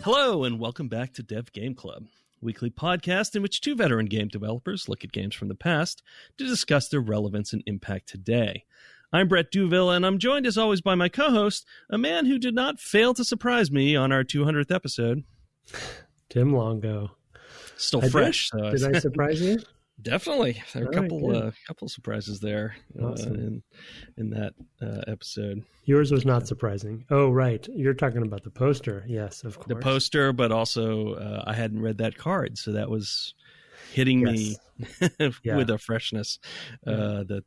Hello, and welcome back to Dev Game Club, a weekly podcast in which two veteran game developers look at games from the past to discuss their relevance and impact today. I'm Brett Douville, and I'm joined as always by my co-host, a man who did not fail to surprise me on our 200th episode. Tim Longo. Still fresh. Did I surprise you? Definitely. There are All a couple surprises there awesome. in that episode. Yours was not surprising. Oh, right. You're talking about the poster. Yes, of course. The poster, but also I hadn't read that card, so that was hitting me with a freshness that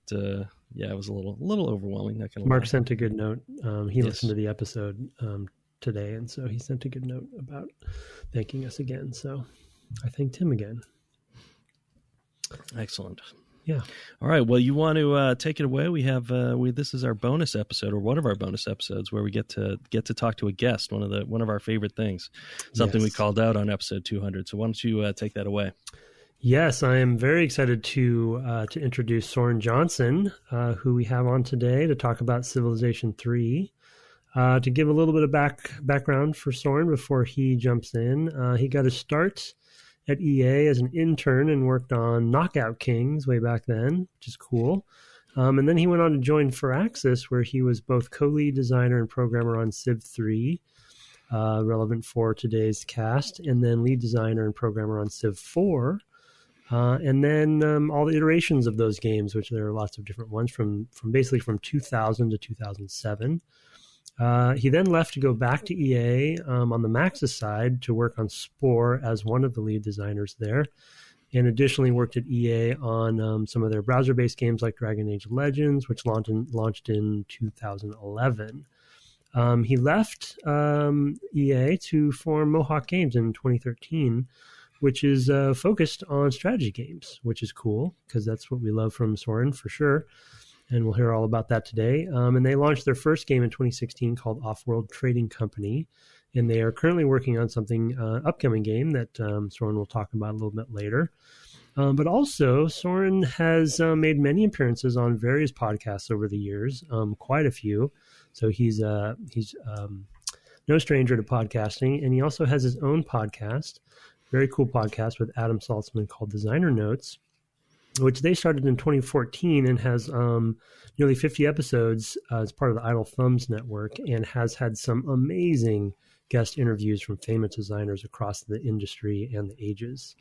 it was a little overwhelming. Not gonna Mark lie. sent a good note. He listened to the episode today, and so he sent a good note about thanking us again. So I thanked him again. Excellent. Yeah. All right. Well, you want to take it away? We have this is our bonus episode, or one of our bonus episodes, where we get to talk to a guest. One of our favorite things. Something we called out on episode 200. So why don't you take that away? Yes, I am very excited to introduce Soren Johnson, who we have on today to talk about Civilization III. To give a little bit of background for Soren before he jumps in, he got his start at EA as an intern and worked on Knockout Kings way back then, which is cool. And then he went on to join Firaxis, where he was both co-lead designer and programmer on Civ III, relevant for today's cast, and then lead designer and programmer on Civ IV. And then all the iterations of those games, which there are lots of different ones from basically from 2000 to 2007. He then left to go back to EA on the Maxis side to work on Spore as one of the lead designers there, and additionally worked at EA on some of their browser-based games like Dragon Age Legends, which launched in 2011. He left EA to form Mohawk Games in 2013, which is focused on strategy games, which is cool because that's what we love from Soren for sure. And we'll hear all about that today. And they launched their first game in 2016 called Off-World Trading Company. And they are currently working on something, upcoming game that Soren will talk about a little bit later. But also, Soren has made many appearances on various podcasts over the years, quite a few. So he's no stranger to podcasting. And he also has his own podcast, very cool podcast with Adam Saltzman called Designer Notes, which they started in 2014 and has nearly 50 episodes as part of the Idle Thumbs network, and has had some amazing guest interviews from famous designers across the industry and the ages.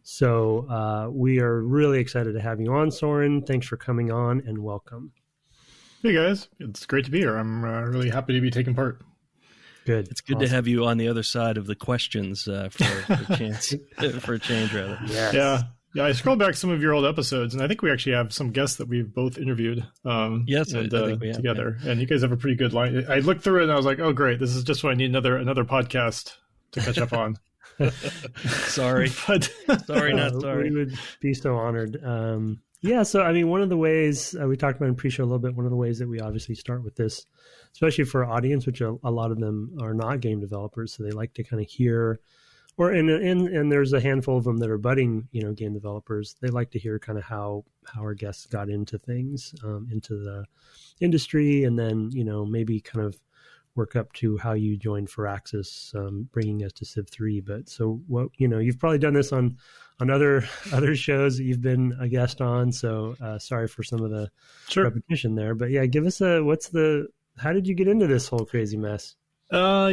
So we are really excited to have you on, Soren. Thanks for coming on, and welcome. Hey, guys. It's great to be here. I'm really happy to be taking part. Good. It's good to have you on the other side of the questions for a change, rather. Yes. Yeah, I scrolled back some of your old episodes, and I think we actually have some guests that we've both interviewed yes, I think we have, together. Yeah. And you guys have a pretty good line. I looked through it, and I was like, oh, great. This is just what I need another podcast to catch up on. Sorry. Sorry, not sorry. We would be so honored. So, I mean, one of the ways we talked about in pre-show a little bit, one of the ways that we obviously start with this, especially for our audience, which a lot of them are not game developers, so they like to kind of hear, and there's a handful of them that are budding, game developers. They like to hear kind of how our guests got into things, into the industry, and then, maybe kind of work up to how you joined Firaxis, bringing us to Civ III. But so what, you've probably done this on other shows that you've been a guest on. So sorry for some of the repetition there, but yeah, give us how did you get into this whole crazy mess? I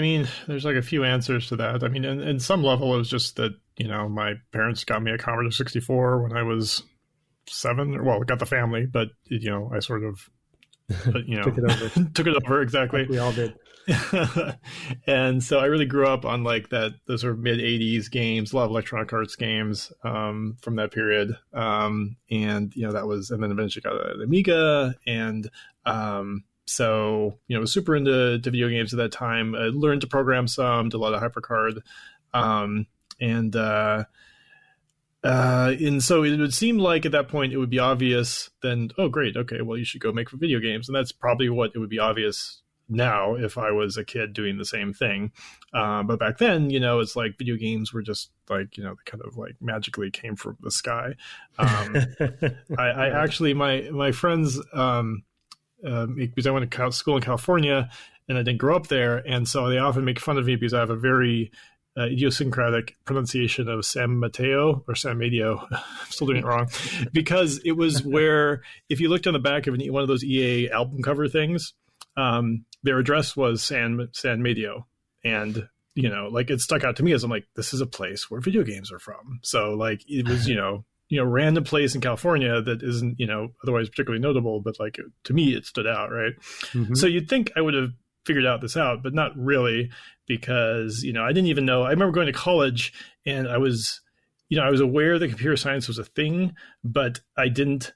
mean, there's like a few answers to that. I mean, in some level, it was just that, my parents got me a Commodore 64 when I was 7. Well, got the family, but, I sort of, took it over. Exactly. Like we all did. And so I really grew up on like those sort of mid 80s games, a lot of Electronic Arts games, from that period. And then eventually got an Amiga, and, so, was super into video games at that time. I learned to program some, did a lot of HyperCard. And so it would seem like at that point it would be obvious then, oh, great. Okay, well, you should go make video games. And that's probably what it would be obvious now if I was a kid doing the same thing. But back then, it's like video games were just like, they kind of like magically came from the sky. I actually, my friends, because I went to school in California and I didn't grow up there. And so they often make fun of me because I have a very idiosyncratic pronunciation of San Mateo or San Medio. I'm still doing it wrong, because it was where, if you looked on the back of one of those EA album cover things, their address was San Medio. And, like, it stuck out to me as, I'm like, this is a place where video games are from. So, like, it was, random place in California that isn't, otherwise particularly notable, but like, to me, it stood out. Right. Mm-hmm. So you'd think I would have figured this out, but not really, because, I didn't even know. I remember going to college and I was aware that computer science was a thing, but I didn't,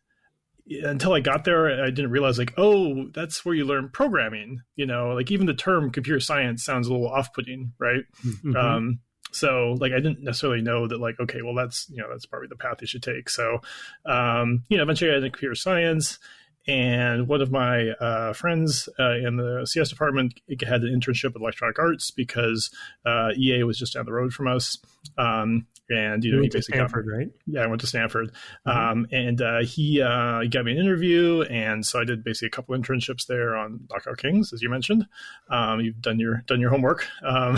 until I got there, I didn't realize, like, oh, that's where you learn programming. Like, even the term computer science sounds a little off-putting, right? Mm-hmm. So, like, I didn't necessarily know that, like, okay, well, that's probably the path you should take. So, eventually I got into computer science, and one of my friends in the CS department had an internship with Electronic Arts because EA was just down the road from us. And he went to Stanford, right? Yeah, I went to Stanford. Mm-hmm. He got me an interview, and so I did basically a couple internships there on Knockout Kings, as you mentioned. You've done your homework, and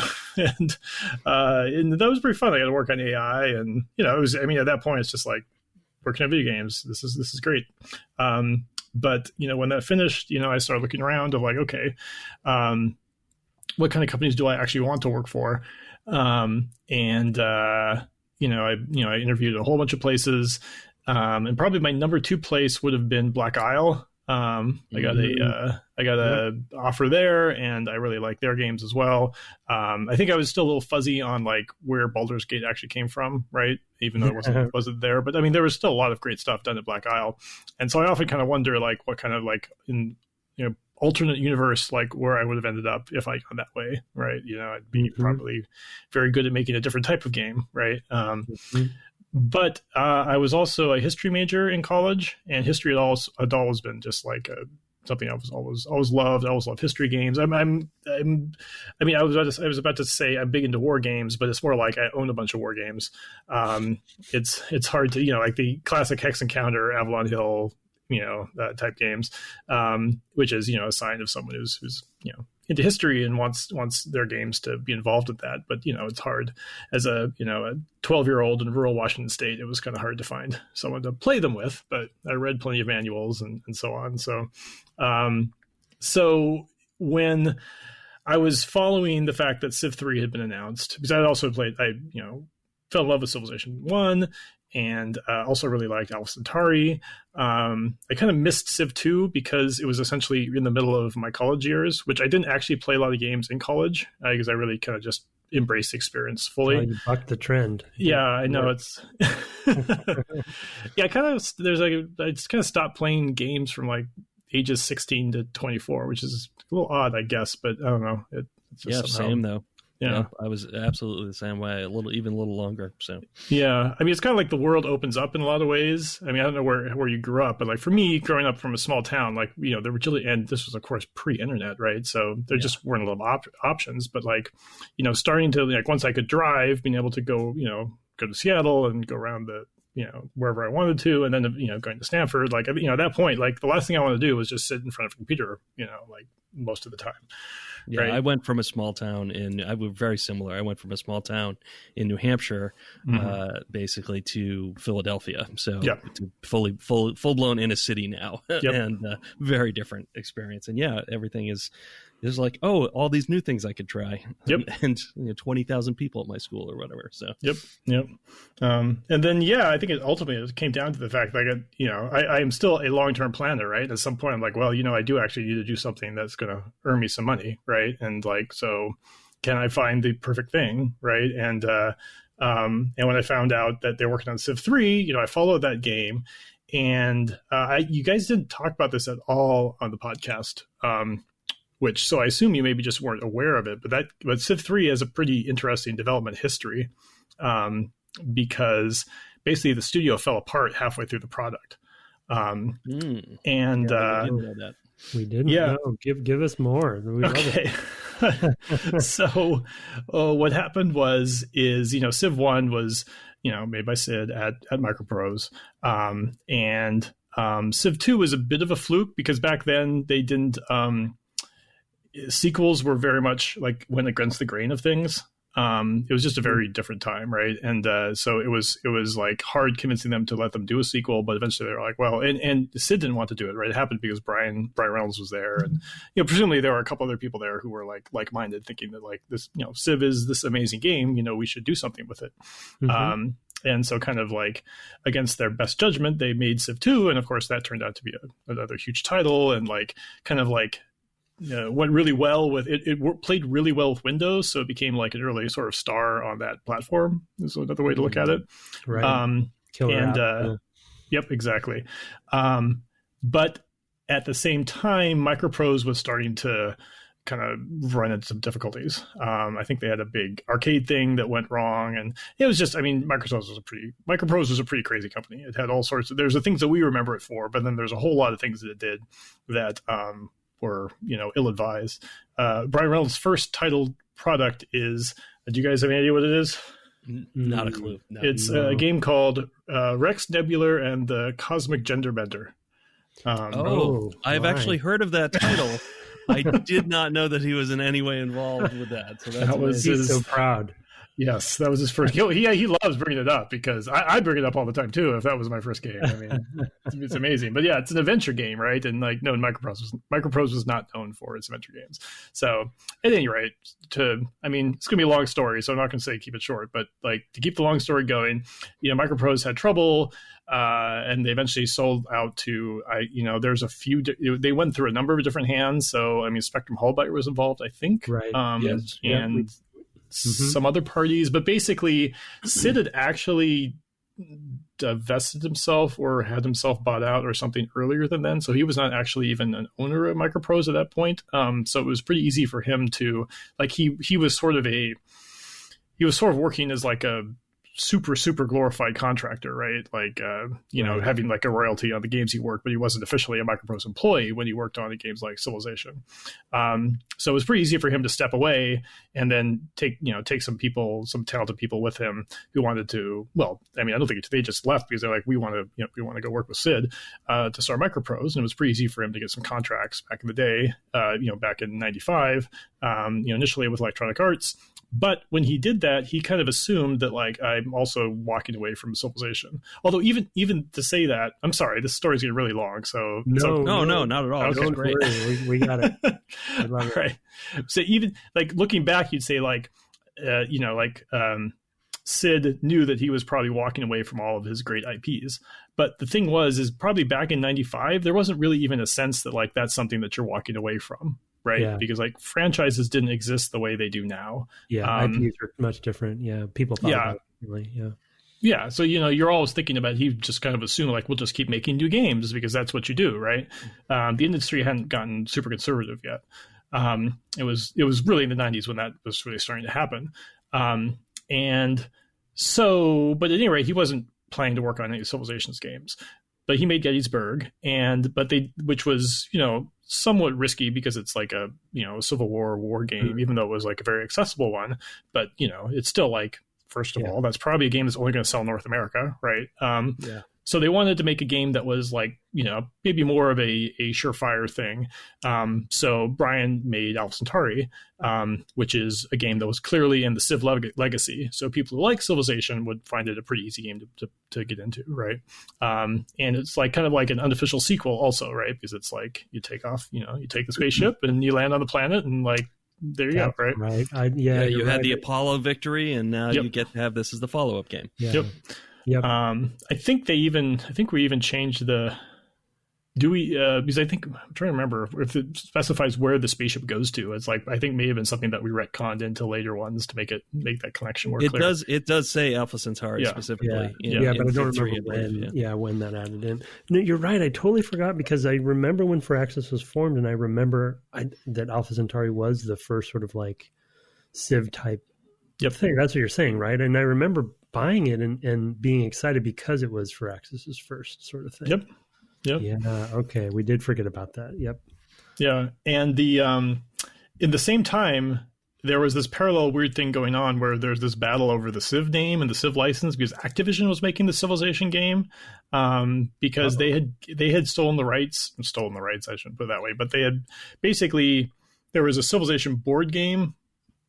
that was pretty fun. I got to work on AI, and it was. I mean, at that point, it's just like working on video games. This is great. But when that finished, I started looking around of like, okay, what kind of companies do I actually want to work for? I interviewed a whole bunch of places, and probably my number 2 place would have been Black Isle. I got a offer there, and I really like their games as well. I think I was still a little fuzzy on like where Baldur's Gate actually came from, right? Even though it wasn't there, but I mean, there was still a lot of great stuff done at Black Isle, and so I often kind of wonder like what kind of like in alternate universe, like where I would have ended up if I gone that way, right? I'd be probably very good at making a different type of game, right? But I was also a history major in college, and history had always been just like something I was always loved. I always loved history games. I was about to say I'm big into war games, but it's more like I own a bunch of war games. It's hard to like the classic Hex Encounter, Avalon Hill, that type games, which is, a sign of someone who's into history and wants their games to be involved with that. But, it's hard as a 12-year-old in rural Washington State. It was kind of hard to find someone to play them with, but I read plenty of manuals and so on. So when I was following the fact that Civ III had been announced, because I also fell in love with Civilization 1, and also really liked Alpha Centauri. I kind of missed Civ 2 because it was essentially in the middle of my college years, which I didn't actually play a lot of games in college because I really kind of just embraced the experience fully. You bucked the trend. Yeah, I know. It's I just kind of stopped playing games from like ages 16 to 24, which is a little odd, I guess, but I don't know. It's just somehow... same though. Yeah, I was absolutely the same way, even a little longer. So yeah, I mean, it's kind of like the world opens up in a lot of ways. I mean, I don't know where you grew up, but like for me, growing up from a small town, like there were really, and this was of course pre-internet, right? So there just weren't a lot of options. But like, starting to like once I could drive, being able to go to Seattle and go around the wherever I wanted to, and then going to Stanford, like at that point, like the last thing I wanted to do was just sit in front of a computer, like most of the time. Yeah, right? I went from a small town I was very similar. I went from a small town in New Hampshire, basically to Philadelphia. So to full blown in a city now, and very different experience. And everything is like, oh, all these new things I could try. And 20,000 people at my school or whatever. So and then I think it came down to the fact that I am still a long-term planner, right? At some point I'm like, well, I do actually need to do something that's going to earn me some money, right? And like, so can I find the perfect thing, right? And when I found out that they're working on Civ III, I followed that game, and you guys didn't talk about this at all on the podcast. So I assume you maybe just weren't aware of it, but Civ 3 has a pretty interesting development history, because basically the studio fell apart halfway through the product. And we didn't know that. We didn't know. Give us more. We love it. So what happened was Civ 1 was made by Sid at MicroProse, and Civ II was a bit of a fluke because back then they didn't. Sequels were very much like went against the grain of things. It was just a very different time, right? And so it was like hard convincing them to let them do a sequel, but eventually they were like, well, and Sid didn't want to do it, right? It happened because Brian Reynolds was there, and presumably there were a couple other people there who were like-minded, thinking that like this, Civ is this amazing game, we should do something with it. And so kind of like against their best judgment, they made Civ 2, and of course that turned out to be another huge title, and like kind of like. Went really well with it. It played really well with Windows, so it became like an early sort of star on that platform. Is another way to look at it. Right. Yep, exactly. But at the same time, MicroProse was starting to kind of run into some difficulties. I think they had a big arcade thing that went wrong, and it was just, MicroProse was a pretty crazy company. It had all sorts of, there's the things that we remember it for, but then there's a whole lot of things that it did that were ill-advised. Brian Reynolds' first titled product is, do you guys have any idea what it is? Not a clue. No. It's a game called Rex Nebular and the Cosmic Gender Bender. I've actually heard of that title. I did not know that he was in any way involved with that. So he's so proud. Yes, that was his first. He loves bringing it up because I bring it up all the time too. If that was my first game, it's amazing. But yeah, it's an adventure game, right? And like, no, MicroProse was not known for its adventure games. So at any rate, it's going to be a long story, so I'm not going to say keep it short. But like to keep the long story going, MicroProse had trouble, and they eventually sold out to there's a few. They went through a number of different hands. So Spectrum Hullbiter was involved, I think. Right. Yes. And. Some other parties, but basically Sid had actually divested himself or had himself bought out or something earlier than then, so he was not actually even an owner of MicroProse at that point. So it was pretty easy for him to like he was sort of working as like a super glorified contractor, right? Like having like a royalty on the games he worked, but he wasn't officially a MicroProse employee when he worked on the games like Civilization. So it was pretty easy for him to step away and then take some talented people with him who wanted to. Well, I don't think they just left because they're like, we want to go work with Sid to start MicroProse, and it was pretty easy for him to get some contracts back in the day. Back in '95, initially with Electronic Arts. But when he did that, he kind of assumed that like I'm also walking away from Civilization. Although even to say that, I'm sorry, this story's getting really long. So no, not at all. Okay, great. We got it. I love it. Right. So even like looking back, you'd say like, Sid knew that he was probably walking away from all of his great IPs. But the thing is probably back in '95, there wasn't really even a sense that like that's something that you're walking away from. Right. Yeah. Because like franchises didn't exist the way they do now. Yeah. IPs are much different. Yeah. People thought about it differently. Yeah. Yeah. So, you're always thinking about, he just kind of assumed like, we'll just keep making new games because that's what you do. Right. The industry hadn't gotten super conservative yet. It was really in the '90s when that was really starting to happen. And so, but at any rate, he wasn't planning to work on any Civilizations games. But he made Gettysburg, which was, somewhat risky because it's like a, Civil War game, even though it was like a very accessible one. But, it's still like, first of all, that's probably a game that's only going to sell in North America, right? So they wanted to make a game that was like, maybe more of a surefire thing. So Brian made Alpha Centauri, which is a game that was clearly in the Civ legacy. So people who like Civilization would find it a pretty easy game to get into, right? And it's like kind of like an unofficial sequel also, right? Because it's like you take off, you take the spaceship and you land on the planet and like, there you go, right? Right. You had the Apollo victory, and now you get to have this as the follow-up game. Yeah. Yep. I think we even changed because I'm trying to remember if it specifies where the spaceship goes to. It's like, I think may have been something that we retconned into later ones to make that connection more clear. It does say Alpha Centauri specifically. Yeah, but I don't remember when that added in. No, you're right. I totally forgot because I remember when Firaxis was formed, and I remember that Alpha Centauri was the first sort of like Civ type thing. That's what you're saying, right? And I remember buying it and being excited because it was Firaxis's first sort of thing. Yep. Yeah. Okay. We did forget about that. Yep. Yeah. And in the same time, there was this parallel weird thing going on where there's this battle over the Civ name and the Civ license because Activision was making the Civilization game, because they had stolen the rights. I shouldn't put it that way, but they had basically, there was a Civilization board game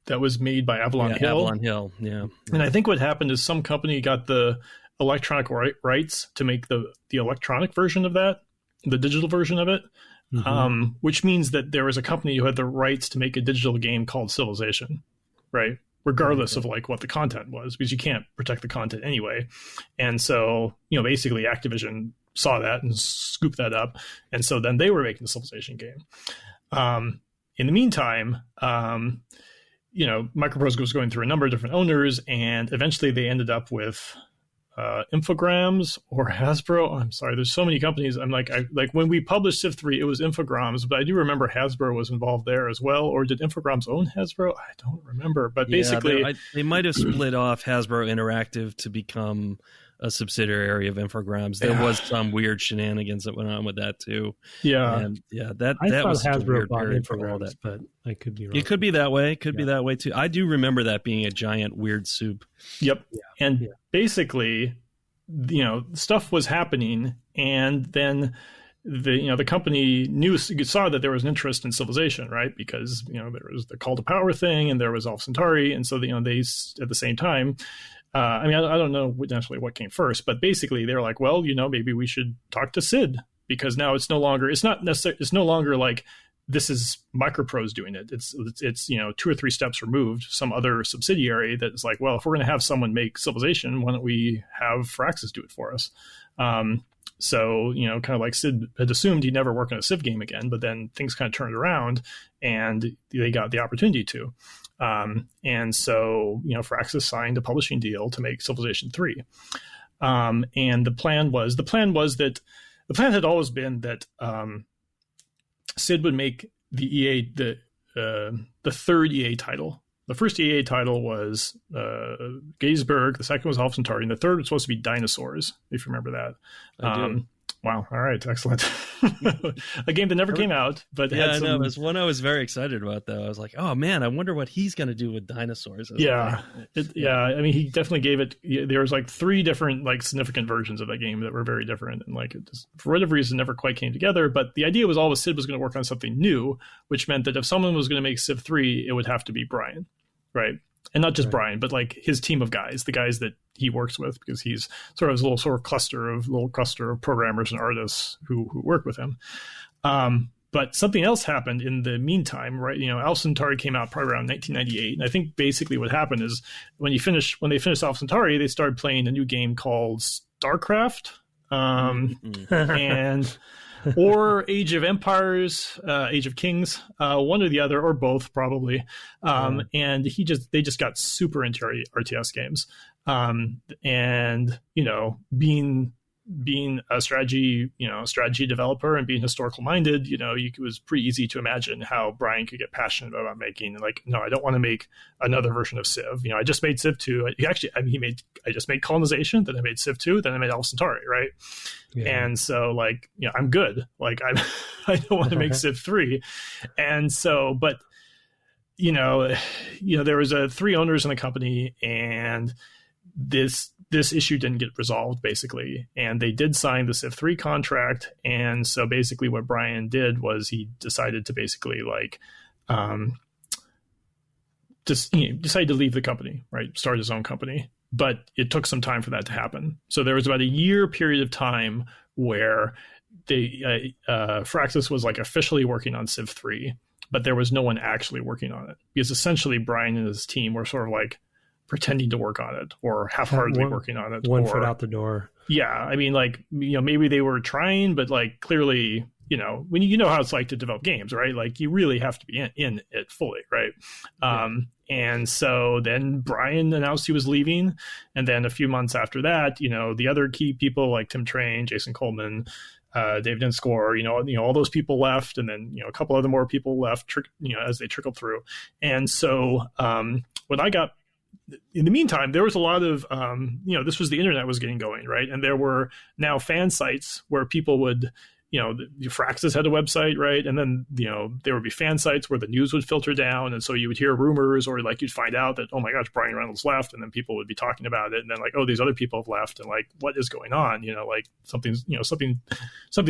that was made by Avalon Hill. Avalon Hill, yeah. And I think what happened is some company got the electronic rights to make the electronic version of that, the digital version of it. Which means that there was a company who had the rights to make a digital game called Civilization, right? Regardless of like what the content was, because you can't protect the content anyway. And so, basically Activision saw that and scooped that up. And so then they were making the Civilization game. In the meantime, MicroProse was going through a number of different owners, and eventually they ended up with Infogrames or Hasbro. I'm sorry, there's so many companies. I'm like when we published Civ 3, it was Infogrames, but I do remember Hasbro was involved there as well. Or did Infogrames own Hasbro? I don't remember. But basically, they might have split off Hasbro Interactive to become a subsidiary of Infogrames. There was some weird shenanigans that went on with that too. Yeah, and that thought was Hasbro bought Infogrames, but I could be wrong. It could be that way. Could be that way too. I do remember that being a giant weird soup. Yep. Yeah. And basically, stuff was happening, and then the company saw that there was an interest in Civilization, right? Because there was the Call to Power thing, and there was Alpha Centauri, and so they at the same time. I don't know necessarily what came first, but basically they were like, well, maybe we should talk to Sid, because now it's no longer like this is MicroProse doing it. It's 2 or 3 steps removed, some other subsidiary that's like, well, if we're going to have someone make Civilization, why don't we have Firaxis do it for us? So, kind of like Sid had assumed he'd never work on a Civ game again, but then things kind of turned around and they got the opportunity to. And so, Firaxis signed a publishing deal to make Civilization 3. And the plan had always been that Sid would make the third EA title. The first EA title was Gettysburg, the second was Alpha Centauri, and the third was supposed to be Dinosaurs, if you remember that. I do. Wow. All right. Excellent. A game that never came out, but I know. It was one I was very excited about, though. I was like, oh, man, I wonder what he's going to do with dinosaurs. Yeah. I mean, he definitely gave it. There was like 3 different significant versions of that game that were very different. And it just, for whatever reason, never quite came together. But the idea was always Sid was going to work on something new, which meant that if someone was going to make Civ 3, it would have to be Brian. Right. And not just Brian, but his team of guys, the guys that he works with, because he's sort of his little cluster of programmers and artists who work with him. But something else happened in the meantime, right? Alpha Centauri came out probably around 1998. And I think basically what happened is when they finished Alpha Centauri, they started playing a new game called StarCraft. And or Age of Empires, Age of Kings, one or the other, or both probably. And they just got super into RTS games. And being a strategy developer and being historical minded, it was pretty easy to imagine how Brian could get passionate about making no, I don't want to make another version of Civ. I just made Civ 2. I just made Colonization, then I made Civ 2, then I made Alpha Centauri, right? Yeah. And so I'm good. I don't want to make Civ 3. And so, but there was 3 owners in the company, and this issue didn't get resolved, basically. And they did sign the Civ 3 contract. And so basically what Brian did was he decided to basically decided to leave the company, right? Start his own company. But it took some time for that to happen. So there was about a year period of time where Firaxis was officially working on Civ 3, but there was no one actually working on it, because essentially Brian and his team were sort of pretending to work on it, or half-heartedly working on it. One foot out the door. Yeah. I mean, maybe they were trying, but clearly, when how it's like to develop games, right? You really have to be in it fully, right? Yeah. And so then Brian announced he was leaving. And then a few months after that, the other key people like Tim Train, Jason Coleman, David Inscore, all those people left. And then, a couple other more people left, as they trickled through. And so when I got, in the meantime, there was a lot of, this was the internet was getting going, right? And there were now fan sites where people would, Firaxis had a website, right? And then, there would be fan sites where the news would filter down. And so you would hear rumors, or like you'd find out that, oh my gosh, Brian Reynolds left. And then people would be talking about it. And then like, oh, these other people have left. And like, what is going on? Like something's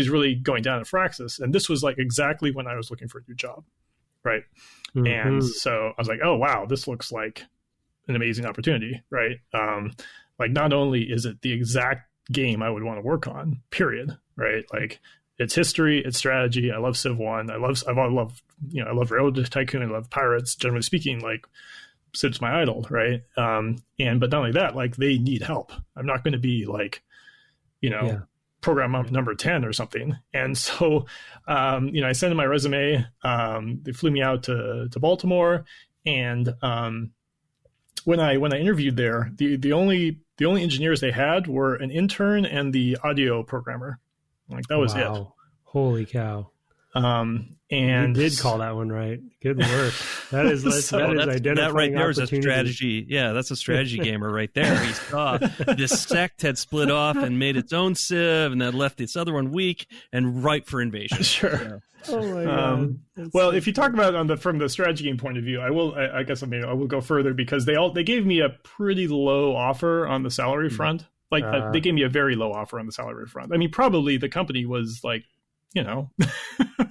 really going down at Firaxis. And this was like exactly when I was looking for a new job. Right. Mm-hmm. And so I was like, oh, wow, this looks like an amazing opportunity. Right. Like not only is it the exact game I would want to work on, period. Right. Like, it's history, it's strategy. I love Civ I. I love Railroad Tycoon. I love pirates. Generally speaking, like Sid's my idol, right? But not only that, like they need help. I'm not going to be like, program number 10 or something. And so, I sent in my resume. They flew me out to Baltimore, and when I interviewed there, the only engineers they had were an intern and the audio programmer. Like that was it. Holy cow. And you did call that one right. Good work. That is identifying that right there is a strategy. Yeah, that's a strategy gamer right there. He saw this sect had split off and made its own Civ, and that left this other one weak and ripe for invasion. Sure. Yeah. Oh my God. Well, if you talk about from the strategy game point of view, I will go further, because they gave me a pretty low offer on the salary front. They gave me a very low offer on the salary front. I mean, probably the company was like,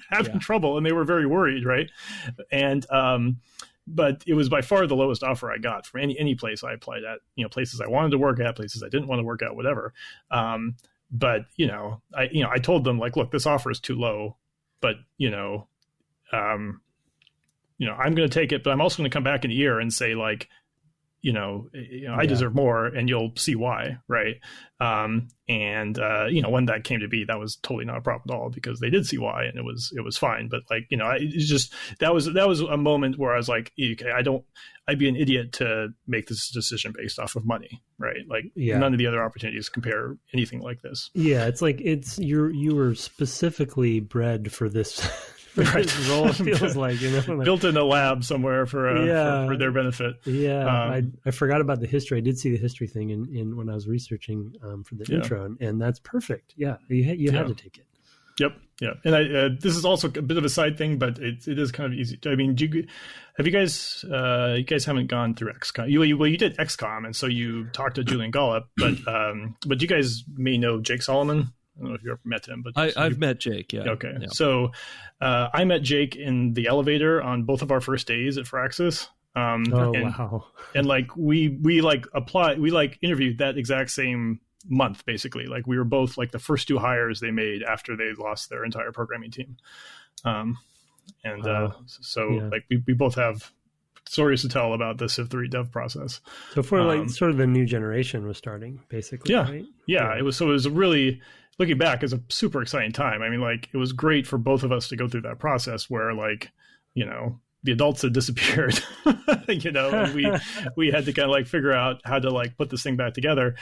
having trouble, and they were very worried, right? And but it was by far the lowest offer I got from any place I applied at. Places I wanted to work at, places I didn't want to work at, whatever. But I told them like, look, this offer is too low, but I'm going to take it, but I'm also going to come back in a year and say like, I deserve more, and you'll see why, right? When that came to be, that was totally not a problem at all, because they did see why, and it was fine. But like, it's just that was a moment where I was like, okay, I'd be an idiot to make this decision based off of money, right? Like none of the other opportunities compare anything like this. Yeah, it's like you were specifically bred for this. Right. This role, it feels like, built in a lab somewhere for their benefit. Yeah, I forgot about the history. I did see the history thing in when I was researching for the intro, and that's perfect. Yeah, you had to take it. Yep. Yeah, and this is also a bit of a side thing, but it is kind of easy. I mean, you guys haven't gone through XCOM? You did XCOM, and so you talked to Julian Gollop, but you guys may know Jake Solomon. I don't know if you've ever met him, but I've met Jake. Yeah. Okay. Yeah. So I met Jake in the elevator on both of our first days at Firaxis. Wow. And like we interviewed that exact same month, basically. Like we were both like the first two hires they made after they lost their entire programming team. Like we both have stories to tell about the Civ III dev process. So for like sort of the new generation was starting, basically. Yeah. Right? Yeah. It was a really, looking back, is a super exciting time. I mean, like it was great for both of us to go through that process where like, the adults had disappeared, and we had to kind of like figure out how to like put this thing back together.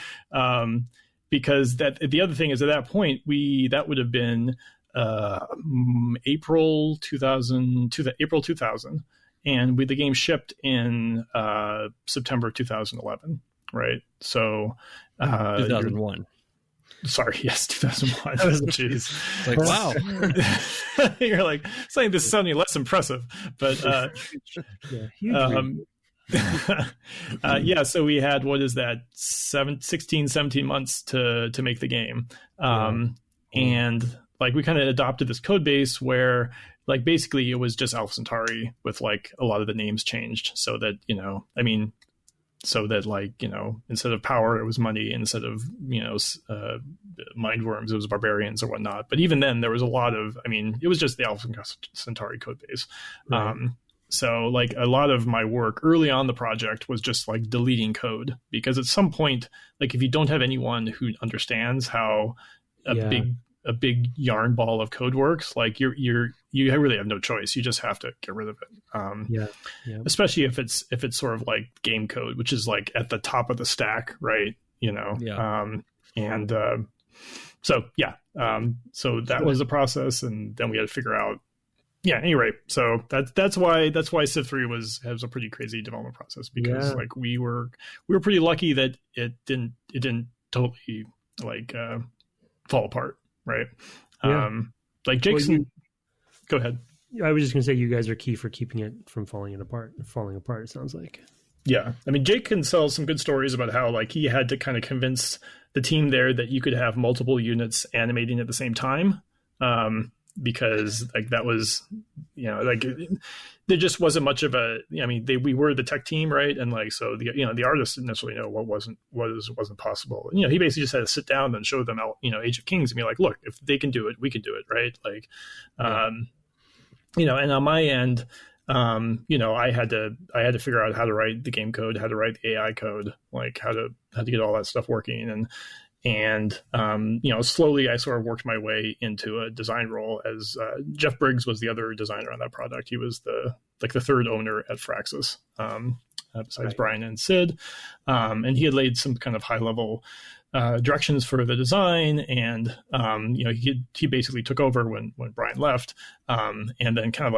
Because the other thing is, at that point, that would have been April 2000, and the game shipped in September 2011, right? So 2001. Sorry, yes, 2001. Jeez. It's like, wow. You're like saying this is sounding less impressive, but so we had, what is that, 17 months to make the game. And like we kind of adopted this code base where like basically it was just Alpha Centauri with like a lot of the names changed so that, instead of power, it was money. Instead of, mind worms, it was barbarians or whatnot. But even then, there was a lot of, it was just the Alpha Centauri code base. Right. So like a lot of my work early on the project was just like deleting code, because at some point, like if you don't have anyone who understands how a big yarn ball of code works, like you really have no choice. You just have to get rid of it. Especially if it's sort of like game code, which is like at the top of the stack, right? So that was the process, and then we had to figure out. Yeah. Anyway, so that's why Civ III has a pretty crazy development process, because like we were pretty lucky that it didn't totally like fall apart. Right. like Jason. Go ahead. I was just going to say you guys are key for keeping it from falling apart. It sounds like. Yeah, I mean, Jake can tell some good stories about how like he had to kind of convince the team there that you could have multiple units animating at the same time, because like that was, like there just wasn't much of a. I mean, we were the tech team, right? And like so the artists didn't necessarily know what wasn't possible. He basically just had to sit down and show them Age of Kings and be like, look, if they can do it, we can do it, right? Like, and on my end. I had to figure out how to write the game code, how to write the AI code, like how to get all that stuff working. And slowly I sort of worked my way into a design role as Jeff Briggs was the other designer on that product. He was the third owner at Firaxis, besides Brian and Sid. And he had laid some kind of high level directions for the design, and he basically took over when Brian left, and then kind of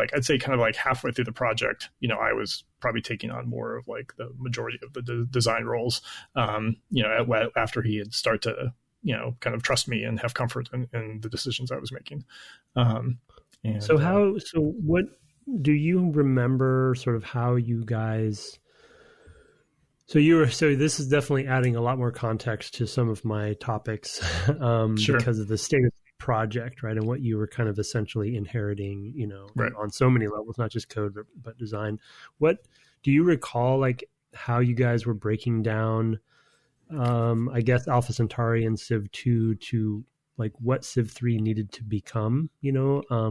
like halfway through the project, I was probably taking on more of like the majority of the design roles, after he had started to kind of trust me and have comfort in the decisions I was making. So what do you remember sort of how you guys? So this is definitely adding a lot more context to some of my topics, Sure. Because of the state of the project, right? And what you were kind of essentially inheriting, Right. on so many levels, not just code, but design. What do you recall, like how you guys were breaking down, I guess, Alpha Centauri and Civ 2 to like what Civ 3 needed to become,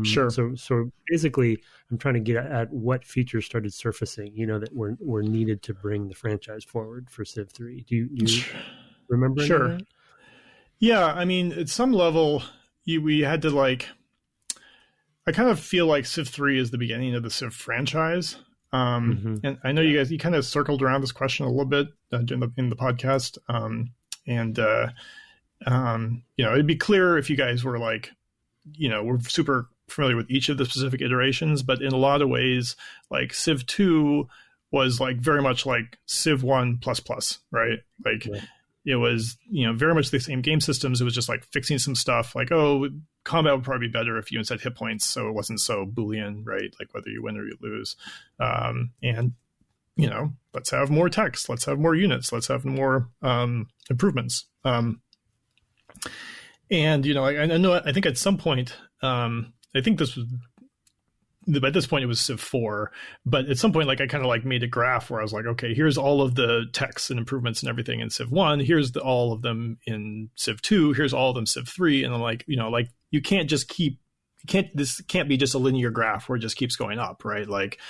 Sure. So basically I'm trying to get at what features started surfacing, that were needed to bring the franchise forward for Civ 3. Do you remember? Sure. Yeah. I mean, at some level we had to I kind of feel like Civ 3 is the beginning of the Civ franchise. And I know you kind of circled around this question a little bit in the podcast. It'd be clear if you guys were we're super familiar with each of the specific iterations, but in a lot of ways, like Civ 2 was like very much like Civ 1 ++, right? Like it was, very much the same game systems. It was just like fixing some stuff like, combat would probably be better if you instead hit points. So it wasn't so Boolean, right? Like whether you win or you lose. And let's have more text. Let's have more units. Let's have more improvements. And I think at some point, I think this was at this point it was Civ 4, but at some point I kind of made a graph where I was like, okay, here's all of the texts and improvements and everything in Civ 1. Here's all of them in Civ 2. Here's all of them Civ 3. And I'm like, you can't just this can't be just a linear graph where it just keeps going up, right? Like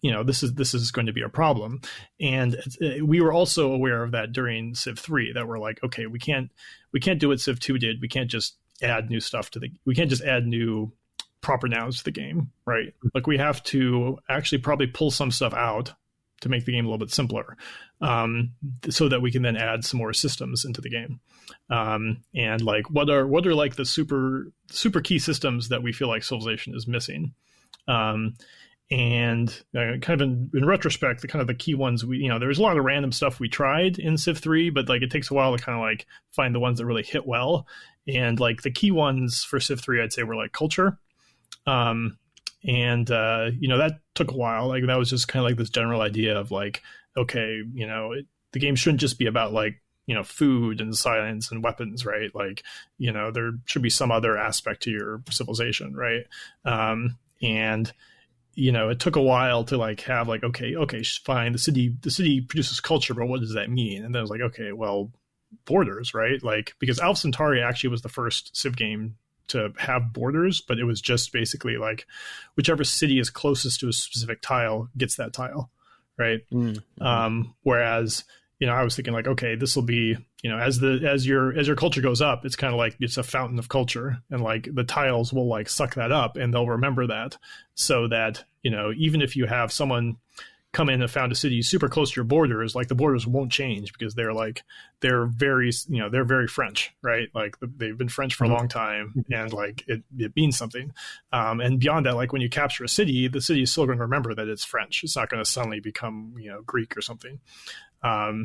this is going to be a problem. And we were also aware of that during Civ 3, that we're like, okay, we can't do what Civ 2 did. We can't just add new stuff we can't just add new proper nouns to the game, right? Like we have to actually probably pull some stuff out to make the game a little bit simpler, so that we can then add some more systems into the game. And like what are like the super key systems that we feel like Civilization is missing. And kind of in retrospect, the key ones there's a lot of random stuff we tried in Civ 3, but it takes a while to kind of find the ones that really hit well. And the key ones for Civ 3, I'd say, were culture. That took a while. That was just kind of this general idea of okay, the game shouldn't just be about food and science and weapons, right? There should be some other aspect to your civilization, right? It took a while to have okay, fine. The city produces culture, but what does that mean? And then I was like, okay, well, borders, right? Because Alpha Centauri actually was the first Civ game to have borders, but it was just basically whichever city is closest to a specific tile gets that tile, right? Whereas I was thinking okay, this will be as your culture goes up, it's kind of it's a fountain of culture, and the tiles will suck that up, and they'll remember that, so that even if you have someone come in and found a city super close to your borders, the borders won't change, because they're very French, right? They've been French for a long time, and it means something. And beyond that, when you capture a city, the city is still going to remember that it's French. It's not going to suddenly become Greek or something. So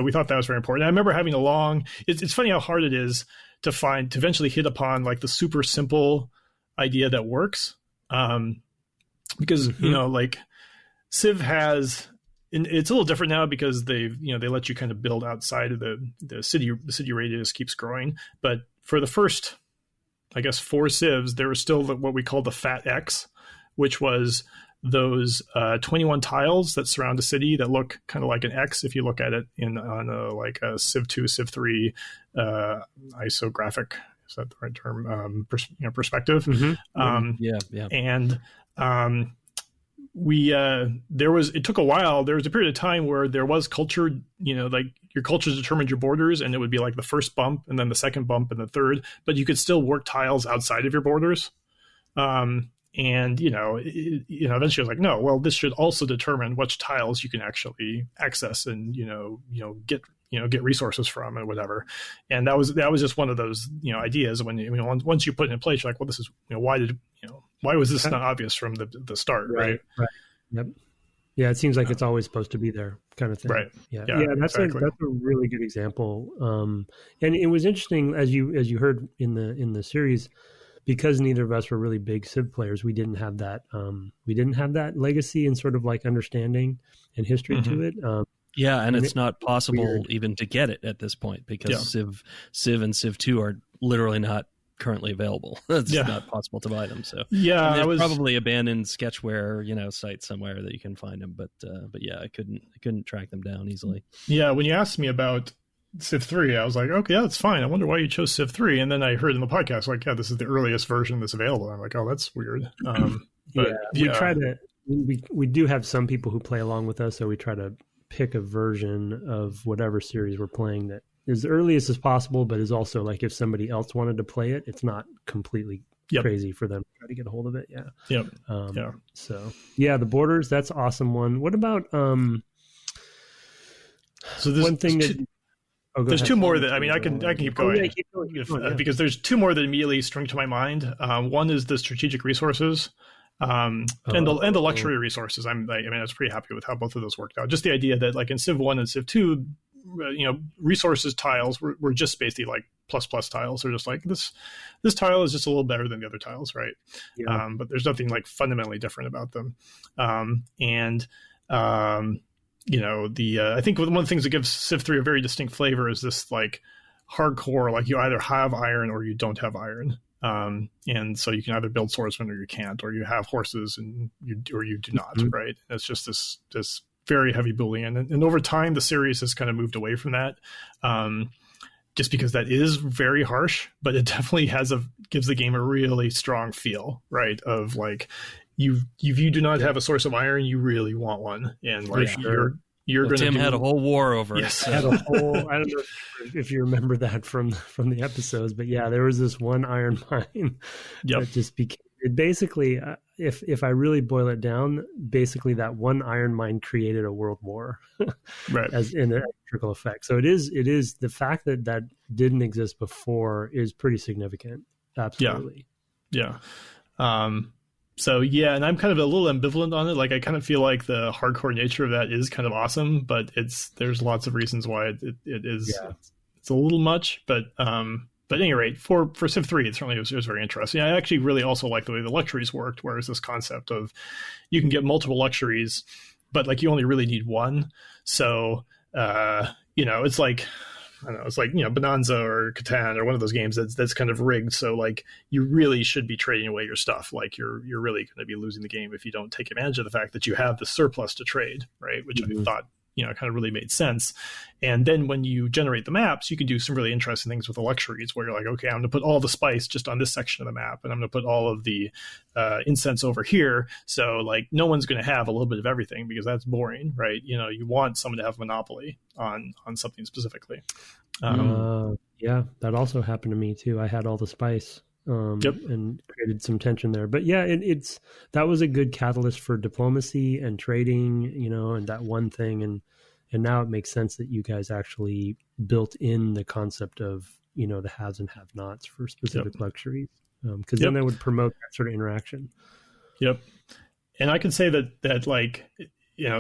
we thought that was very important. I remember having it's funny how hard it is to eventually hit upon like the super simple idea that works. Because like Civ has, and it's a little different now because they let you kind of build outside of the city radius keeps growing. But for the first, I guess, 4 civs, there was still what we call the Fat X, which was those 21 tiles that surround a city that look kind of like an X if you look at it on a Civ 2, Civ 3 isographic. Is that the right term? Perspective. And it took a while. There was a period of time where there was culture, like your cultures determined your borders, and it would be like the first bump and then the second bump and the third, but you could still work tiles outside of your borders. And eventually I was like, no, well, this should also determine which tiles you can actually access and get resources from and whatever. And that was just one of those ideas when once you put it in place, you're like, well, this is why was this not obvious from the start, right? Yep. Yeah, it seems like it's always supposed to be there, kind of thing. Right. Yeah. That's exactly. That's a really good example. And it was interesting as you heard in the series. Because neither of us were really big Civ players, we didn't have that. We didn't have that legacy and sort of like understanding and history to it. And it's not possible even to get it at this point because Civ and Civ 2 are literally not currently available. It's not possible to buy them. So there's probably abandoned sketchware, site somewhere that you can find them. But I couldn't track them down easily. Yeah, when you asked me about Civ 3, I was like, okay, yeah, that's fine. I wonder why you chose Civ 3. And then I heard in the podcast, like, yeah, this is the earliest version that's available. I'm like, oh, that's weird. We do have some people who play along with us, so we try to pick a version of whatever series we're playing that is earliest as possible, but is also like if somebody else wanted to play it, it's not completely crazy for them to try to get a hold of it. Yeah. So the borders, that's awesome one. What about so this one thing there's 2 more that I can keep going, because there's 2 more that immediately spring to my mind. One is the strategic resources, and the luxury resources. I was pretty happy with how both of those worked out. Just the idea that like in Civ 1 and Civ 2, resources tiles were just basically like plus tiles. They're just like this tile is just a little better than the other tiles, right? But there's nothing like fundamentally different about them. I think one of the things that gives Civ 3 a very distinct flavor is this like hardcore, like you either have iron or you don't have iron. And so you can either build swordsmen or you can't, or you have horses and you do not, right? It's just this very heavy Boolean. And over time, the series has kind of moved away from that. Just because that is very harsh, but it definitely gives the game a really strong feel, right? Of like, if you do not have a source of iron, you really want one, and like you're going to. Tim had a whole war over it. Had a whole. I don't know if you remember that from the episodes, but there was this one iron mine that just became. It basically, if I really boil it down, basically that one iron mine created a world war, right? As in an electrical effect. So it is the fact that didn't exist before is pretty significant. Absolutely. Yeah. So and I'm kind of a little ambivalent on it. Like I kind of feel like the hardcore nature of that is kind of awesome, but there's lots of reasons why it is. Yeah. It's a little much, but at any rate, for Civ 3, it certainly was very interesting. I actually really also like the way the luxuries worked, whereas this concept of you can get multiple luxuries, but like you only really need one. So it's like. I don't know, it's like, Bonanza or Catan or one of those games that's kind of rigged. So like you really should be trading away your stuff. Like you're really going to be losing the game if you don't take advantage of the fact that you have the surplus to trade, right? Which I thought, kind of really made sense. And then when you generate the maps, you can do some really interesting things with the luxuries where you're like, okay, I'm going to put all the spice just on this section of the map, and I'm going to put all of the incense over here. So like no one's going to have a little bit of everything because that's boring, right? You want someone to have monopoly on something specifically. That also happened to me too. I had all the spice. And created some tension there. But that was a good catalyst for diplomacy and trading, and that one thing. And now it makes sense that you guys actually built in the concept of, the haves and have-nots for specific luxuries. Because then that would promote that sort of interaction. Yep. And I can say that like,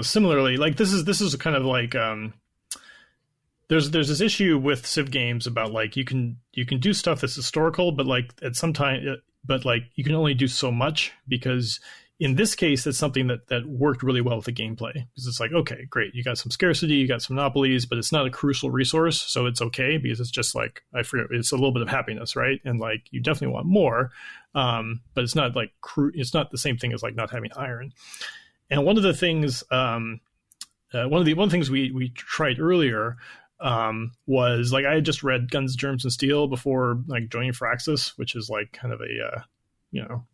similarly, like this is kind of like, there's this issue with Civ games about like you can do stuff that's historical, but like at some time, but like you can only do so much, because in this case, that's something that worked really well with the gameplay, because it's like, okay, great, you got some scarcity, you got some monopolies, but it's not a crucial resource, so it's okay, because it's just like, I forget, it's a little bit of happiness, right? And like you definitely want more, but it's not like it's not the same thing as like not having iron. And one of the things, one of the things we tried earlier was like, I had just read Guns, Germs, and Steel before like joining Firaxis, which is like kind of a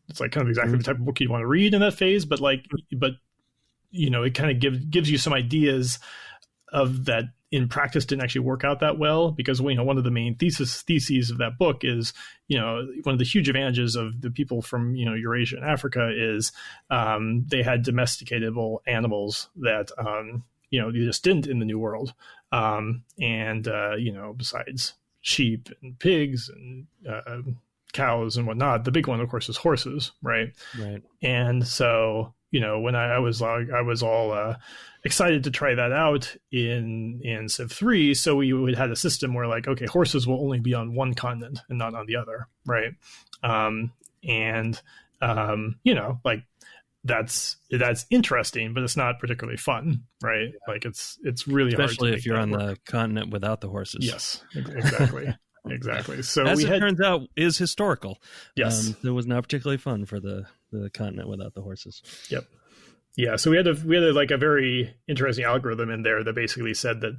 it's like kind of exactly the type of book you want to read in that phase, but it kind of gives you some ideas of that in practice didn't actually work out that well, because one of the main theses of that book is, one of the huge advantages of the people from Eurasia and Africa is they had domesticatable animals that they just didn't in the New World, besides sheep and pigs and cows and whatnot, the big one of course is horses, right? And so when I was all excited to try that out in Civ 3, so we would had a system where like, okay, horses will only be on one continent and not on the other, right? Like that's interesting, but it's not particularly fun, right? Like it's really especially hard, if you're on the continent without the horses. Yes, exactly. Exactly. So as it turns out, is historical. Yes, it was not particularly fun for the continent without the horses. Yep. Yeah. So we had like a very interesting algorithm in there that basically said that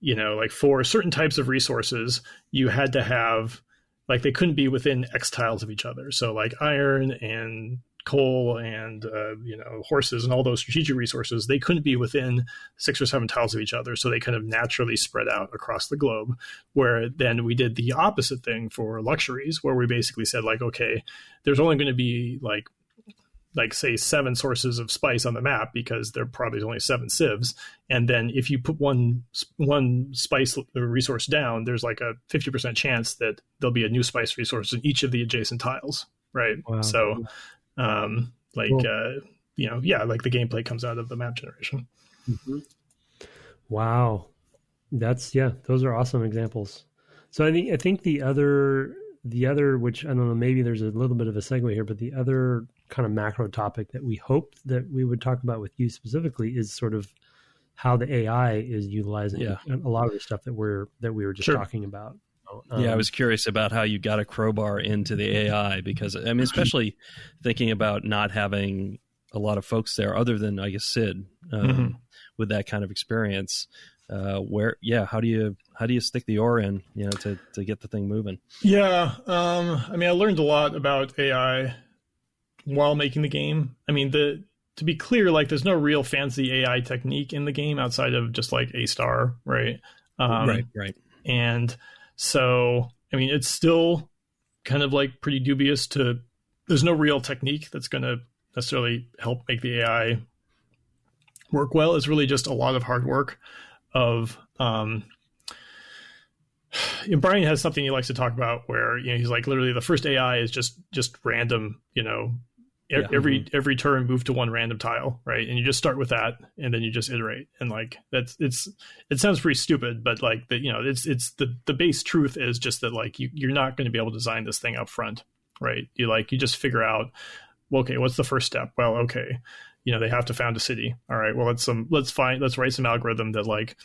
like for certain types of resources, you had to have like they couldn't be within X tiles of each other. So like iron and coal and horses and all those strategic resources, they couldn't be within 6 or 7 tiles of each other, so they kind of naturally spread out across the globe. Where then we did the opposite thing for luxuries, where we basically said like, okay, there's only going to be like say 7 sources of spice on the map, because there probably is only 7 civs, and then if you put one spice resource down, there's like a 50% chance that there'll be a new spice resource in each of the adjacent tiles, right? Wow. So cool. Like the gameplay comes out of the map generation. Mm-hmm. Wow. Those are awesome examples. So I think the other, which I don't know, maybe there's a little bit of a segue here, but the other kind of macro topic that we hoped that we would talk about with you specifically is sort of how the AI is utilizing a lot of the stuff that we were just talking about. I was curious about how you got a crowbar into the AI, because I mean, especially thinking about not having a lot of folks there other than I guess Sid with that kind of experience. How do you stick the oar in, to get the thing moving? Yeah. I mean, I learned a lot about AI while making the game. I mean, to be clear, like there's no real fancy AI technique in the game outside of just like A star, right? Right. And so, I mean, it's still kind of like pretty dubious there's no real technique that's going to necessarily help make the AI work well. It's really just a lot of hard work of, Brian has something he likes to talk about where, he's like, literally the first AI is just random, every turn move to one random tile, right? And you just start with that, and then you just iterate. And like it sounds pretty stupid, but like it's the base truth is just that like you're not going to be able to design this thing up front, right? You just figure out, well, okay, what's the first step? Well, okay, they have to found a city. All right, well let's write some algorithm that like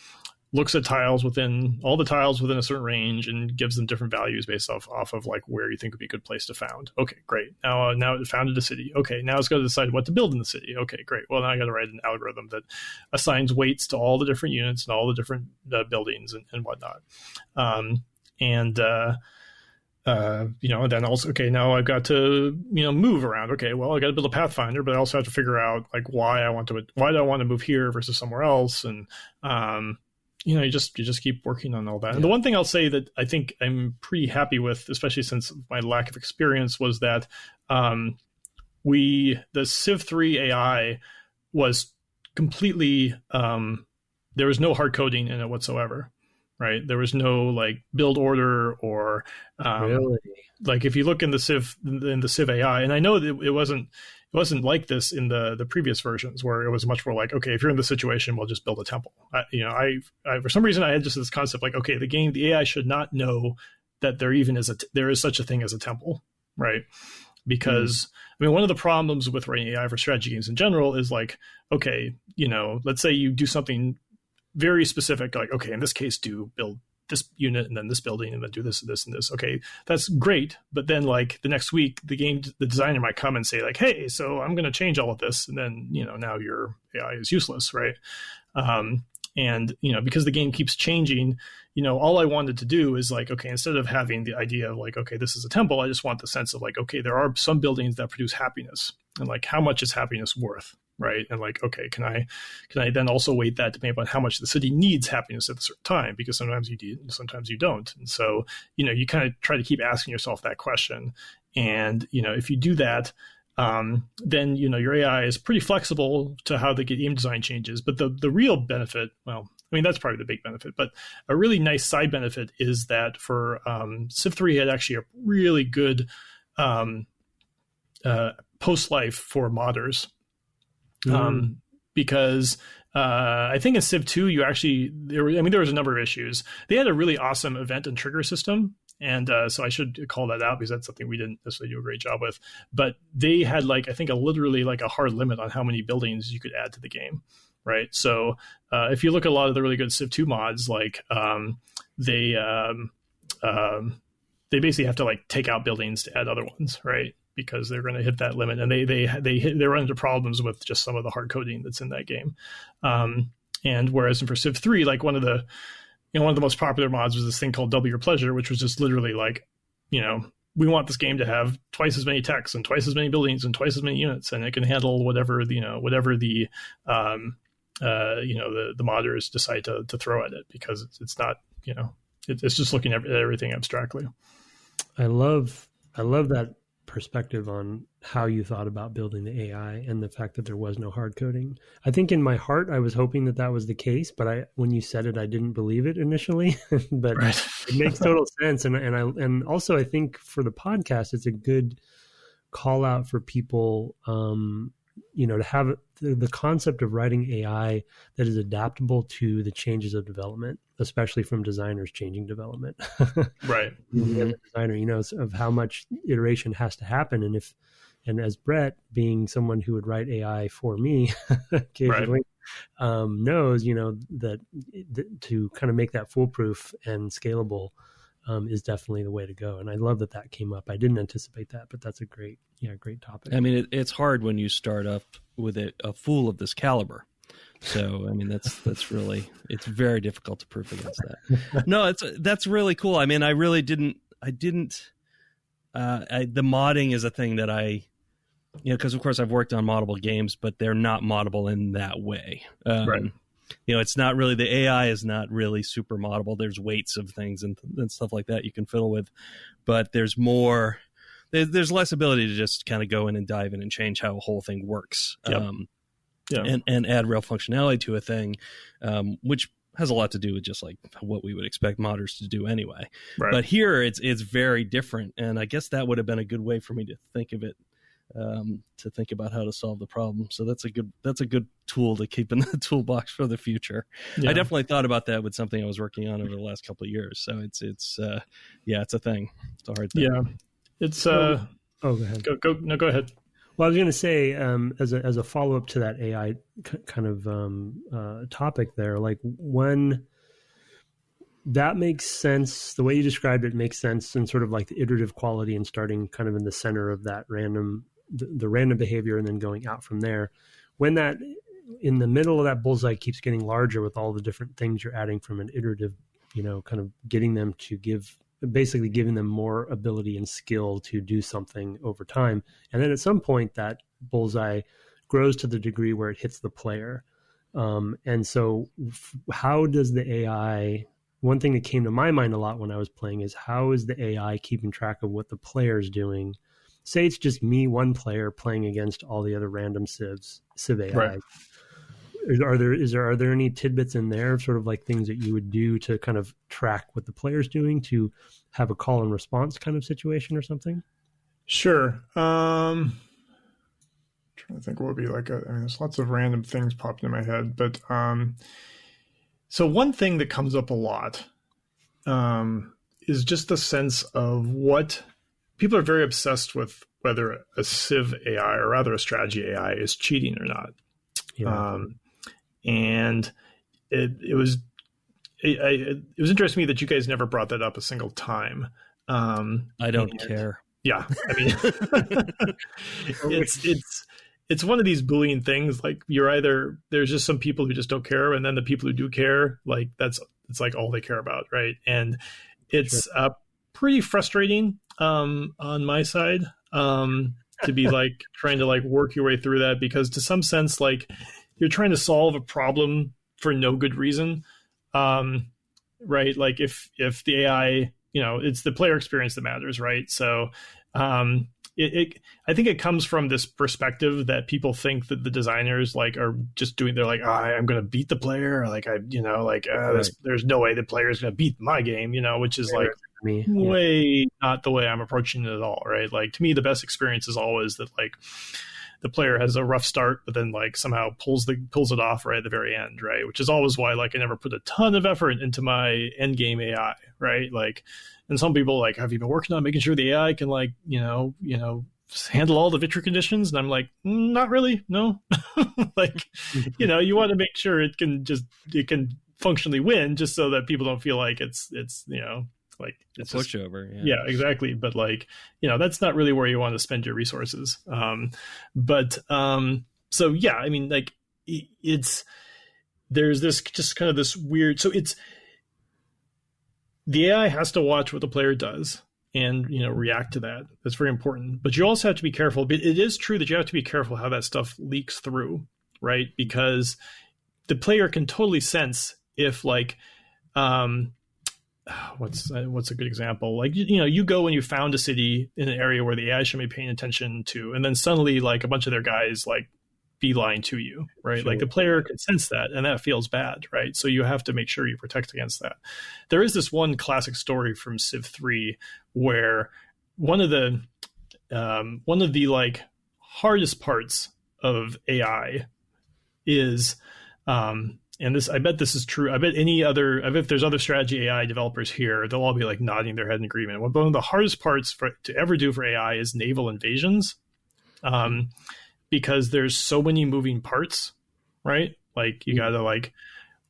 looks at all the tiles within a certain range and gives them different values based off of like where you think would be a good place to found. Okay, great. Now it founded a city. Okay, now it's got to decide what to build in the city. Okay, great. Well, now I got to write an algorithm that assigns weights to all the different units and all the different buildings and whatnot. And then also, okay, now I've got to, move around. Okay, well, I got to build a pathfinder, but I also have to figure out like why do I want to move here versus somewhere else. And, you just keep working on all that. And the one thing I'll say that I think I'm pretty happy with, especially since my lack of experience, was that the Civ 3 AI was completely, there was no hard coding in it whatsoever, right? There was no like build order or really? Like if you look in the Civ AI, and I know that it wasn't, it wasn't like this in the previous versions, where it was much more like, okay, if you're in this situation, we'll just build a temple. I for some reason I had just this concept like, okay, the AI should not know that there is such a thing as a temple, right? Because I mean, one of the problems with writing AI for strategy games in general is like, okay, let's say you do something very specific, like, okay, in this case, build this unit and then this building and then do this and this and this. Okay, that's great. But then like the next week, the designer might come and say like, hey, so I'm going to change all of this. And then, now your AI is useless, right? And, because the game keeps changing, all I wanted to do is like, okay, instead of having the idea of like, okay, this is a temple, I just want the sense of like, okay, there are some buildings that produce happiness, and like, how much is happiness worth? Right. And like, okay, can I then also weight that depending on how much the city needs happiness at a certain time? Because sometimes you do, and sometimes you don't. And so, you kind of try to keep asking yourself that question. And, if you do that, then, your AI is pretty flexible to how the game design changes. But the real benefit, well, I mean, that's probably the big benefit, but a really nice side benefit is that for Civ III had actually a really good post-life for modders. Because I think in Civ 2, there was a number of issues. They had a really awesome event and trigger system. And so I should call that out because that's something we didn't necessarily do a great job with. But they had like, I think literally like a hard limit on how many buildings you could add to the game. Right. So if you look at a lot of the really good Civ 2 mods, like they basically have to like take out buildings to add other ones. Right. Because they're going to hit that limit, and they run into problems with just some of the hard coding that's in that game. And whereas for Civ 3, like one of the most popular mods was this thing called Double Your Pleasure, which was just literally like, we want this game to have twice as many techs and twice as many buildings and twice as many units, and it can handle whatever the modders decide to throw at it, because it's not, it's just looking at everything abstractly. I love that perspective on how you thought about building the AI and the fact that there was no hard coding. I think in my heart, I was hoping that was the case, but when you said it, I didn't believe it initially, but right. It makes total sense. And also I think for the podcast, it's a good call out for people, to have the concept of writing AI that is adaptable to the changes of development, especially from designers changing development. Right. Mm-hmm. As a designer, of how much iteration has to happen. And as Brett, being someone who would write AI for me occasionally, right. Knows, that to kind of make that foolproof and scalable is definitely the way to go. And I love that came up. I didn't anticipate that, but that's a great topic. I mean, it's hard when you start up with a fool of this caliber. So, I mean, that's really, it's very difficult to proof against that. No, that's really cool. I mean, the modding is a thing that because of course I've worked on moddable games, but they're not moddable in that way. Right. It's not really, the AI is not really super moddable. There's weights of things and stuff like that you can fiddle with, but there's less ability to just kind of go in and dive in and change how a whole thing works. Yep. And add real functionality to a thing, which has a lot to do with just like what we would expect modders to do anyway. Right. But here it's very different, and I guess that would have been a good way for me to think of it, to think about how to solve the problem. So that's a good tool to keep in the toolbox for the future. Yeah. I definitely thought about that with something I was working on over the last couple of years. So it's a thing. It's a hard thing. Yeah, it's go ahead. Go ahead. Well, I was going to say, as a follow up to that AI kind of topic there, like when that makes sense, the way you described it makes sense in sort of like the iterative quality and starting kind of in the center of that the random behavior and then going out from there. When that in the middle of that bullseye keeps getting larger with all the different things you're adding from an iterative, kind of getting them to basically giving them more ability and skill to do something over time. And then at some point that bullseye grows to the degree where it hits the player. And so how does the AI, one thing that came to my mind a lot when I was playing is how is the AI keeping track of what the player's doing? Say it's just me, one player playing against all the other random Civ AI. Right. Are there any tidbits in there, sort of like things that you would do to kind of track what the player's doing to have a call and response kind of situation or something? Sure. trying to think what would be like there's lots of random things popping in my head, but so one thing that comes up a lot is just the sense of what people are very obsessed with, whether a Civ AI or rather a strategy AI is cheating or not. Yeah. And it was interesting to me that you guys never brought that up a single time. I don't care. Yeah, I mean, it's one of these bullying things. Like there's just some people who just don't care, and then the people who do care, like it's like all they care about, right? And it's pretty frustrating on my side to be like trying to like work your way through that, because to some sense, like you're trying to solve a problem for no good reason, right? Like if the AI, it's the player experience that matters, right? So I think it comes from this perspective that people think that the designers like are just doing, they're like, I'm going to beat the player. Or like, there's no way the player is going to beat my game, which is like way not the way I'm approaching it at all. Right. Like to me, the best experience is always that like the player has a rough start, but then like somehow pulls it off right at the very end. Right. Which is always why like I never put a ton of effort into my end game AI. Right. Like, and some people like, have you been working on making sure the AI can like, handle all the victory conditions? And I'm like, not really. No. Like, you want to make sure it can functionally win, just so that people don't feel like it's like it's a pushover. Yeah, exactly. But like, that's not really where you want to spend your resources. So yeah, I mean, like there's this just kind of this weird, so the AI has to watch what the player does and, react to that. That's very important. But you also have to be careful. But it is true that you have to be careful how that stuff leaks through, right? Because the player can totally sense if like, what's a good example? Like, you go and you found a city in an area where the AI should be paying attention to, and then suddenly like a bunch of their guys like beeline to you, right? Sure. Like the player can sense that, and that feels bad, right? So you have to make sure you protect against that. There is this one classic story from Civ III where one of the like hardest parts of AI is, and this, I bet this is true. I bet if there's other strategy AI developers here, they'll all be like nodding their head in agreement. One of the hardest parts to ever do for AI is naval invasions. Because there's so many moving parts, right? Like you gotta like,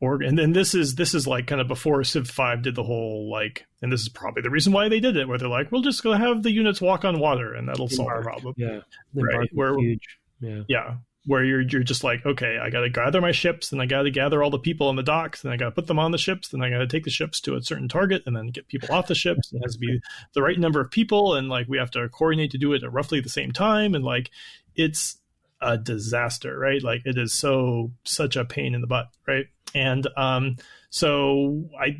and then this is like kind of before Civ 5 did the whole like, and this is probably the reason why they did it, where they're like, we'll just go have the units walk on water and that'll solve the problem. Yeah, right. Where huge. Yeah, where you're just like, okay, I gotta gather my ships, and I gotta gather all the people on the docks, and I gotta put them on the ships, then I gotta take the ships to a certain target, and then get people off the ships. It has to be the right number of people, and like we have to coordinate to do it at roughly the same time, and like it's a disaster, right? Like it is such a pain in the butt, right? And so I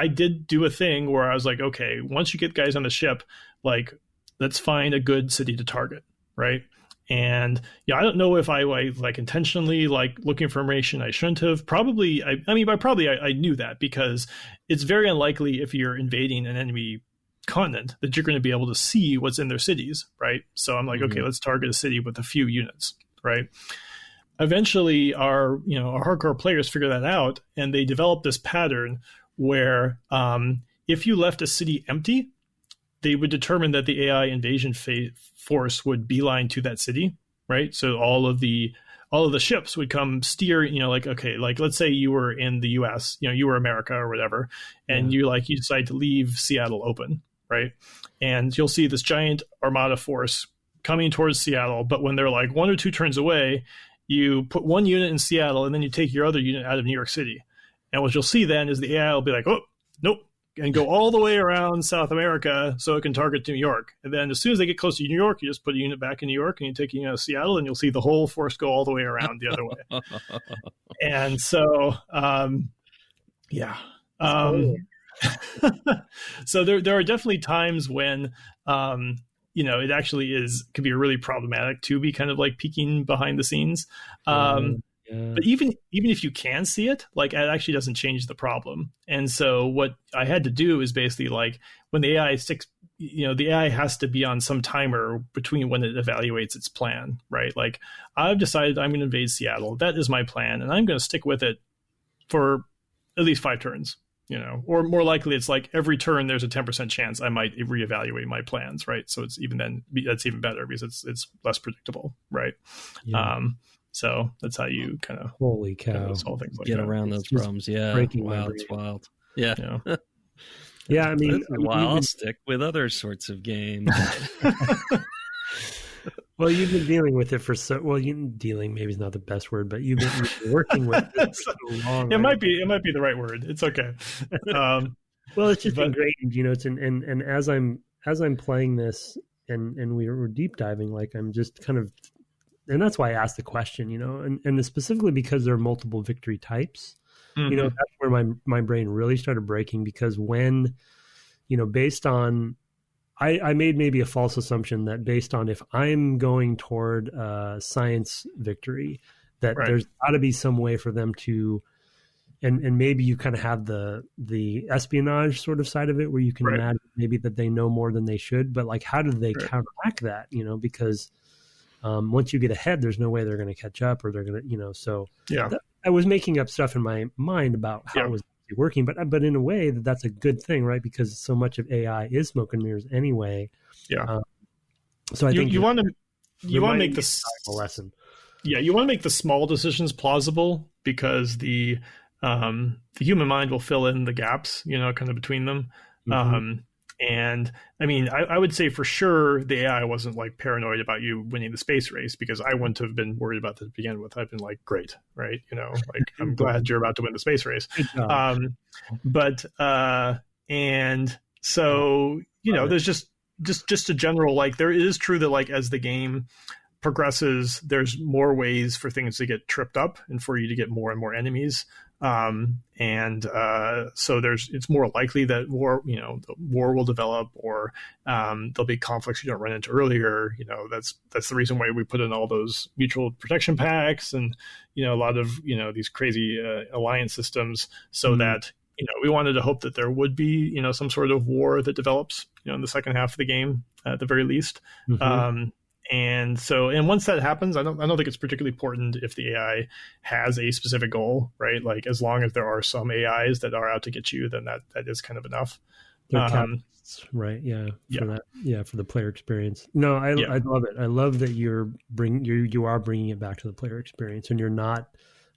did do a thing where I was like, okay, once you get guys on the ship, like let's find a good city to target, right? And I don't know if I like intentionally like looking for information I shouldn't have. Probably, I knew that, because it's very unlikely if you're invading an enemy continent that you're going to be able to see what's in their cities, right? So I'm like, okay, let's target a city with a few units, right? Eventually, our hardcore players figure that out, and they develop this pattern where if you left a city empty, they would determine that the AI invasion force would beeline to that city, right? So all of the ships would come steer, like, okay, like let's say you were in the US, you were America or whatever, and you decide to leave Seattle open, right? And you'll see this giant armada force coming towards Seattle, but when they're like 1 or 2 turns away, you put one unit in Seattle and then you take your other unit out of New York City. And what you'll see then is the AI will be like, oh, nope, and go all the way around South America so it can target New York. And then as soon as they get close to New York, you just put a unit back in New York and you take a unit out of Seattle, and you'll see the whole force go all the way around the other way. And so, so there are definitely times when, it actually could be really problematic to be kind of like peeking behind the scenes. But even if you can see it, like it actually doesn't change the problem. And so what I had to do is basically like when the AI sticks the AI has to be on some timer between when it evaluates its plan, right? Like, I've decided I'm going to invade Seattle. That is my plan, and I'm going to stick with it for at least 5 turns, or more likely it's like every turn there's a 10% chance I might reevaluate my plans, right? So it's that's even better because it's less predictable, right? Yeah. So that's how you kind of holy cow solve things like get that. around those problems. Yeah, wow, it's wild. Yeah. Yeah, I mean, I'll stick with other sorts of games. Well, you've been dealing with it dealing maybe is not the best word, but you've been working with it for so long. It might be the right word. It's okay. Well, it's just ingrained, it's and as I'm playing this and we're deep diving, like I'm just kind of, and that's why I asked the question, and specifically because there are multiple victory types. Mm-hmm. That's where my brain really started breaking, because when, based on, I made maybe a false assumption that based on if I'm going toward science victory, that there's got to be some way for them to, and maybe you kind of have the espionage sort of side of it where you can imagine maybe that they know more than they should, but like, how do they counteract that? Because once you get ahead, there's no way they're going to catch up, or they're going to, so yeah. I was making up stuff in my mind about how it was working, but in a way that's a good thing, right? Because so much of AI is smoke and mirrors anyway. Yeah. So I think you want to make this a lesson. Yeah, you want to make the small decisions plausible, because the human mind will fill in the gaps, kind of between them. Mm-hmm. And I mean, I would say for sure the AI wasn't like paranoid about you winning the space race, because I wouldn't have been worried about that to begin with. I've been like, great, right? Like, I'm glad you're about to win the space race. And so, there's just a general, like, there is true that like as the game progresses, there's more ways for things to get tripped up and for you to get more and more enemies. So it's more likely that the war will develop, or there'll be conflicts you don't run into earlier. That's the reason why we put in all those mutual protection packs and, a lot of, these crazy alliance systems, so that, we wanted to hope that there would be, some sort of war that develops, in the second half of the game at the very least. Mm-hmm. And once that happens, I don't think it's particularly important if the AI has a specific goal, right? Like, as long as there are some AIs that are out to get you, then that is kind of enough. Right? Yeah. For the player experience. No, I love it. I love that you are bringing it back to the player experience, and you're not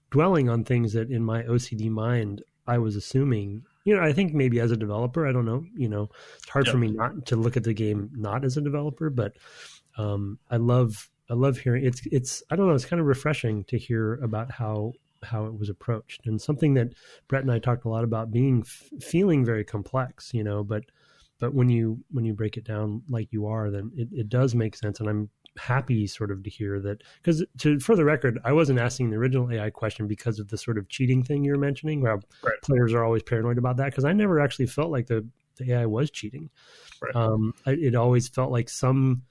dwelling on things that in my OCD mind I was assuming. I think maybe as a developer, I don't know. It's hard for me not to look at the game not as a developer, but. I love hearing it's I don't know, it's kind of refreshing to hear about how it was approached, and something that Brett and I talked a lot about, feeling very complex, but when you break it down like you are, then it does make sense. And I'm happy sort of to hear that, because for the record, I wasn't asking the original AI question because of the sort of cheating thing you're mentioning, where players are always paranoid about that, because I never actually felt like the AI was cheating. It always felt like some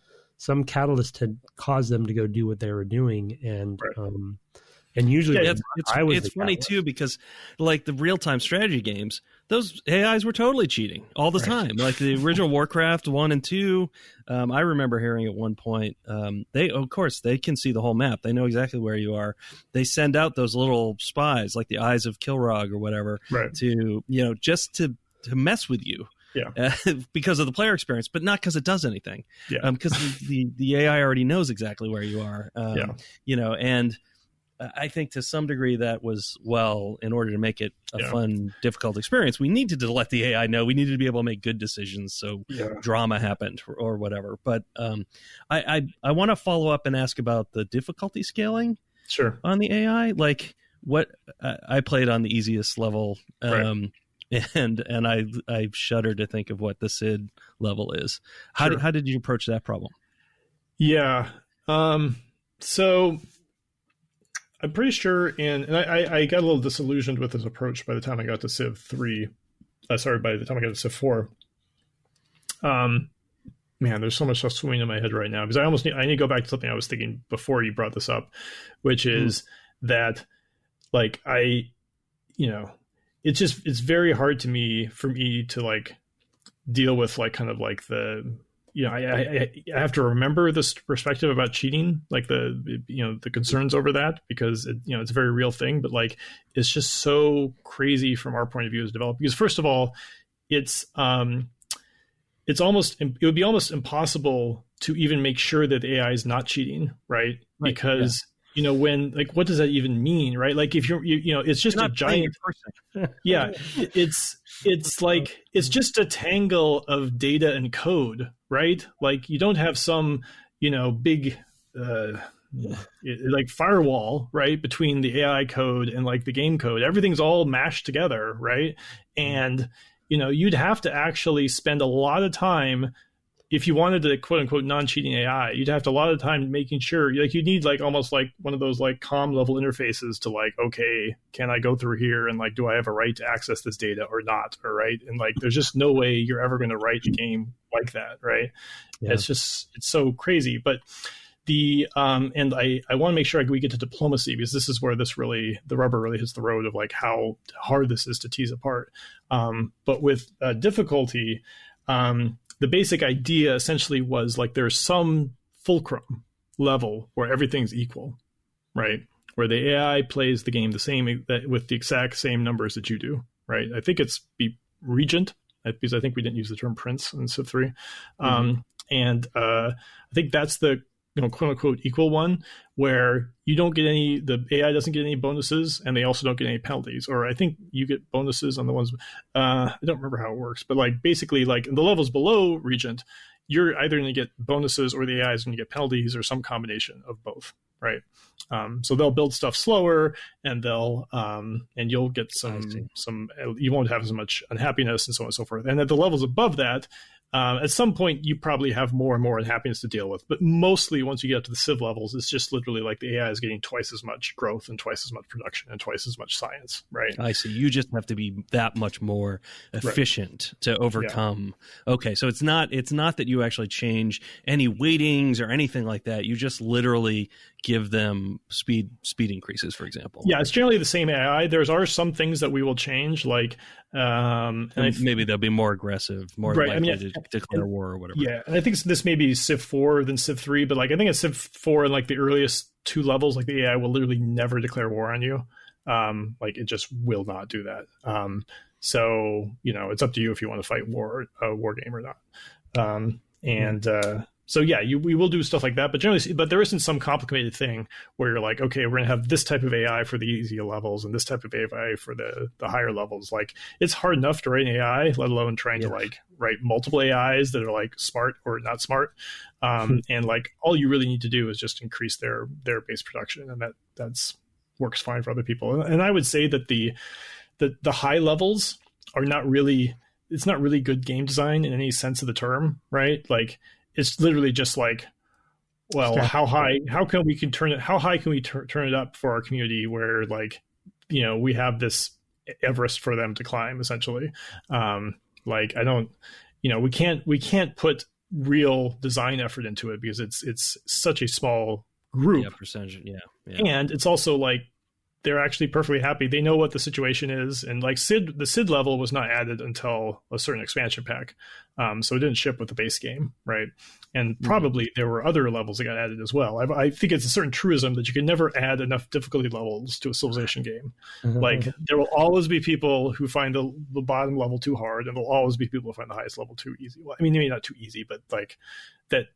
catalyst had caused them to go do what they were doing, and usually it's funny too, because like the real-time strategy games, those AIs were totally cheating all the time. Like the original Warcraft 1 and 2, I remember hearing at one point, they can see the whole map. They know exactly where you are. They send out those little spies, like the Eyes of Kilrog or whatever, to just to mess with you. Because of the player experience, but not because it does anything. Because the AI already knows exactly where you are. And I think to some degree that was, in order to make it a fun, difficult experience, we needed to let the AI know. We needed to be able to make good decisions, so drama happened or whatever. But I want to follow up and ask about the difficulty scaling on the AI. Like, what I played on the easiest level. And I shudder to think of what the Sid level is. How did you approach that problem? Yeah. So I'm pretty sure and I got a little disillusioned with this approach by the time I got to Civ III. By the time I got to Civ IV. Man, there's so much stuff swimming in my head right now, because I need to go back to something I was thinking before you brought this up, which is that, like, it's very hard for me to like deal with like kind of like the, I have to remember this perspective about cheating, like the concerns over that, because it's a very real thing, but like it's just so crazy from our point of view as developers. Because first of all, it would be almost impossible to even make sure that the AI is not cheating, right? Because when, like, what does that even mean, right? Like if it's just a giant person. Yeah, it's like it's just a tangle of data and code, right? Like you don't have some big like firewall, right, between the AI code and like the game code. Everything's all mashed together, right? And you'd have to actually spend a lot of time if you wanted to quote unquote non-cheating AI. You'd have to a lot of time making sure, like you need like almost like one of those like COM level interfaces to like, okay, can I go through here and like, do I have a right to access this data or not? Or right. And like, there's just no way you're ever going to write a game like that. Right. Yeah. It's so crazy. But and I want to make sure we get to diplomacy, because this is where the rubber really hits the road of like how hard this is to tease apart. But with difficulty, the basic idea essentially was like there's some fulcrum level where everything's equal, right? Where the AI plays the game the same with the exact same numbers that you do, right? I think it's regent, because I think we didn't use the term prince in Civ III. And I think that's the quote unquote equal one, where you don't get the AI doesn't get any bonuses, and they also don't get any penalties. Or I think you get bonuses on the ones, I don't remember how it works, but like basically like the levels below regent, you're either going to get bonuses or the AI is going to get penalties or some combination of both, right? So they'll build stuff slower, and and you'll get some, you won't have as much unhappiness and so on and so forth. And at the levels above that, at some point, you probably have more and more unhappiness to deal with. But mostly, once you get up to the Civ levels, it's just literally like the AI is getting twice as much growth and twice as much production and twice as much science, right? I see. You just have to be that much more efficient to overcome. Yeah. Okay, so it's not that you actually change any weightings or anything like that. You just literally give them speed increases, for example. Yeah, it's generally the same AI. There are some things that we will change, like maybe they'll be more aggressive, more likely to declare war or whatever. Yeah, and I think this may be Civ 4 than Civ 3, but like I think in Civ 4 and like the earliest two levels, like the AI will literally never declare war on you. Like it just will not do that. So it's up to you if you want to fight a war game or not. So yeah, we will do stuff like that, but there isn't some complicated thing where you're like, okay, we're gonna have this type of AI for the easier levels and this type of AI for the higher levels. Like it's hard enough to write an AI, let alone trying to like write multiple AIs that are like smart or not smart. And like all you really need to do is just increase their base production, and that's works fine for other people. And I would say that the high levels are not really good game design in any sense of the term, right? Like it's literally just like, well, how high can we turn it up for our community where like, we have this Everest for them to climb essentially. Like I don't, we can't put real design effort into it because it's such a small group. Yeah, percentage. Yeah. And it's also like, they're actually perfectly happy. They know what the situation is. And like the Sid level was not added until a certain expansion pack. So it didn't ship with the base game, right? And probably there were other levels that got added as well. I think it's a certain truism that you can never add enough difficulty levels to a Civilization game. Like there will always be people who find the bottom level too hard, and there'll always be people who find the highest level too easy. Well, I mean, maybe not too easy, but like that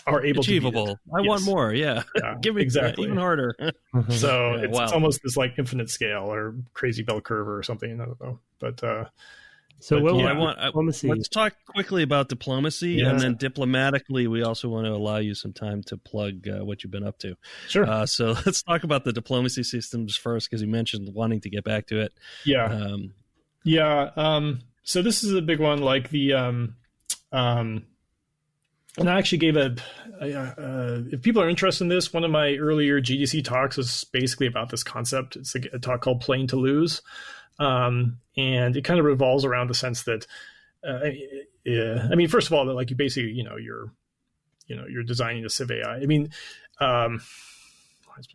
are able achievable. to I want more. Yeah. Give me exactly even harder. So it's almost this like infinite scale or crazy bell curve or something. I don't know, but let's talk quickly about diplomacy, and then diplomatically, we also want to allow you some time to plug what you've been up to. Sure. So let's talk about the diplomacy systems first, because you mentioned wanting to get back to it. So this is a big one, like the and I actually gave if people are interested in this, one of my earlier GDC talks was basically about this concept. It's a talk called Playing to Lose. And it kind of revolves around the sense that, I mean, first of all, that like you basically, you're designing a Civ AI. I mean, it's been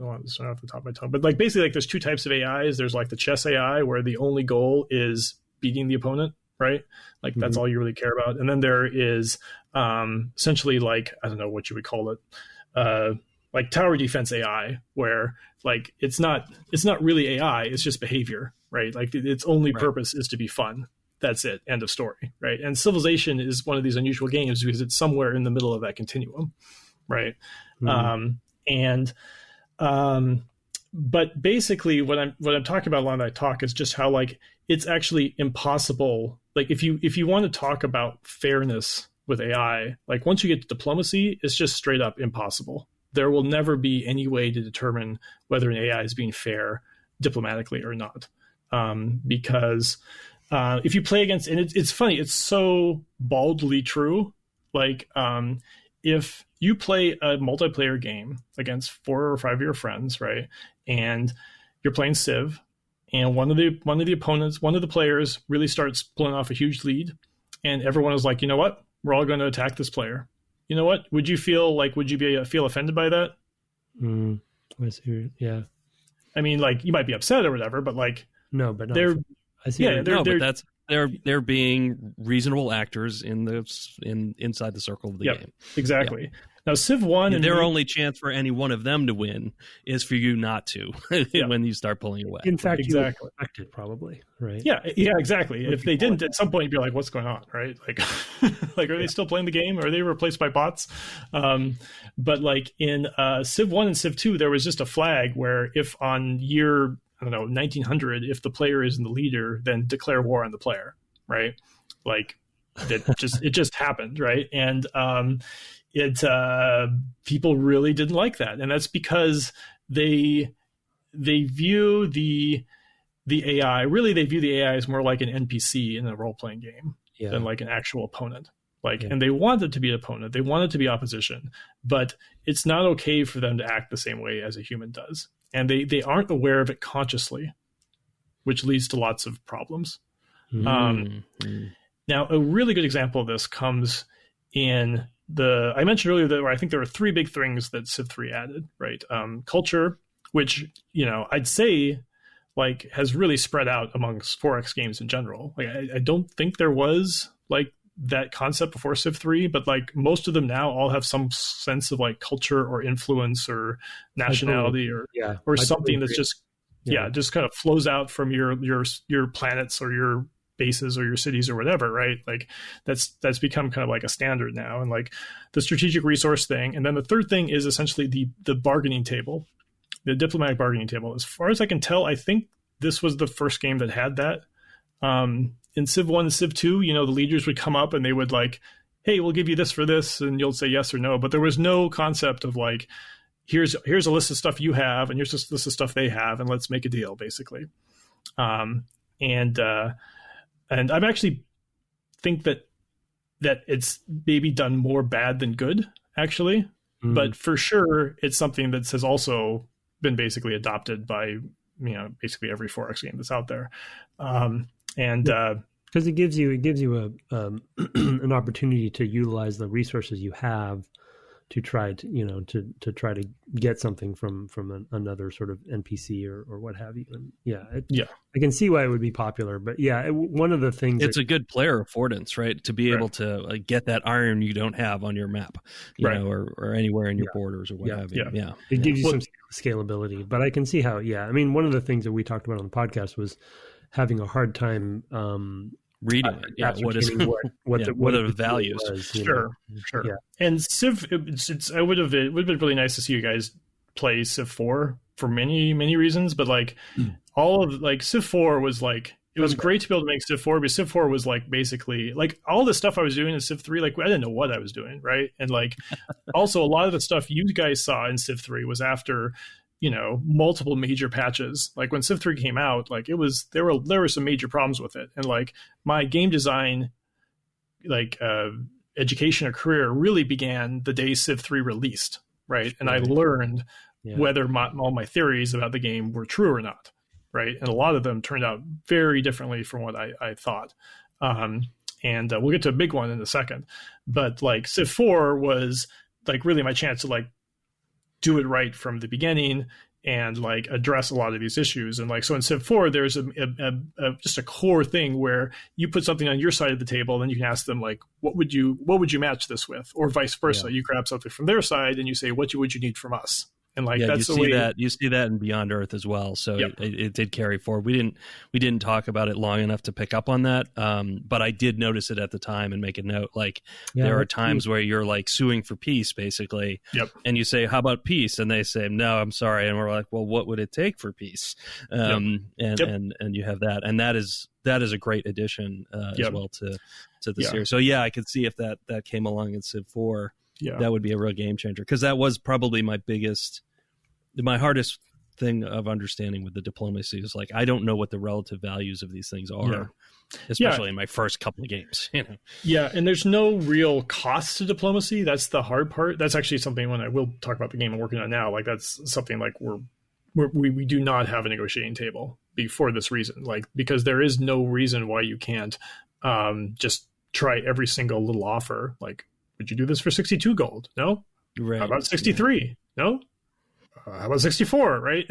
a while, it's not off the top of my tongue, but like basically like there's two types of AIs. There's like the chess AI where the only goal is beating the opponent. right? Like that's all you really care about. And then there is essentially like, I don't know what you would call it, like tower defense AI, where like it's not really AI, it's just behavior, right? Like its only purpose is to be fun. That's it. End of story, right? And Civilization is one of these unusual games because it's somewhere in the middle of that continuum, right? But basically, what I'm talking about along that talk is just how like it's actually impossible. Like if you want to talk about fairness with AI, like once you get to diplomacy, it's just straight up impossible. There will never be any way to determine whether an AI is being fair diplomatically or not, because if you play against, and it's funny, it's so baldly true. Like if you play a multiplayer game against 4 or 5 of your friends, right, and you're playing Civ, and one of the opponents, one of the players really starts pulling off a huge lead, and everyone is like, you know what, we're all going to attack this player. You know what? Would you feel offended by that? I see. Yeah. I mean, like you might be upset or whatever, but like no, but they're I see. Yeah, no, but that's they're being reasonable actors inside the circle of the game. Exactly. Yep. Now, Civ 1 and their only chance for any one of them to win is for you not to when you start pulling away. In fact, exactly. You expect it probably, right? Yeah, exactly. If they didn't, at some point you'd be like, "What's going on?" Right? Like, like, are they still playing the game? Are they replaced by bots? But like in Civ 1 and Civ 2, there was just a flag where if on year 1900, if the player isn't the leader, then declare war on the player, right? Like it just happened, right? And people really didn't like that, and that's because they view the AI, really they view the AI as more like an NPC in a role-playing game than like an actual opponent. Like, and they want it to be an opponent, they want it to be opposition, but it's not okay for them to act the same way as a human does, and they aren't aware of it consciously, which leads to lots of problems. Now, a really good example of this comes in I mentioned earlier that I think there were 3 big things that Civ 3 added, right? Culture, which, I'd say like has really spread out amongst 4X games in general. Like I don't think there was like that concept before Civ 3, but like most of them now all have some sense of like culture or influence or nationality or something that's just just kind of flows out from your planets or your bases or your cities or whatever, right? Like that's become kind of like a standard now, and like the strategic resource thing. And then the third thing is essentially the bargaining table, the diplomatic bargaining table. As far as I can tell, I think this was the first game that had that. In Civ 1 and Civ 2, the leaders would come up and they would like, hey, we'll give you this for this, and you'll say yes or no. But there was no concept of like, here's a list of stuff you have, and here's a list of stuff they have, and let's make a deal, basically. And I actually think that it's maybe done more bad than good, actually. But for sure, it's something that has also been basically adopted by, basically every 4X game that's out there. Because it gives you an opportunity to utilize the resources you have to try to try to get something from another sort of NPC or what have you. And I can see why it would be popular, but one of the things it's a good player affordance, right? To be able to get that iron you don't have on your map, or anywhere in your borders or what have you. It gives you some scalability, but I can see how. I mean, one of the things that we talked about on the podcast was having a hard time reading what are the values was, sure. And Civ, it would have been really nice to see you guys play Civ 4 for many reasons, but like all of like Civ 4 was like, it was great to be able to make Civ 4, but Civ 4 was like basically like all the stuff I was doing in Civ 3, like I didn't know what I was doing, right? And like also a lot of the stuff you guys saw in Civ 3 was after multiple major patches. Like when Civ 3 came out, like there were some major problems with it, and like my game design education or career really began the day Civ 3 released, right? And I learned whether all my theories about the game were true or not, right? And a lot of them turned out very differently from what I thought. And we'll get to a big one in a second, but like Civ 4 was like really my chance to like do it right from the beginning and like address a lot of these issues. And like, so in Civ 4, there's just a core thing where you put something on your side of the table, and you can ask them like, what would you match this with? Or vice versa. Yeah. You grab something from their side and you say, what would you need from us? And like, that's the way you see that in Beyond Earth as well. So it did carry forward. We didn't talk about it long enough to pick up on that. But I did notice it at the time and make a note. Like there are times where you're like suing for peace, basically. And you say, how about peace? And they say, no, I'm sorry. And we're like, well, what would it take for peace? And you have that. And that is a great addition as well to the series. So I could see if that came along in Civ 4. That would be a real game changer, because that was probably my hardest thing of understanding with the diplomacy is like, I don't know what the relative values of these things are, especially in my first couple of games. And there's no real cost to diplomacy. That's the hard part. That's actually something when I will talk about the game I'm working on now. Like that's something like we do not have a negotiating table for this reason. Like because there is no reason why you can't just try every single little offer. Like, would you do this for 62 gold? No. Right. How about 63? No. How about 64? Right.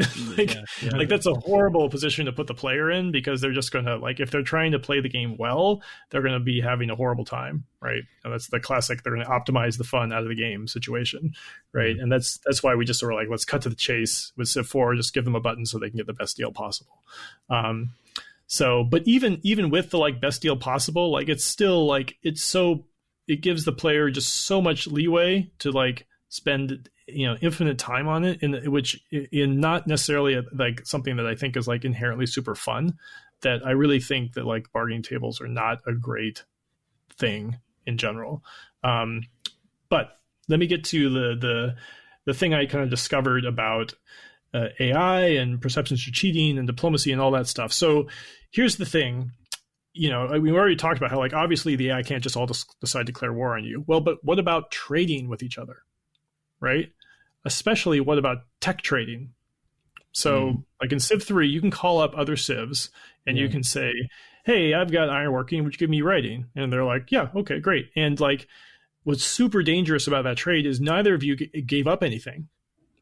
Like that's a horrible position to put the player in, because they're just going to, like, if they're trying to play the game well, they're going to be having a horrible time. Right. And that's the classic, they're going to optimize the fun out of the game situation. Right. And that's why we just sort of like, let's cut to the chase with Civ 4, just give them a button so they can get the best deal possible. But even with the like best deal possible, like it's still like, it gives the player just so much leeway to like spend infinite time on it, in not necessarily like something that I think is like inherently super fun. That I really think that like bargaining tables are not a great thing in general. But let me get to the thing I kind of discovered about AI and perceptions for cheating and diplomacy and all that stuff. So here's the thing. We already talked about how, like, obviously the AI can't just all decide to declare war on you. Well, but what about trading with each other, right? Especially what about tech trading? So, like in Civ 3, you can call up other civs and you can say, hey, I've got ironworking, would you give me writing? And they're like, yeah, okay, great. And like, what's super dangerous about that trade is neither of you gave up anything,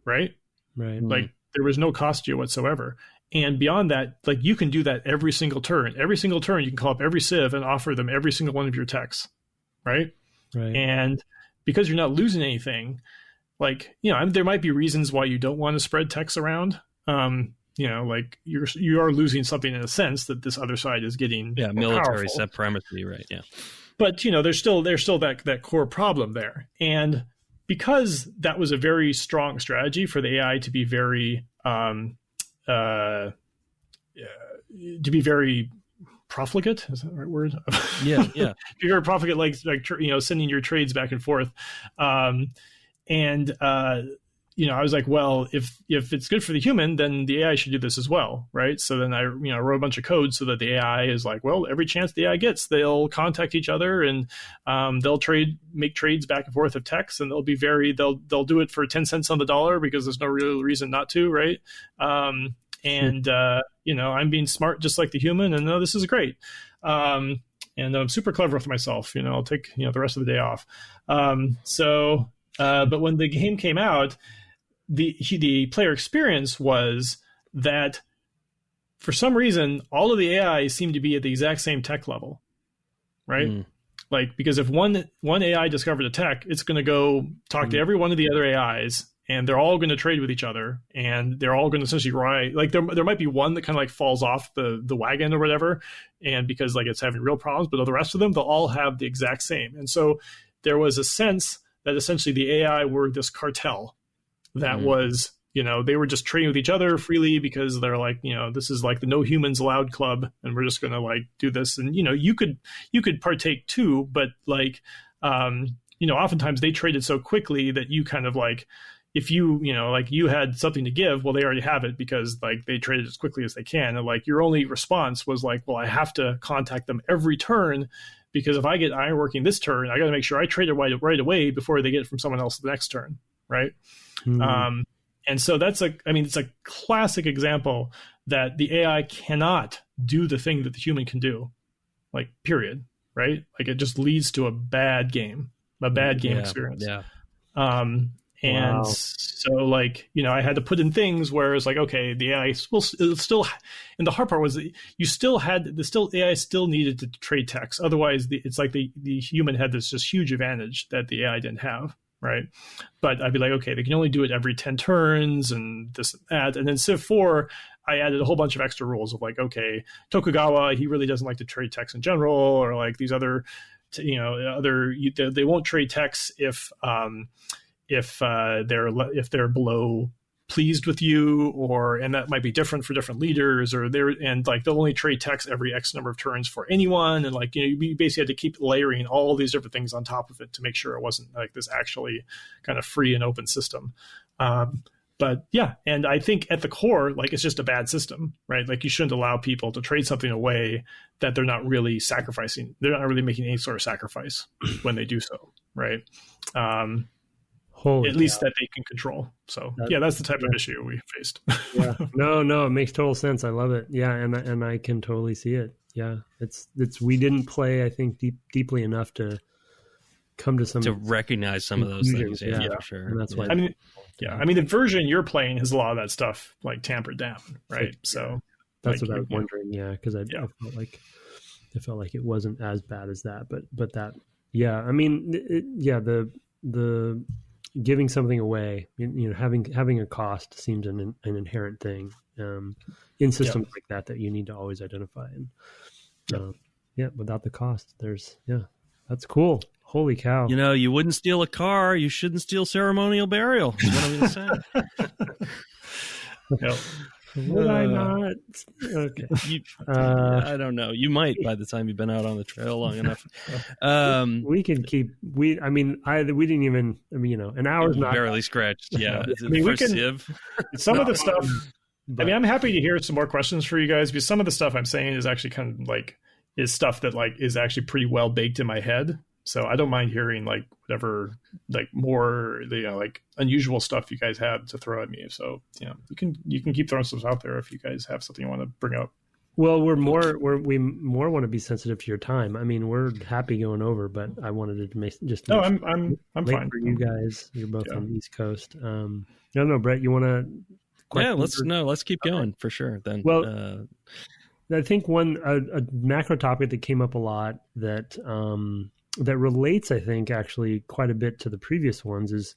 right? Right. Like, there was no cost to you whatsoever. And beyond that, like, you can do that every single turn. Every single turn, you can call up every civ and offer them every single one of your techs, right? And because you're not losing anything, like, there might be reasons why you don't want to spread techs around. Like you are losing something in a sense that this other side is getting military supremacy, right? Yeah. But there's still that core problem there, and because that was a very strong strategy for the AI to be very profligate, is that the right word? Be very profligate, like sending your trades back and forth. I was like, well, if it's good for the human, then the AI should do this as well, right? So then I wrote a bunch of code so that the AI is like, well, every chance the AI gets, they'll contact each other and they'll make trades back and forth of techs, and they'll do it for 10 cents on the dollar because there's no real reason not to, right? I'm being smart just like the human, and this is great. And I'm super clever with myself. I'll take the rest of the day off. But when the game came out, the player experience was that for some reason all of the AI seemed to be at the exact same tech level, right? Like, because if one AI discovered a tech, it's going to go talk to every one of the other AIs, and they're all going to trade with each other, and they're all going to essentially ride. Like there might be one that kind of like falls off the wagon or whatever, and because like it's having real problems, but the rest of them, they'll all have the exact same. And so there was a sense that essentially the AI were this cartel that was, they were just trading with each other freely because they're like, this is like the no humans allowed club, and we're just going to like do this. And, you could partake too, but like, oftentimes they traded so quickly that you kind of like, if you had something to give, well, they already have it because like they traded as quickly as they can. And like your only response was like, well, I have to contact them every turn, because if I get ironworking this turn, I got to make sure I trade it right away before they get it from someone else the next turn, right? And so it's a classic example that the AI cannot do the thing that the human can do, like, period, right? Like, it just leads to a bad game experience. And Wow. so, like, I had to put in things where it's like, okay, the AI still, and the hard part was that AI still needed to trade text. Otherwise, it's like the human had this just huge advantage that the AI didn't have, right? But I'd be like, okay, they can only do it every 10 turns and this and that. And then Civ 4, I added a whole bunch of extra rules of like, okay, Tokugawa, he really doesn't like to trade text in general, or like these other, they won't trade text if they're below pleased with you, and that might be different for different leaders, and like they'll only trade text every X number of turns for anyone, and like you basically had to keep layering all these different things on top of it to make sure it wasn't like this actually kind of free and open system. But yeah, and I think at the core, like it's just a bad system, right? Like you shouldn't allow people to trade something away that they're not really sacrificing. They're not really making any sort of sacrifice when they do so, right? At least that they can control. So that's the type of issue we faced. Yeah, no, it makes total sense. I love it. Yeah, and I can totally see it. Yeah, it's we didn't play, I think, deeply enough to come to recognize some of those things. Yeah, for sure. And that's why. I mean, the version you're playing has a lot of that stuff like tampered down, right? So that's what I was wondering. Yeah, because I felt like it wasn't as bad as that, but that. Yeah, I mean, the giving something away, having a cost seems an inherent thing in systems like that you need to always identify. And without the cost, that's cool. Holy cow! You wouldn't steal a car. You shouldn't steal ceremonial burial. Is what I'm going to say. Would I not? Okay. I don't know. You might by the time you've been out on the trail long enough. We can keep. We didn't even. An hour's not barely scratched. Yeah, we can. Civ. Some of the stuff. But, I'm happy to hear some more questions for you guys, because some of the stuff I'm saying is actually kind of like is stuff that like is actually pretty well baked in my head. So I don't mind hearing like whatever, like more like unusual stuff you guys have to throw at me. So you can keep throwing stuff out there if you guys have something you want to bring up. Well, we more want to be sensitive to your time. I mean, we're happy going over, but I wanted to just. No, I'm fine for you guys. You're both on the East Coast. No, Brett, you want to? Yeah, let's keep going for sure. Then, well, I think a macro topic that came up a lot that relates, I think, actually quite a bit to the previous ones is,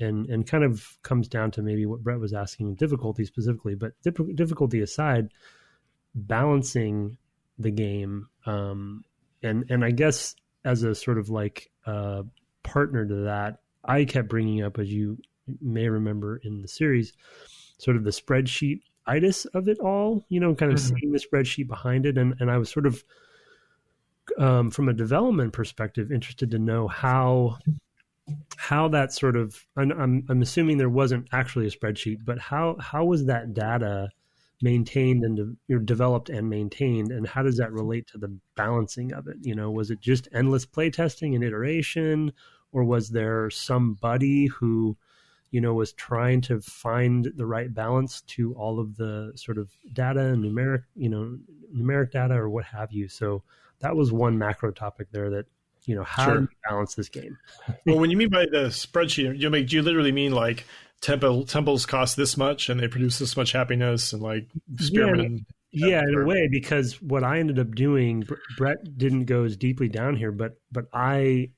and kind of comes down to maybe what Brett was asking, difficulty specifically, but difficulty aside, balancing the game. And I guess as a sort of like partner to that, I kept bringing up, as you may remember in the series, sort of the spreadsheet-itis of it all, kind of seeing the spreadsheet behind it. And I was sort of, from a development perspective, interested to know how that sort of, I'm assuming there wasn't actually a spreadsheet, but how was that data maintained and developed and maintained, and how does that relate to the balancing of it? Was it just endless playtesting and iteration, or was there somebody who was trying to find the right balance to all of the sort of data and numeric data or what have you? So that was one macro topic there that, how do you balance this game? Well, when you mean by the spreadsheet, do you literally mean like temples cost this much and they produce this much happiness and like spearmen? Yeah, in a way, because what I ended up doing, Brett didn't go as deeply down here, but I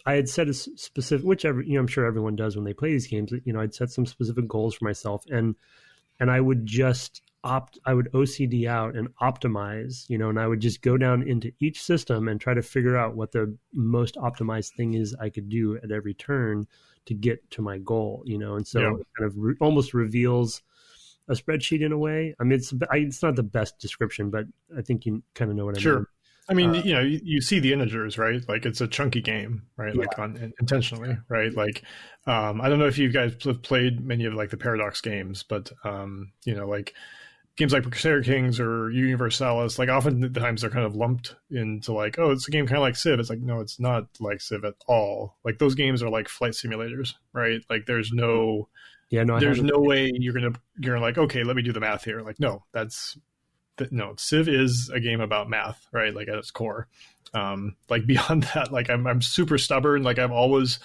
I had set a specific, whichever, I'm sure everyone does when they play these games, I'd set some specific goals for myself, and I would just I would OCD out and optimize, and I would just go down into each system and try to figure out what the most optimized thing is I could do at every turn to get to my goal, and so it kind of almost reveals a spreadsheet in a way. I mean, it's not the best description, but I think you kind of know what I mean. I mean, you see the integers, right? Like it's a chunky game, right? Like intentionally, right? Like, I don't know if you guys have played many of like the Paradox games, but like games like Crusader Kings or Universalis, like oftentimes they're kind of lumped into like, oh, it's a game kind of like Civ. It's like, no, it's not like Civ at all. Like those games are like flight simulators, right? Like there's no way you're gonna like, okay, let me do the math here. Like, no, that's no, Civ is a game about math, right? Like at its core. Like beyond that, like I'm super stubborn. Like I've always,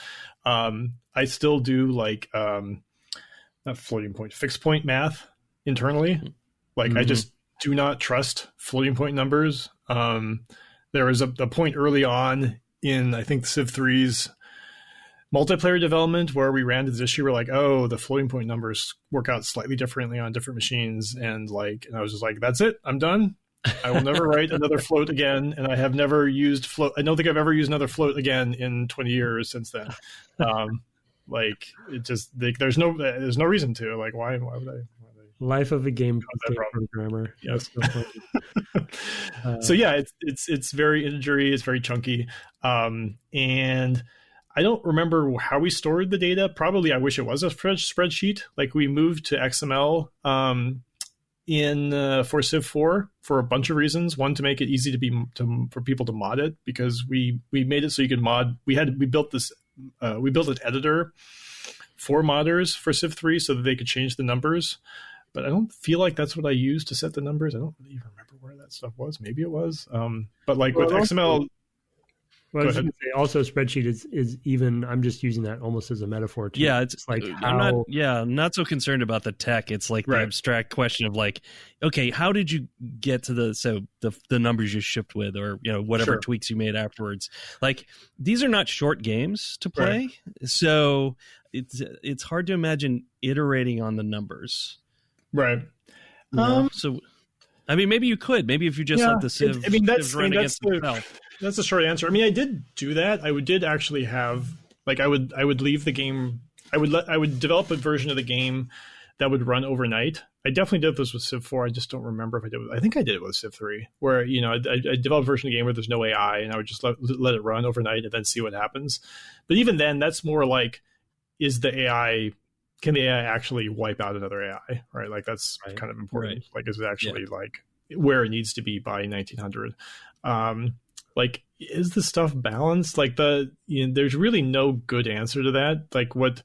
I still do like, not floating point, fixed point math internally. Like I just do not trust floating point numbers. There was a point early on in, I think, Civ 3's multiplayer development where we ran into this issue. We're like, oh, the floating point numbers work out slightly differently on different machines. And I was just like, that's it. I'm done. I will never write another float again. And I have never used float. I don't think I've ever used another float again in 20 years since then. Like it just, like, there's no reason to, like, why would I? Life of a game programmer. Yes. So yeah, it's very integery. It's very chunky. And I don't remember how we stored the data. Probably I wish it was a spreadsheet. Like we moved to XML for Civ 4 for a bunch of reasons. One, to make it easy for people to mod it, because we made it so you could mod. We built an editor for modders for Civ 3 so that they could change the numbers. But I don't feel like that's what I used to set the numbers. I don't really even remember where that stuff was. Maybe it was. But like with XML. Well, I was going to say, also spreadsheet is even, I'm just using that almost as a metaphor too. Yeah, it's like I'm not so concerned about the tech. It's like the abstract question of like, okay, how did you get to the numbers you shipped with, or whatever tweaks you made afterwards? Like these are not short games to play, so it's hard to imagine iterating on the numbers. Right. So, I mean, maybe you could. Maybe if you just let the Civ. That's the short answer. I mean, I did do that. I did actually have, like, I would leave the game. I would develop a version of the game that would run overnight. I definitely did this with Civ 4. I just don't remember if I did. I think I did it with Civ 3, where I developed a version of the game where there's no AI, and I would just let it run overnight and then see what happens. But even then, that's more like, can the AI actually wipe out another AI? Right, like that's kind of important. Right. Like, is it actually like where it needs to be by 1900? Like, is the stuff balanced? Like there's really no good answer to that. Like what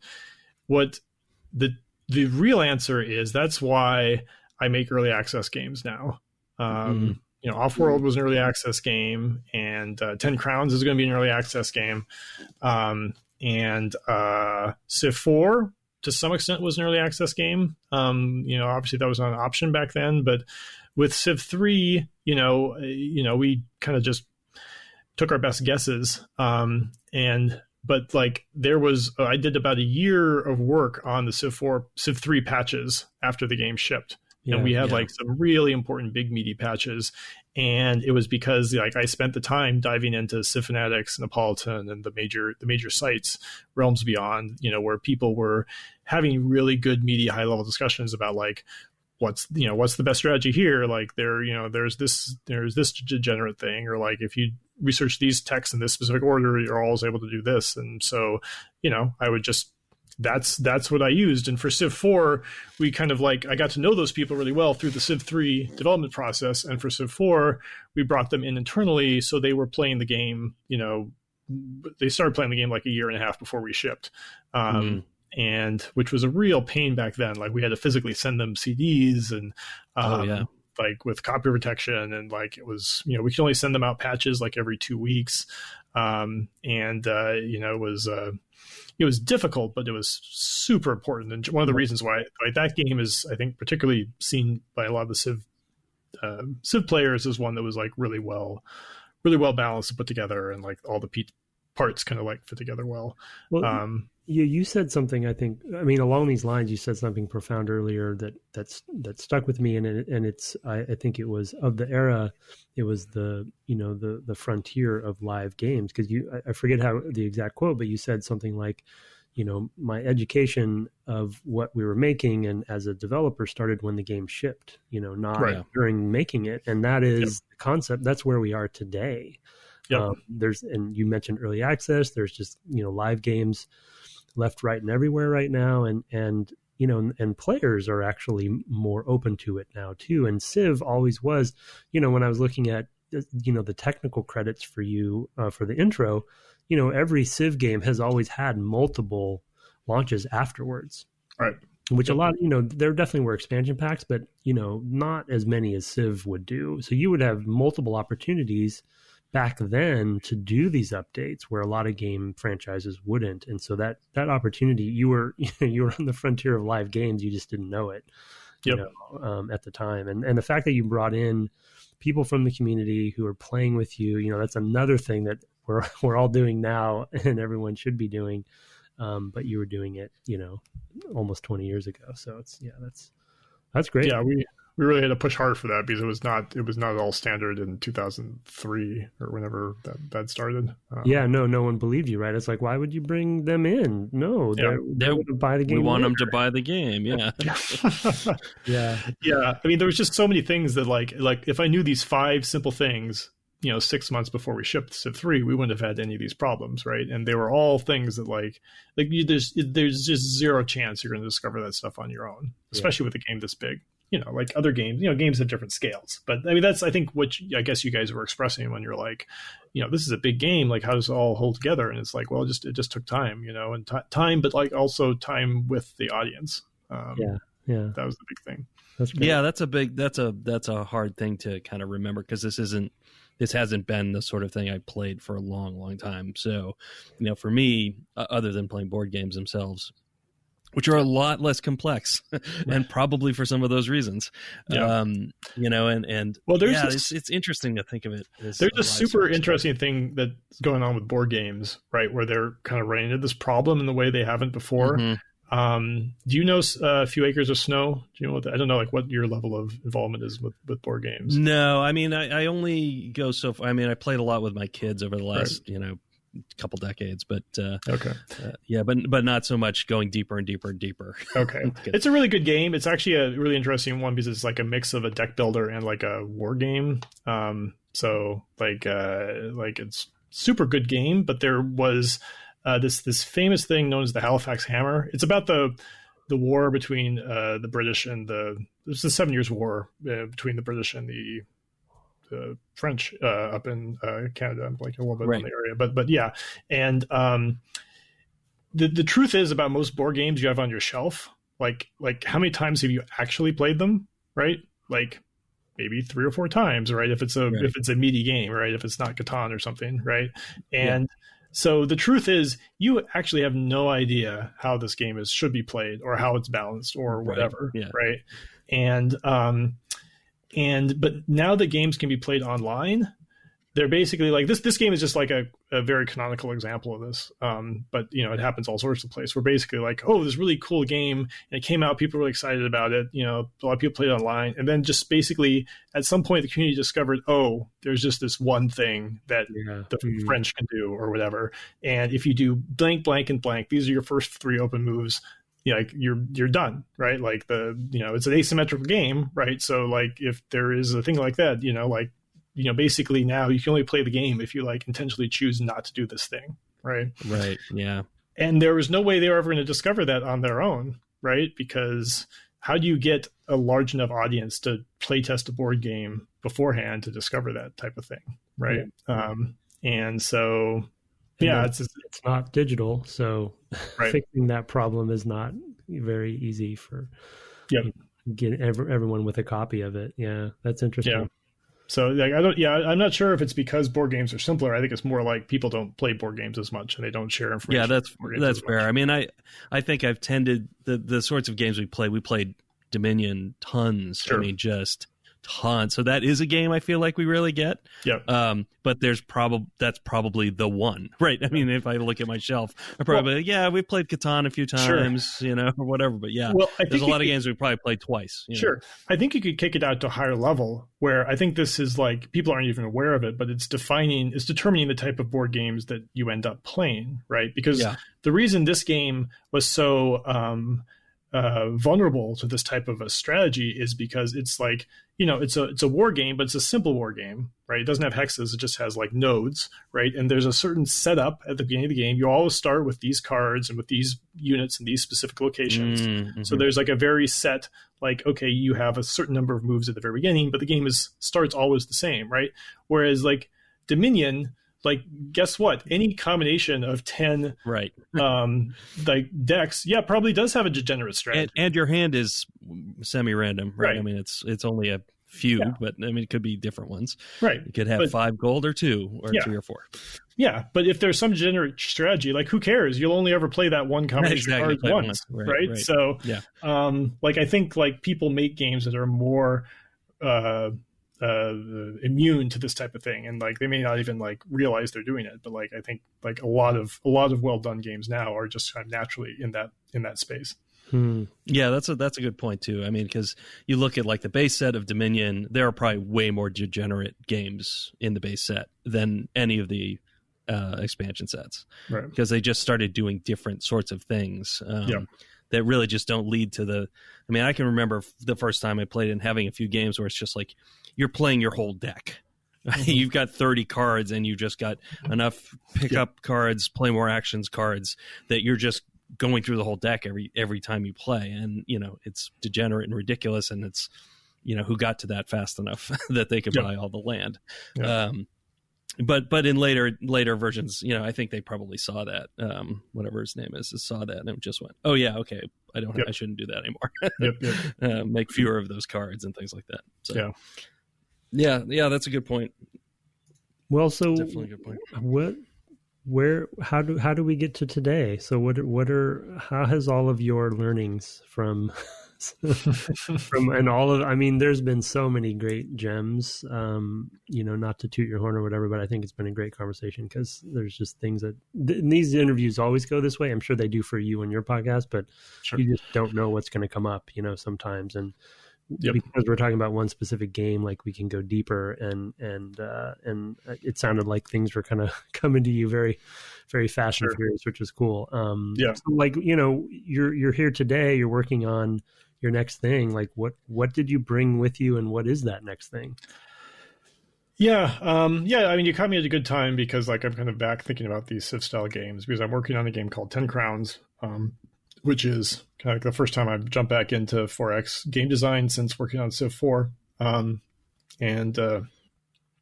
the real answer is, that's why I make early access games now. Offworld was an early access game, and 10 Crowns is going to be an early access game. And Civ 4 to some extent was an early access game. Obviously that was not an option back then, but with Civ 3, we kind of just took our best guesses. But like I did about a year of work on the Civ 3 patches after the game shipped. And we had like some really important big meaty patches. And it was because like I spent the time diving into Civ Fanatics, Neapolitan, and the major sites, Realms Beyond, where people were having really good meaty high level discussions about like, what's the best strategy here? Like there's this degenerate thing, or like if you research these texts in this specific order, you're always able to do this. And so, I would just, that's what I used. And for Civ 4, we kind of like, I got to know those people really well through the Civ 3 development process. And for Civ 4, we brought them in internally. So they were playing the game, they started playing the game like a year and a half before we shipped. And which was a real pain back then. Like we had to physically send them CDs and, like with copy protection, and like it was, we could only send them out patches like every 2 weeks. It was difficult, but it was super important. And one of the reasons why like that game is, I think, particularly seen by a lot of the Civ players as one that was like really well balanced and put together, and like all the parts kind of like fit together well. You said something, I think, along these lines, you said something profound earlier that stuck with me, and it's I think it was of the era, it was the frontier of live games, because I forget how the exact quote, but you said something like, my education of what we were making and as a developer started when the game shipped, not during making it, and that is the concept. That's where we are today. And you mentioned early access. There's just live games left, right, and everywhere right now, and players are actually more open to it now too. And Civ always was, when I was looking at the technical credits for you for the intro, every Civ game has always had multiple launches afterwards. Right. which a lot, there definitely were expansion packs, but, not as many as Civ would do. So you would have multiple opportunities back then to do these updates where a lot of game franchises wouldn't. And so that opportunity, you were on the frontier of live games. You just didn't know it, at the time. And the fact that you brought in people from the community who are playing with you, that's another thing that we're all doing now and everyone should be doing. But you were doing it, almost 20 years ago. So that's great. Yeah, we really had to push hard for that because it was not at all standard in 2003 or whenever that started. No one believed you, right? It's like, why would you bring them in? No, they're going to buy the game. We want them to buy the game. Yeah. Yeah. I mean, there was just so many things that like if I knew these 5 simple things, 6 months before we shipped Civ 3, we wouldn't have had any of these problems, right? And they were all things that there's just zero chance you're going to discover that stuff on your own, especially with a game this big. Like other games, games have different scales. But I mean, that's, I think, what I guess you guys were expressing when you're like, this is a big game. Like, how does it all hold together? And it's like, well, it just took time, and time, but like also time with the audience. That was the big thing. That's great. Yeah, that's a hard thing to kind of remember because this hasn't been the sort of thing I played for a long, long time. So, for me, other than playing board games themselves, which are a lot less complex, and probably for some of those reasons, and well, it's interesting to think of it. There's a super interesting thing that's going on with board games, right? Where they're kind of running into this problem in the way they haven't before. Mm-hmm. Do you know A Few Acres of Snow? Do you know I don't know, like what your level of involvement is with board games. No, I mean, I only go so far. I mean, I played a lot with my kids over the last, couple decades, but okay, but not so much going deeper and deeper and deeper. Okay. It's a really good game. It's actually a really interesting one because it's like a mix of a deck builder and like a war game. So like it's super good game, but there was this famous thing known as the Halifax Hammer. It's about the war between the British and it's the 7 Years' War between the British and the French up in Canada. I'm blanking a little bit on the area, but yeah. And the truth is about most board games you have on your shelf, like how many times have you actually played them, right? Like maybe 3 or 4 times, right? If it's a meaty game, right? If it's not Catan or something, right? And so the truth is you actually have no idea how this game should be played or how it's balanced or whatever, right? But now that games can be played online, they're basically like this game is just like a very canonical example of this. But it happens all sorts of places. We're basically like, oh, this really cool game, and it came out, people were really excited about it. A lot of people played it online, and then just basically at some point the community discovered, oh, there's just this one thing that the French can do or whatever. And if you do blank, blank, and blank, these are your first 3 open moves. Like you're done, right? Like it's an asymmetrical game, right? So like if there is a thing like that, basically now you can only play the game if you like intentionally choose not to do this thing, right? Right. Yeah. And there was no way they were ever going to discover that on their own, right? Because how do you get a large enough audience to play test a board game beforehand to discover that type of thing, right? And so. It's not digital, so fixing that problem is not very easy for get everyone with a copy of it. Yeah, that's interesting. Yeah. So like I'm not sure if it's because board games are simpler. I think it's more like people don't play board games as much and they don't share information. Yeah, that's fair. I mean, I think I've tended the sorts of games we played Dominion tons. Sure. I mean, just tons. So that is a game I feel like we really get. Yeah. But that's probably the one, right? I mean, if I look at my shelf, I probably we've played Catan a few times, or whatever. But there's a lot of games we probably played twice. Sure. I think you could kick it out to a higher level where I think this is like people aren't even aware of it, but it's determining the type of board games that you end up playing, right? Because the reason this game was so vulnerable to this type of a strategy is because it's like, it's a war game, but it's a simple war game, right? It doesn't have hexes. It just has like nodes, right? And there's a certain setup at the beginning of the game. You always start with these cards and with these units in these specific locations. Mm-hmm. So there's like a very set, like, okay, you have a certain number of moves at the very beginning, but the game starts always the same, right? Whereas like Dominion like, guess what? Any combination of 10 right like decks, probably does have a degenerate strategy. And your hand is semi-random, right? I mean, it's only a few, but I mean, it could be different ones. Right. You could have 5 gold or 2 or 3 or 4. Yeah, but if there's some degenerate strategy, like, who cares? You'll only ever play that one combination of cards once, right? So, like, I think, like, people make games that are more immune to this type of thing, and like they may not even like realize they're doing it, but like I think like a lot of well done games now are just kind of naturally in that space. Yeah, that's a good point too. I mean, because you look at like the base set of Dominion, there are probably way more degenerate games in the base set than any of the expansion sets, right? Because they just started doing different sorts of things that really just don't lead to the. I mean, I can remember the first time I played it and having a few games where it's just like you're playing your whole deck. You've got 30 cards and you've just got enough pickup cards, play more actions cards that you're just going through the whole deck every time you play. And, you know, it's degenerate and ridiculous. And it's, you know, who got to that fast enough that they could buy all the land. But in later versions, you know, I think they probably saw that, whatever his name is, saw that and just went, oh yeah, okay, I shouldn't do that anymore. Make fewer of those cards and things like that. So, yeah, that's a good point. Well, so definitely a good point. How do we get to today? So how has all of your learnings from and all of, I mean, there's been so many great gems, you know, not to toot your horn or whatever, but I think it's been a great conversation because there's just things that these interviews always go this way. I'm sure they do for you and your podcast, but you just don't know what's going to come up, you know, sometimes. And because we're talking about one specific game, like we can go deeper and it sounded like things were kind of coming to you very, very fast and furious, which is cool. So like, you know, you're here today, you're working on your next thing. Like what did you bring with you and what is that next thing? I mean, you caught me at a good time because like I'm kind of back thinking about these Civ style games because I'm working on a game called 10 Crowns, which is kind of like the first time I've jumped back into 4X game design since working on Civ 4. You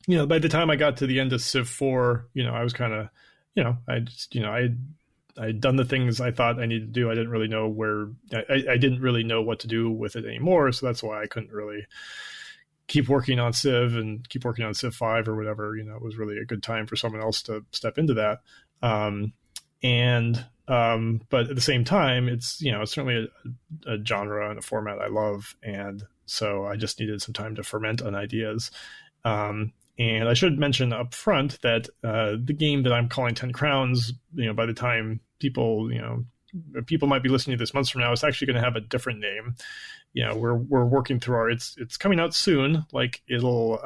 know, by the time I got to the end of Civ 4, you know, I was kind of, you know, I'd done the things I thought I needed to do. I didn't really know I didn't really know what to do with it anymore. So that's why I couldn't really keep working on Civ and keep working on Civ 5 or whatever. You know, it was really a good time for someone else to step into that. But at the same time, it's, you know, it's certainly a genre and a format I love. And so I just needed some time to ferment on ideas. And I should mention up front that the game that I'm calling 10 Crowns, you know, by the time people might be listening to this months from now, it's actually going to have a different name. You know, we're working through it's coming out soon. Like it'll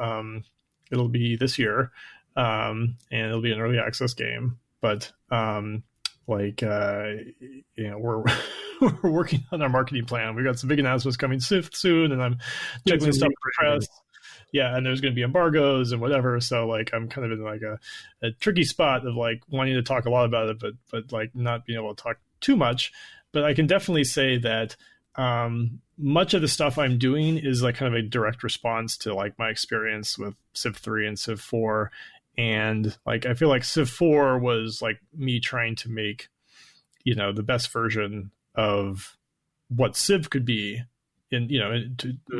be this year, and it'll be an early access game. But you know, we're working on our marketing plan. We've got some big announcements coming soon, and I'm juggling stuff for press. Yeah, and there's going to be embargoes and whatever. So like I'm kind of in like a tricky spot of like wanting to talk a lot about it, but like not being able to talk too much. But I can definitely say that much of the stuff I'm doing is like kind of a direct response to like my experience with Civ 3 and Civ 4. And like I feel like Civ 4 was like me trying to make, you know, the best version of what Civ could be in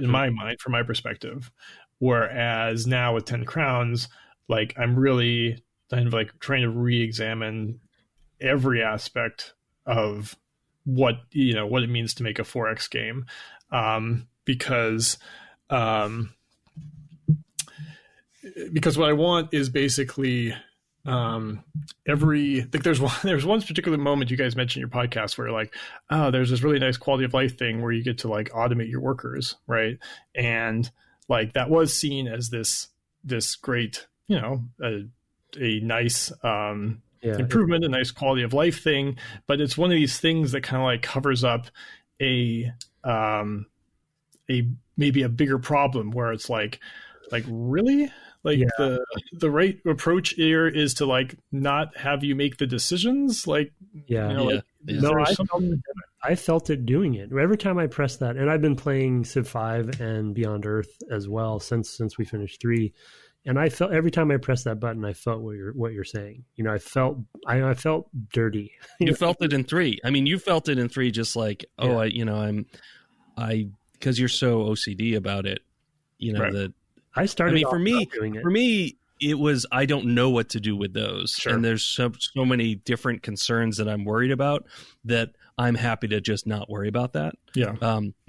my mind, from my perspective. Whereas now with 10 Crowns, like I'm really kind of like trying to re-examine every aspect of what it means to make a 4X game, because what I want is basically there's one particular moment you guys mentioned in your podcast where like, oh, there's this really nice quality of life thing where you get to like automate your workers, right? And like that was seen as this great, you know, a nice improvement, a nice quality of life thing. But it's one of these things that kind of like covers up a maybe a bigger problem where it's like really. Like the right approach here is to like not have you make the decisions. Like, I felt it doing it every time I pressed that. And I've been playing Civ 5 and Beyond Earth as well since we finished 3. And I felt every time I pressed that button, I felt what you're saying. You know, I felt dirty. You felt it in 3. I mean, you felt it in 3, just like, because you're so OCD about it. You know, that I started. I mean, for me, it was, I don't know what to do with those. Sure. And there's so many different concerns that I'm worried about that I'm happy to just not worry about that. Yeah.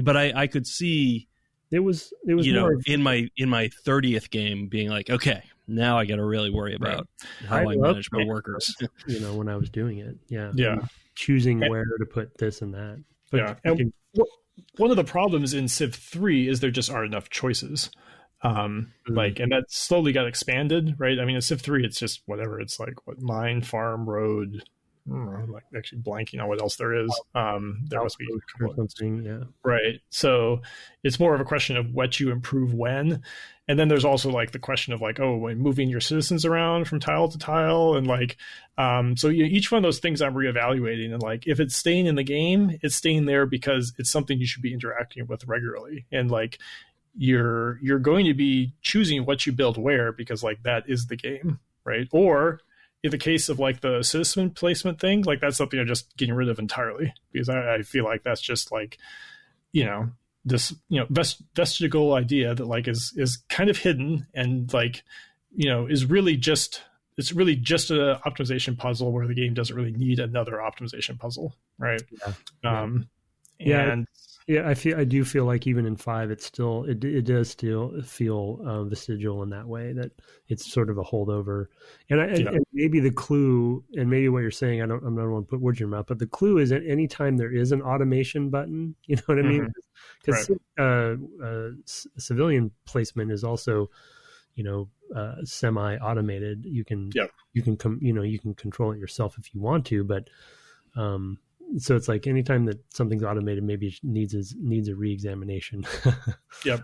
But I could see it was in my 30th game being like, okay, now I got to really worry about how I manage my workers. You know, when I was doing it. Yeah. Yeah. Choosing where to put this and that. But yeah. And one of the problems in Civ 3 is there just aren't enough choices. And that slowly got expanded, right? I mean, in Civ 3, it's just whatever. It's like mine, farm, road. I don't know, like actually blanking on what else there is. There must be something, yeah. Right. So it's more of a question of what you improve when. And then there's also like the question of like, when moving your citizens around from tile to tile. And like, so each one of those things I'm reevaluating. And like, if it's staying in the game, it's staying there because it's something you should be interacting with regularly. And like, you're going to be choosing what you build where, because like that is the game, right? Or in the case of like the citizen placement thing, like that's something I'm just getting rid of entirely, because I feel like that's just like, this, vestigial idea that like is kind of hidden and like, is really just, it's really just an optimization puzzle where the game doesn't really need another optimization puzzle. Right. Yeah. I do feel like even in 5, it does still feel vestigial in that way, that it's sort of a holdover. And maybe the clue, and maybe what you're saying, I'm not going to put words in your mouth, but the clue is that anytime there is an automation button, you know what I mean? Because civilian placement is also, semi-automated. You can control it yourself if you want to, but so it's like anytime that something's automated, maybe it needs a re-examination. Yep.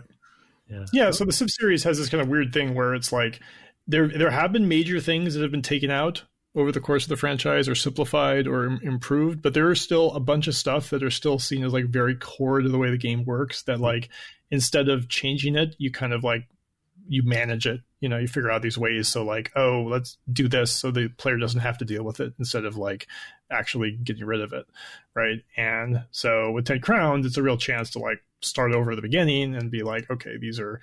Yeah. So the Civ series has this kind of weird thing where it's like there have been major things that have been taken out over the course of the franchise or simplified or improved, but there are still a bunch of stuff that are still seen as like very core to the way the game works, that like instead of changing it, you kind of like you manage it. You figure out these ways. So like, let's do this so the player doesn't have to deal with it, instead of like actually getting rid of it. Right. And so with 10 crowns, it's a real chance to like start over at the beginning and be like, okay, these are,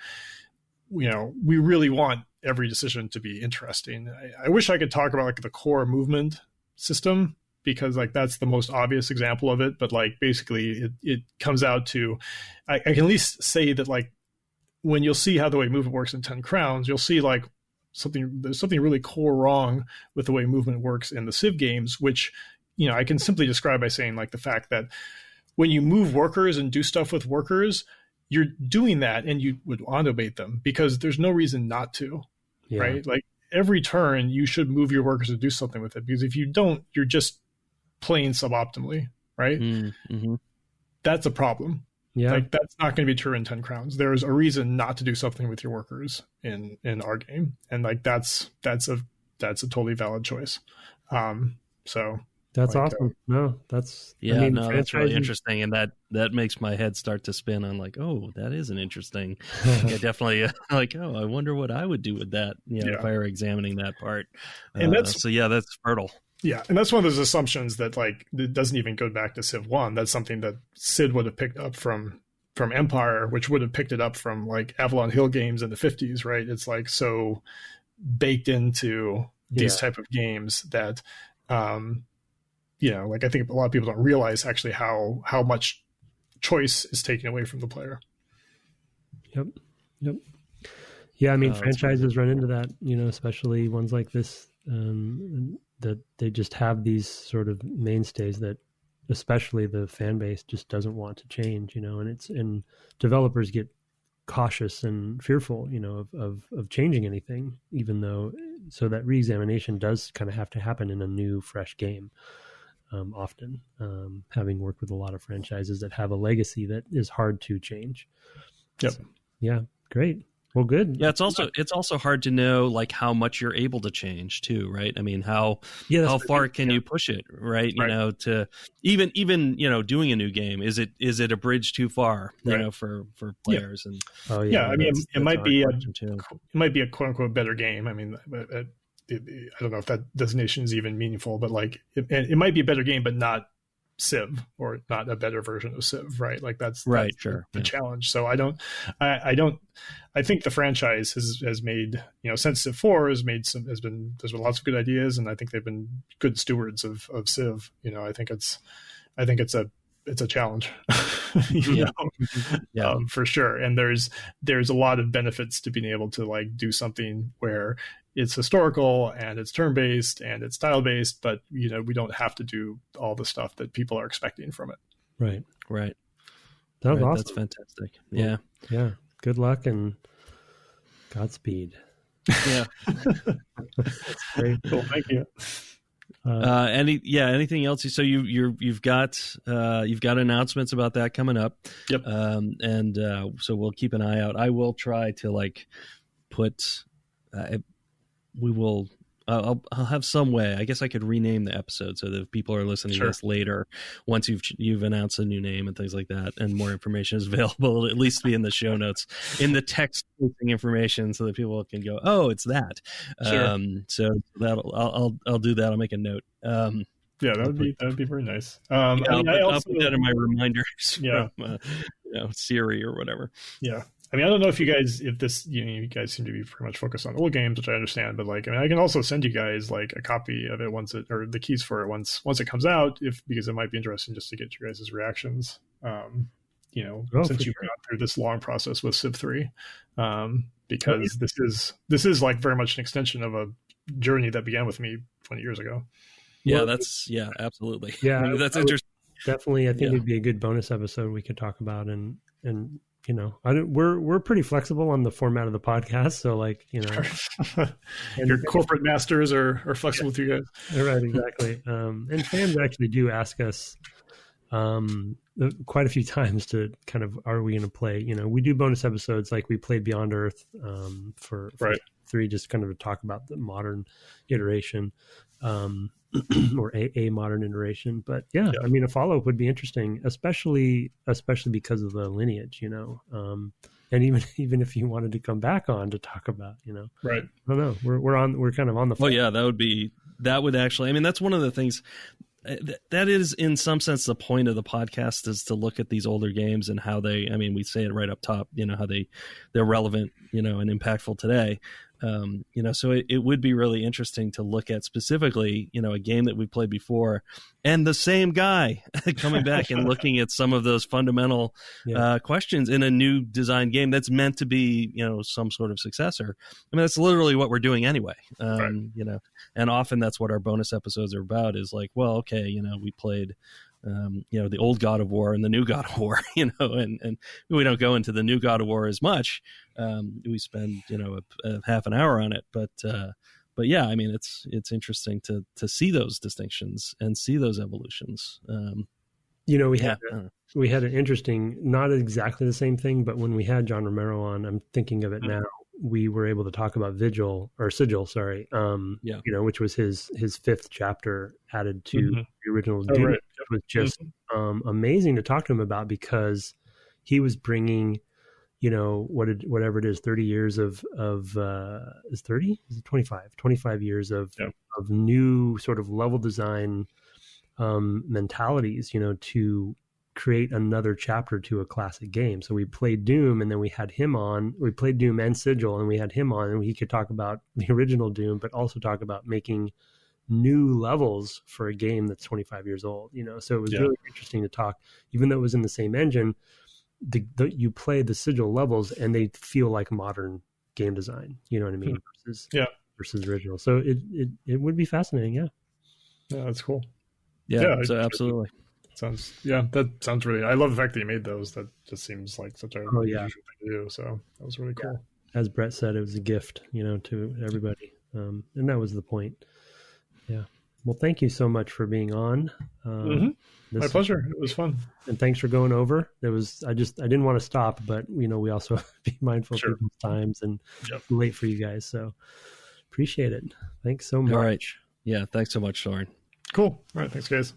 we really want every decision to be interesting. I wish I could talk about like the core movement system, because like that's the most obvious example of it. But like basically it comes out to, I can at least say that like, when you'll see how the way movement works in 10 crowns, you'll see like there's something really core wrong with the way movement works in the Civ games, which, I can simply describe by saying like the fact that when you move workers and do stuff with workers, you're doing that and you would automate them because there's no reason not to, right? Like every turn you should move your workers to do something with it, because if you don't, you're just playing suboptimally, right? Mm-hmm. That's a problem. Yeah. Like that's not going to be true in 10 crowns. There's a reason not to do something with your workers in our game. And like, that's a totally valid choice. So that's like, awesome. That's really interesting. And that makes my head start to spin on like, that isn't interesting. I definitely like, I wonder what I would do with that. If I were examining that part. And that's fertile. Yeah, and that's one of those assumptions that like it doesn't even go back to Civ 1. That's something that Sid would have picked up from Empire, which would have picked it up from like Avalon Hill games in the 50s, right? It's like so baked into these type of games that like I think a lot of people don't realize actually how much choice is taken away from the player. Yep. Yeah, I mean franchises run into that, especially ones like this. That they just have these sort of mainstays that especially the fan base just doesn't want to change, and developers get cautious and fearful, of changing anything, even though, so that reexamination does kind of have to happen in a new, fresh game. Often, having worked with a lot of franchises that have a legacy that is hard to change. Yep. So, yeah. Great. Well, good. Yeah, it's also hard to know like how much you're able to change too, right? I mean, how far can you push it, right? You know, to even doing a new game, is it a bridge too far, you know, for players? And I mean, it might be a quote unquote better game. I mean, I don't know if that designation is even meaningful, but like it might be a better game, but not Civ, or not a better version of Civ, right? Like that's the challenge. So I think the franchise has made, since Civ IV there's been lots of good ideas, and I think they've been good stewards of Civ. I think it's a challenge, for sure. And there's a lot of benefits to being able to like do something where it's historical and it's turn-based and it's tile-based, but we don't have to do all the stuff that people are expecting from it. Right. That was awesome. That's fantastic. Yeah. Yeah. Good luck and Godspeed. Yeah. That's great. Cool. Thank you. Anything else? So you've got announcements about that coming up. Yep. So we'll keep an eye out. I will try to like put. I'll have some way. I guess I could rename the episode so that if people are listening to this later, once you've announced a new name and things like that, and more information is available, it'll at least be in the show notes, in the text information, so that people can go, oh, it's that. Sure. So I'll do that. I'll make a note. That would be very nice. I'll put that in my reminders. Yeah. From, Siri or whatever. Yeah. I mean, I don't know if you guys seem to be pretty much focused on old games, which I understand, but like, I mean, I can also send you guys like a copy of it or the keys for it once it comes out, because it might be interesting just to get your guys' reactions. Since you've gone through this long process with Civ III, because this is like very much an extension of a journey that began with me 20 years ago. Yeah, absolutely. Yeah, I mean, that's interesting. Definitely, I think it'd be a good bonus episode we could talk about, and we're pretty flexible on the format of the podcast, so like and your corporate masters are flexible with you guys. Right, exactly. And fans actually do ask us quite a few times to kind of, are we going to play? We do bonus episodes, like we played Beyond Earth for 3, just kind of to talk about the modern iteration. Or a modern iteration, but I mean, a follow-up would be interesting, especially because of the lineage, and even if you wanted to come back on to talk about, right? I don't know. We're kind of on the. Oh yeah, that would actually. I mean, that's one of the things. That is, in some sense, the point of the podcast, is to look at these older games and how they. I mean, we say it right up top. How they're relevant, and impactful today. So it would be really interesting to look at specifically, a game that we played before, and the same guy coming back and looking at some of those fundamental questions in a new design game that's meant to be, some sort of successor. I mean, that's literally what we're doing anyway. And often that's what our bonus episodes are about, is like, well, okay, we played the old God of War and the new God of War, and we don't go into the new God of War as much. We spend, a half an hour on it, but yeah, I mean, it's interesting to see those distinctions and see those evolutions. We had an interesting, not exactly the same thing, but when we had John Romero on, I'm thinking of it now, we were able to talk about Sigil, which was his 5th chapter added to the original Doom. Right. It was just amazing to talk to him about, because he was bringing, whatever it is, 30 years of is 30? Is it 25? 25 years of new sort of level design mentalities, to create another chapter to a classic game. So we played Doom, and then we had him on. We played Doom and Sigil, and we had him on, and he could talk about the original Doom, but also talk about making new levels for a game that's 25 years old. So it was really interesting to talk, even though it was in the same engine. You play the Sigil levels, and they feel like modern game design. You know what I mean? Versus original. So it would be fascinating. Yeah, that's cool. Yeah, so absolutely. That sounds really. I love the fact that you made those. That just seems like such a usual thing to do. So that was really cool. As Brett said, it was a gift, to everybody, and that was the point. Yeah, Well, thank you so much for being on. My pleasure. It was fun. And thanks for going over. I didn't want to stop, but we also have to be mindful of people's times and late for you guys. So appreciate it. Thanks so much. All right. Yeah. Thanks so much, Soren. Cool. All right. Thanks, guys.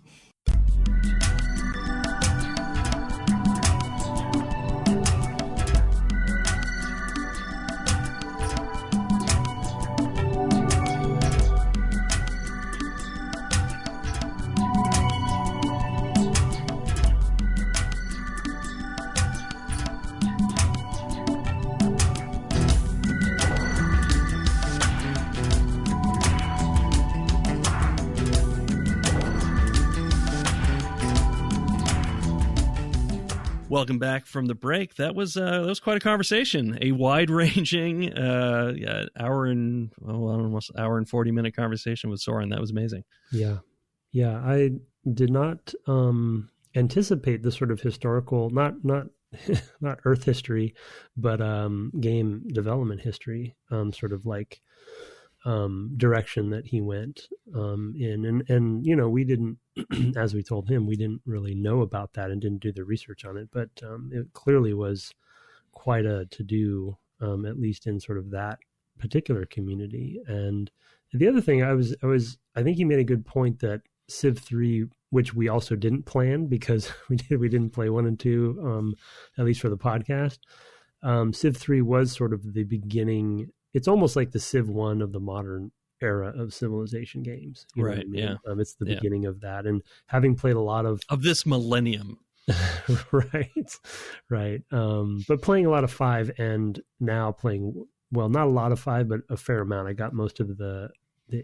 Welcome back from the break. That was quite a conversation, a wide-ranging almost hour and 40-minute conversation with Soren. That was amazing. Yeah. I did not anticipate the sort of historical, not Earth history, but game development history, sort of like direction that he went in. And we didn't, as we told him, we didn't really know about that and didn't do the research on it, but it clearly was quite a to-do, at least in sort of that particular community. And the other thing I think he made a good point that Civ III, which we also didn't plan because we didn't play 1 and 2, at least for the podcast. Civ III was sort of the beginning. It's almost like the Civ 1 of the modern era of civilization games. Right. I mean? Yeah. It's the beginning of that. And having played a lot of this millennium. Right. But playing a lot of 5 and now playing, well, not a lot of 5, but a fair amount. I got most of the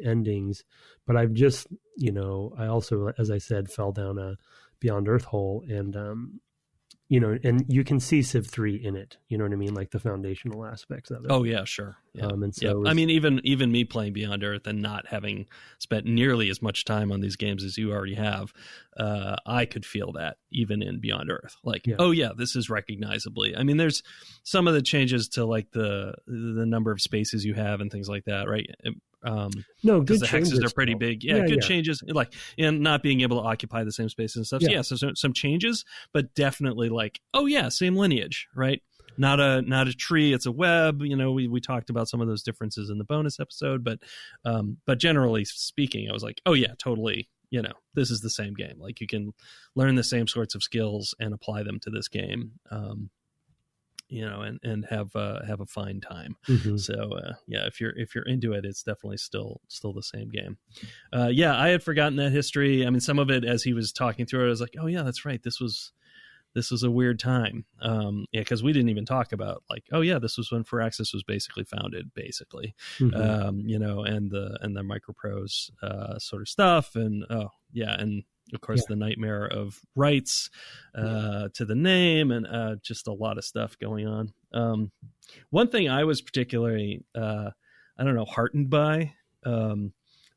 endings, but I've just, I also, as I said, fell down a Beyond Earth hole and, and you can see Civ 3 in it, you know what I mean? Like the foundational aspects of it. Oh yeah, sure. Yeah. And so I mean, even me playing Beyond Earth and not having spent nearly as much time on these games as you already have, I could feel that even in Beyond Earth. Like, oh yeah, this is recognizably. I mean, there's some of the changes to like the number of spaces you have and things like that, right? No, because good the hexes changes are pretty big. Good changes, like and not being able to occupy the same spaces and stuff. So some changes, but definitely like, oh yeah, same lineage, right? Not a tree, it's a web. We talked about some of those differences in the bonus episode, but generally speaking, I was like, oh yeah, totally. This is the same game. Like you can learn the same sorts of skills and apply them to this game. And have a fine time. Mm-hmm. So if you're into it, it's definitely still the same game. I had forgotten that history. I mean, some of it as he was talking through it, I was like, oh yeah, that's right. This was a weird time. Because we didn't even talk about like, oh yeah, this was when Firaxis was basically founded, basically. Mm-hmm. And the MicroProse sort of stuff, and and of course, the nightmare of rights to the name and just a lot of stuff going on. One thing I was particularly, heartened by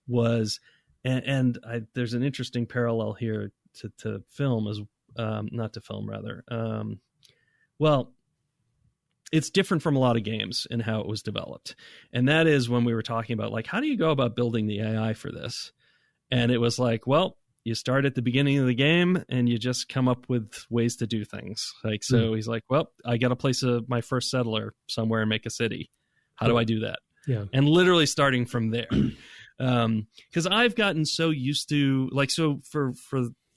was, there's an interesting parallel here to film as not to film rather. It's different from a lot of games in how it was developed, and that is when we were talking about like, how do you go about building the AI for this? And it was like, well, you start at the beginning of the game and you just come up with ways to do things. Like, so he's like, well, I got to place my first settler somewhere and make a city. How do I do that? Yeah. And literally starting from there. Cause I've gotten so used to like, so for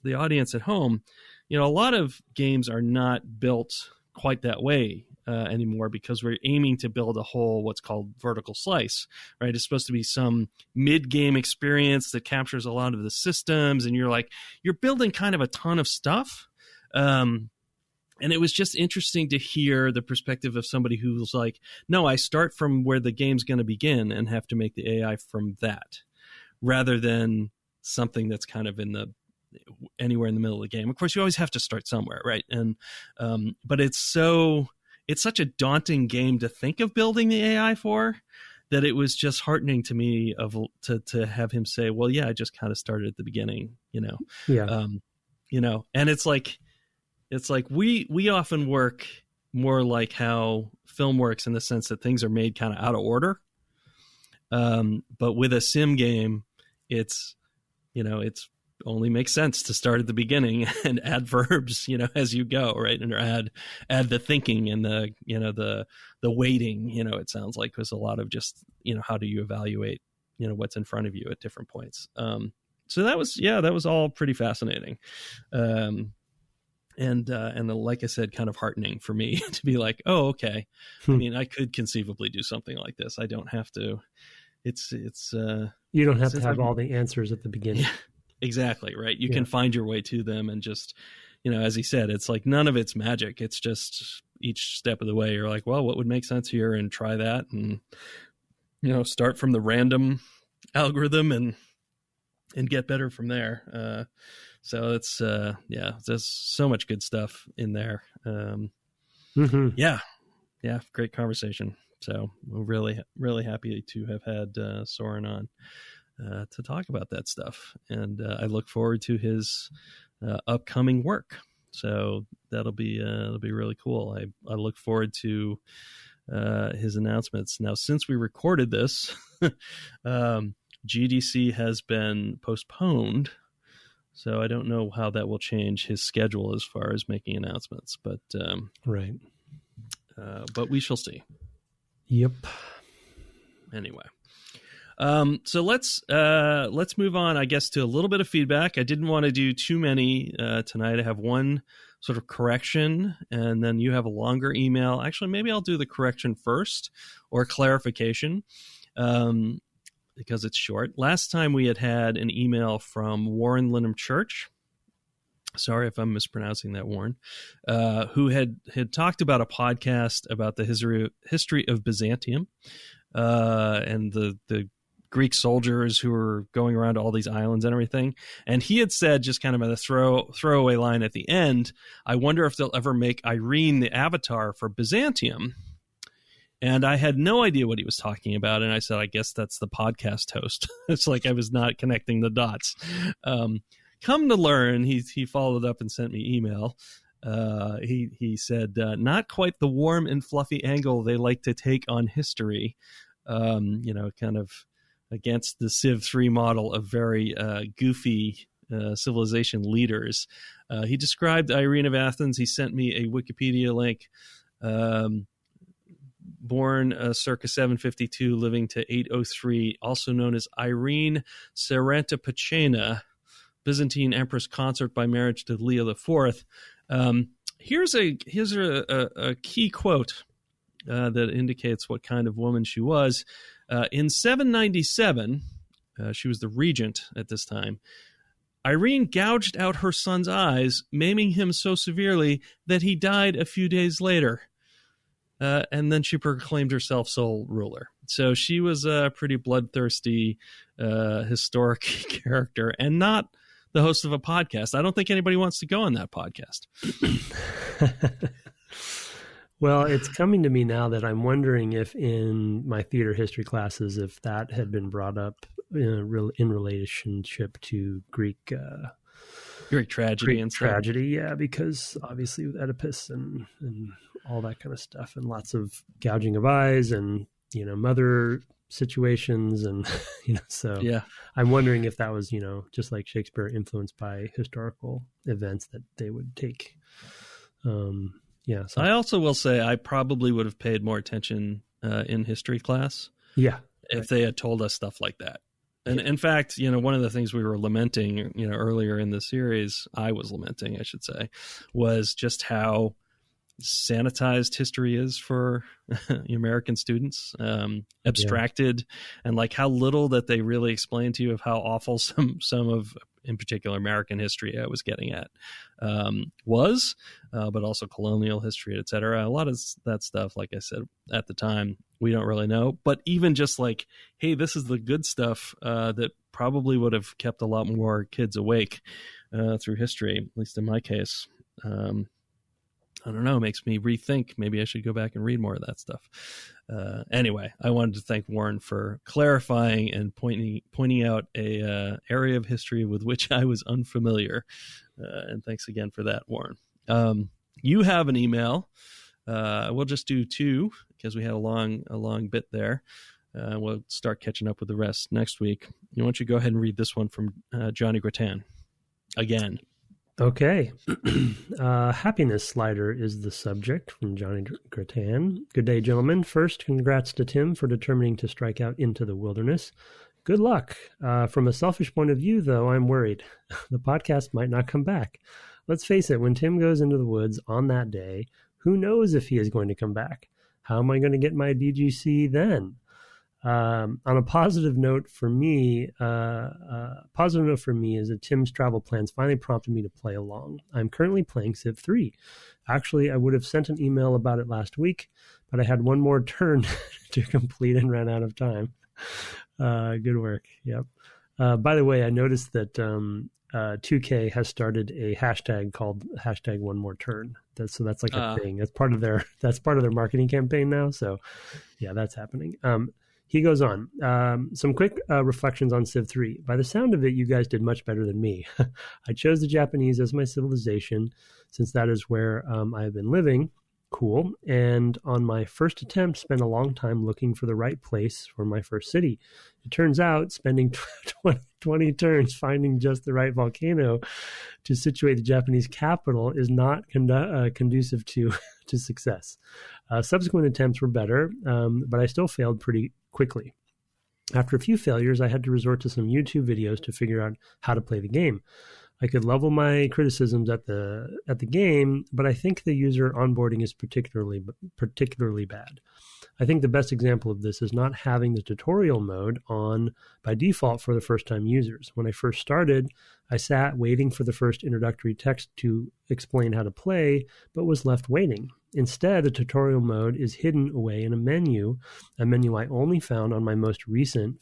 the audience at home, a lot of games are not built quite that way anymore because we're aiming to build a whole what's called vertical slice, right? It's supposed to be some mid-game experience that captures a lot of the systems, and you're building kind of a ton of stuff. And it was just interesting to hear the perspective of somebody who's like, no, I start from where the game's going to begin and have to make the AI from that, rather than something that's kind of anywhere in the middle of the game. Of course, you always have to start somewhere, right? And but it's such a daunting game to think of building the AI for that it was just heartening to me to have him say, well, yeah, I just kind of started at the beginning, Yeah. And it's like we often work more like how film works in the sense that things are made kind of out of order. But with a sim game, it's it's only makes sense to start at the beginning and add verbs, as you go, right? And add the thinking and the weighting, it sounds like, was a lot of just, how do you evaluate, what's in front of you at different points. So that was all pretty fascinating. And like I said, kind of heartening for me to be like, oh, okay. I mean, I could conceivably do something like this. I don't have to, you don't have to have all the answers at the beginning. Yeah, exactly. Right. You can find your way to them and just, as he said, it's like none of it's magic. It's just each step of the way. You're like, well, what would make sense here, and try that, and, start from the random algorithm and get better from there. So it's, there's so much good stuff in there. Yeah, great conversation. So we're really, really happy to have had Soren on to talk about that stuff. And I look forward to his upcoming work. So it'll be really cool. I look forward to his announcements. Now, since we recorded this, GDC has been postponed. So I don't know how that will change his schedule as far as making announcements, but right. But we shall see. Yep. Anyway, so let's move on, I guess, to a little bit of feedback. I didn't want to do too many tonight. I have one sort of correction, and then you have a longer email. Actually, maybe I'll do the correction first, or clarification. Because it's short. Last time we had an email from Warren Linham Church. Sorry if I'm mispronouncing that, Warren, who had talked about a podcast about the history of Byzantium and the Greek soldiers who were going around to all these islands and everything. And he had said, just kind of a throwaway line at the end, I wonder if they'll ever make Irene the avatar for Byzantium. And I had no idea what he was talking about. And I said, I guess that's the podcast host. It's like I was not connecting the dots. Come to learn, he followed up and sent me email. He said, not quite the warm and fluffy angle they like to take on history, kind of against the Civ III model of very goofy civilization leaders. He described Irene of Athens. He sent me a Wikipedia link. Born circa 752, living to 803, also known as Irene Serantipachena, Byzantine empress consort by marriage to Leo IV. Here's a key quote that indicates what kind of woman she was. In 797, she was the regent at this time. Irene gouged out her son's eyes, maiming him so severely that he died a few days later. And then she proclaimed herself sole ruler. So she was a pretty bloodthirsty, historic character, and not the host of a podcast. I don't think anybody wants to go on that podcast. Well, it's coming to me now that I'm wondering if in my theater history classes, if that had been brought up in relationship to Greek tragedy and stuff. Tragedy, yeah, because obviously with Oedipus and all that kind of stuff, and lots of gouging of eyes and, mother situations. And, so yeah, I'm wondering if that was, just like Shakespeare, influenced by historical events that they would take. So I also will say I probably would have paid more attention in history class. Yeah. If they had told us stuff like that. And in fact, one of the things we were lamenting, earlier in the series, I was lamenting, I should say, was just how sanitized history is for American students, abstracted, and like how little that they really explain to you of how awful some of, in particular, American history I was getting at was, but also colonial history, et cetera. A lot of that stuff, like I said, at the time, we don't really know. But even just like, hey, this is the good stuff that probably would have kept a lot more kids awake through history, at least in my case. I don't know, makes me rethink. Maybe I should go back and read more of that stuff. Anyway, I wanted to thank Warren for clarifying and pointing out a area of history with which I was unfamiliar. And thanks again for that, Warren. You have an email. We'll just do two because we had a long bit there. We'll start catching up with the rest next week. Why don't you go ahead and read this one from Johnny Gratan again? Okay. Happiness slider is the subject from Johnny Gratan. Good day, gentlemen. First, congrats to Tim for determining to strike out into the wilderness. Good luck. From a selfish point of view, though, I'm worried. The podcast might not come back. Let's face it, when Tim goes into the woods on that day, who knows if he is going to come back? How am I going to get my DGC then? On a positive note for me, is that Tim's travel plans finally prompted me to play along. I'm currently playing Civ III. Actually, I would have sent an email about it last week, but I had one more turn to complete and ran out of time. Good work. Yep. By the way, I noticed that 2K has started a hashtag called #OneMoreTurn. So that's like a thing. That's part of their marketing campaign now. So yeah, that's happening. He goes on, some quick reflections on Civ 3. By the sound of it, you guys did much better than me. I chose the Japanese as my civilization, since that is where I have been living. Cool. And on my first attempt, spent a long time looking for the right place for my first city. It turns out spending 20 turns finding just the right volcano to situate the Japanese capital is not conducive to success. Subsequent attempts were better, but I still failed pretty quickly. After a few failures, I had to resort to some YouTube videos to figure out how to play the game. I could level my criticisms at the game, but I think the user onboarding is particularly bad. I think the best example of this is not having the tutorial mode on by default for the first-time users. When I first started, I sat waiting for the first introductory text to explain how to play, but was left waiting. Instead, the tutorial mode is hidden away in a menu I only found on my most recent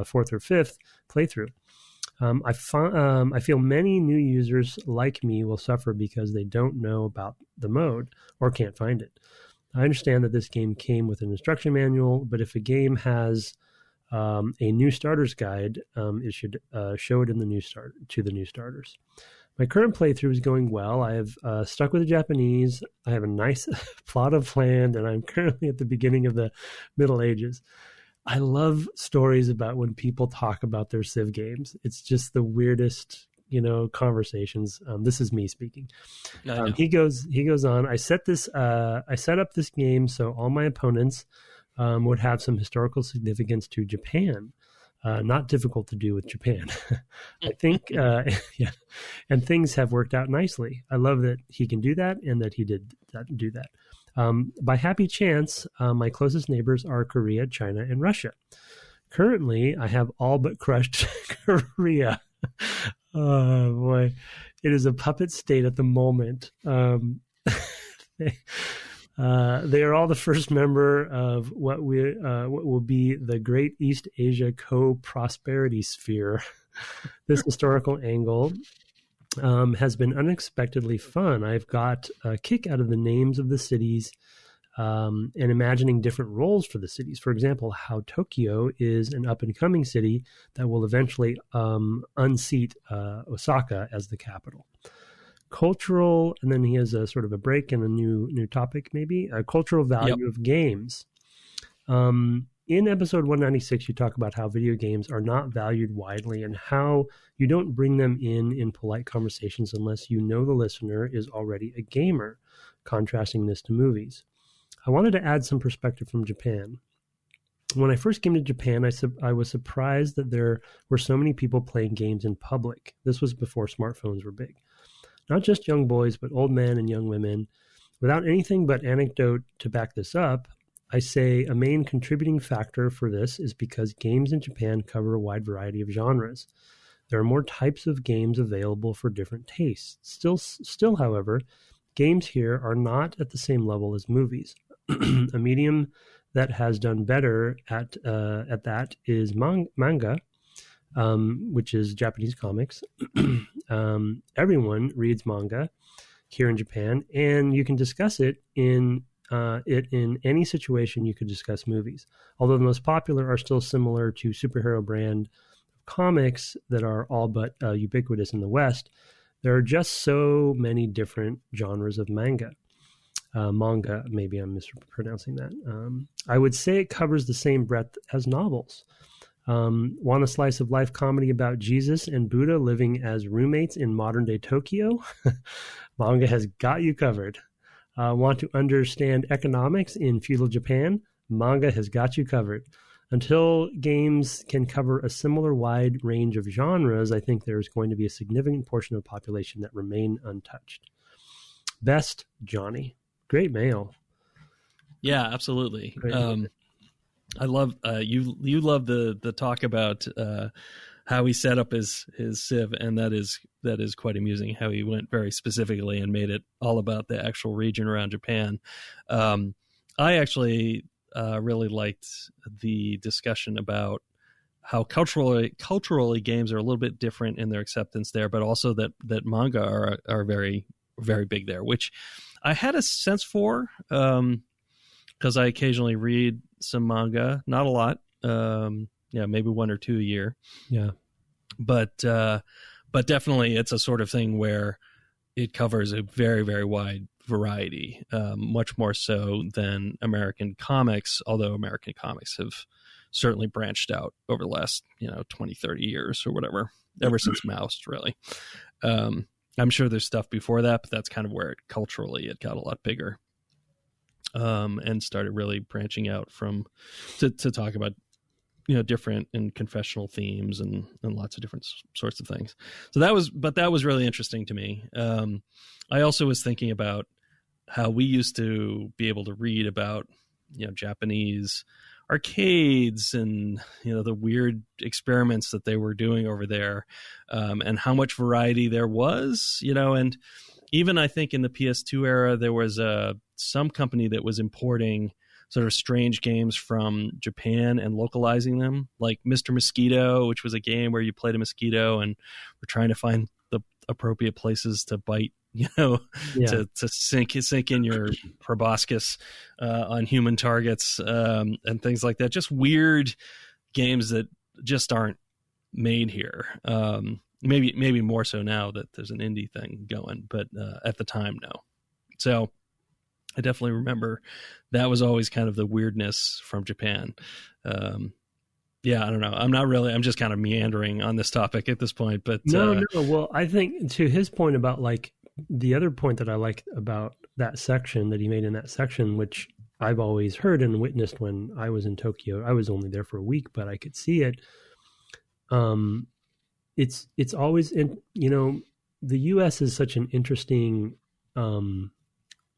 fourth or fifth playthrough. I feel many new users like me will suffer because they don't know about the mode or can't find it. I understand that this game came with an instruction manual, but if a game has a new starter's guide, it should show it in the new starters. My current playthrough is going well. I have stuck with the Japanese. I have a nice plot of land, and I'm currently at the beginning of the Middle Ages. I love stories about when people talk about their Civ games. It's just the weirdest, conversations. This is me speaking. He goes on. I set up this game so all my opponents would have some historical significance to Japan. Not difficult to do with Japan. I think, yeah. And things have worked out nicely. I love that he can do that and that he did do that. By happy chance, my closest neighbors are Korea, China, and Russia. Currently, I have all but crushed Korea. Oh, boy. It is a puppet state at the moment. They are all the first member of what will be the Great East Asia Co-Prosperity Sphere. This historical angle has been unexpectedly fun. I've got a kick out of the names of the cities and imagining different roles for the cities. For example, how Tokyo is an up-and-coming city that will eventually unseat Osaka as the capital. Cultural, and then he has a sort of a break and a new topic, maybe a cultural value of games. In episode 196, you talk about how video games are not valued widely and how you don't bring them in polite conversations unless you know the listener is already a gamer, contrasting this to movies. I wanted to add some perspective from Japan. When I first came to Japan, I was surprised that there were so many people playing games in public. This was before smartphones were big. Not just young boys, but old men and young women. Without anything but anecdote to back this up, I say a main contributing factor for this is because games in Japan cover a wide variety of genres. There are more types of games available for different tastes. Still, however, games here are not at the same level as movies. A medium that has done better at that is manga, which is Japanese comics. Everyone reads manga here in Japan, and you can discuss it in any situation you could discuss movies. Although the most popular are still similar to superhero brand comics that are all but ubiquitous in the West, there are just so many different genres of manga. manga. Maybe I'm mispronouncing that. I would say it covers the same breadth as novels. Want a slice of life comedy about Jesus and Buddha living as roommates in modern day Tokyo? Manga has got you covered. Want to understand economics in feudal Japan? Manga has got you covered. Until games can cover a similar wide range of genres, I think there's going to be a significant portion of the population that remain untouched. Best, Johnny. Great mail. Yeah, absolutely. I love you love the talk about how he set up his Civ, and that is quite amusing how he went very specifically and made it all about the actual region around Japan. I actually really liked the discussion about how culturally games are a little bit different in their acceptance there, but also that manga are very, very big there, which I had a sense for because I occasionally read some manga, not a lot, maybe one or two a year. Yeah, but definitely it's a sort of thing where it covers a very, very wide variety, much more so than American comics, although American comics have certainly branched out over the last 20, 30 years or whatever, ever since Mouse, really. I'm sure there's stuff before that, but that's kind of where culturally it got a lot bigger, and started really branching out to talk about different and confessional themes and lots of different sorts of things. So that was really interesting to me. I also was thinking about how we used to be able to read about Japanese arcades and the weird experiments that they were doing over there, and how much variety there was, and even I think in the PS2 era there was some company that was importing sort of strange games from Japan and localizing them, like Mr. Mosquito, which was a game where you played a mosquito and were trying to find the appropriate places to bite, to sink in your proboscis on human targets, and things like that. Just weird games that just aren't made here. Maybe more so now that there's an indie thing going, but at the time, no. So I definitely remember that was always kind of the weirdness from Japan. I don't know. I'm just kind of meandering on this topic at this point, but no. Well, I think to his point about like the other point that I like about that section that he made in that section, which I've always heard and witnessed when I was in Tokyo. I was only there for a week, but I could see it. It's always in, the U.S. is such an interesting,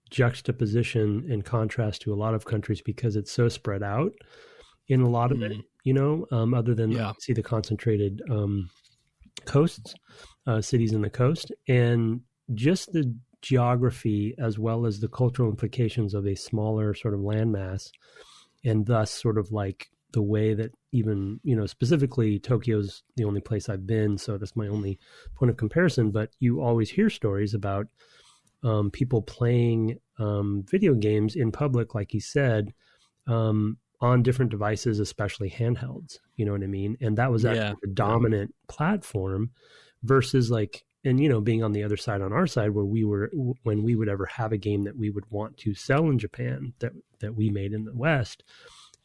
juxtaposition and contrast to a lot of countries because it's so spread out in a lot of it, other than see the concentrated coasts, cities in the coast, and just the geography as well as the cultural implications of a smaller sort of landmass, and thus sort of like the way that even, specifically Tokyo's the only place I've been, so that's my only point of comparison, but you always hear stories about people playing video games in public, like he said, on different devices, especially handhelds, you know what I mean? And that was actually the dominant platform versus like, and, being on the other side, on our side, when we would ever have a game that we would want to sell in Japan that we made in the West,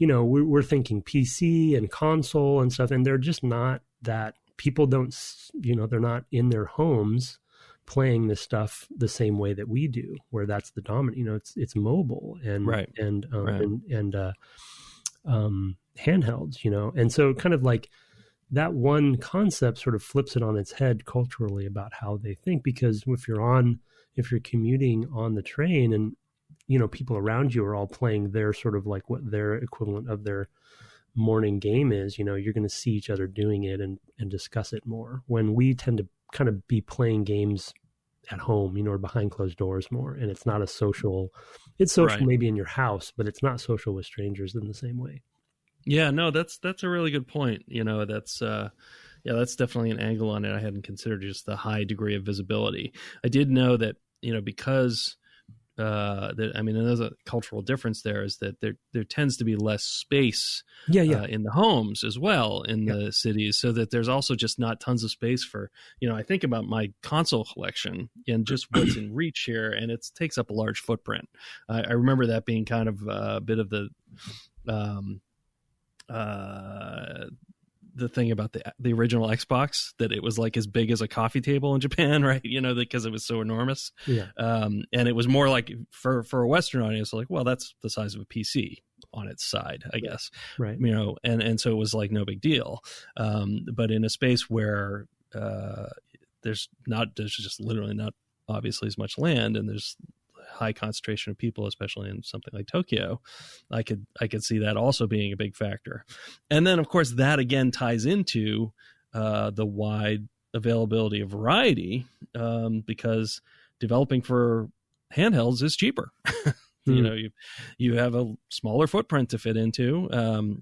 we're thinking PC and console and stuff, and they're just not that. People don't, they're not in their homes playing this stuff the same way that we do, where that's the dominant, it's mobile and handhelds, and so kind of like that one concept sort of flips it on its head culturally about how they think, because if you're commuting on the train and people around you are all playing their sort of like what their equivalent of their morning game is, you're going to see each other doing it and discuss it more, when we tend to kind of be playing games at home, or behind closed doors more. And it's not it's social maybe in your house, but it's not social with strangers in the same way. Yeah, no, that's a really good point. That's definitely an angle on it I hadn't considered, just the high degree of visibility. I did know that, because I mean, there's a cultural difference there, is that there tends to be less space in the homes as well in the cities, so that there's also just not tons of space for, I think about my console collection and just what's in reach here, and it takes up a large footprint. I remember that being kind of a bit of the thing about the original Xbox, that it was like as big as a coffee table in Japan, right? Because it was so enormous. Yeah. And it was more like for a Western audience, like, well, that's the size of a PC on its side, I guess. Right. And so it was like no big deal. But in a space where there's just literally not obviously as much land, and there's high concentration of people, especially in something like Tokyo, I could see that also being a big factor. And then, of course, that again ties into the wide availability of variety, because developing for handhelds is cheaper. You have a smaller footprint to fit into.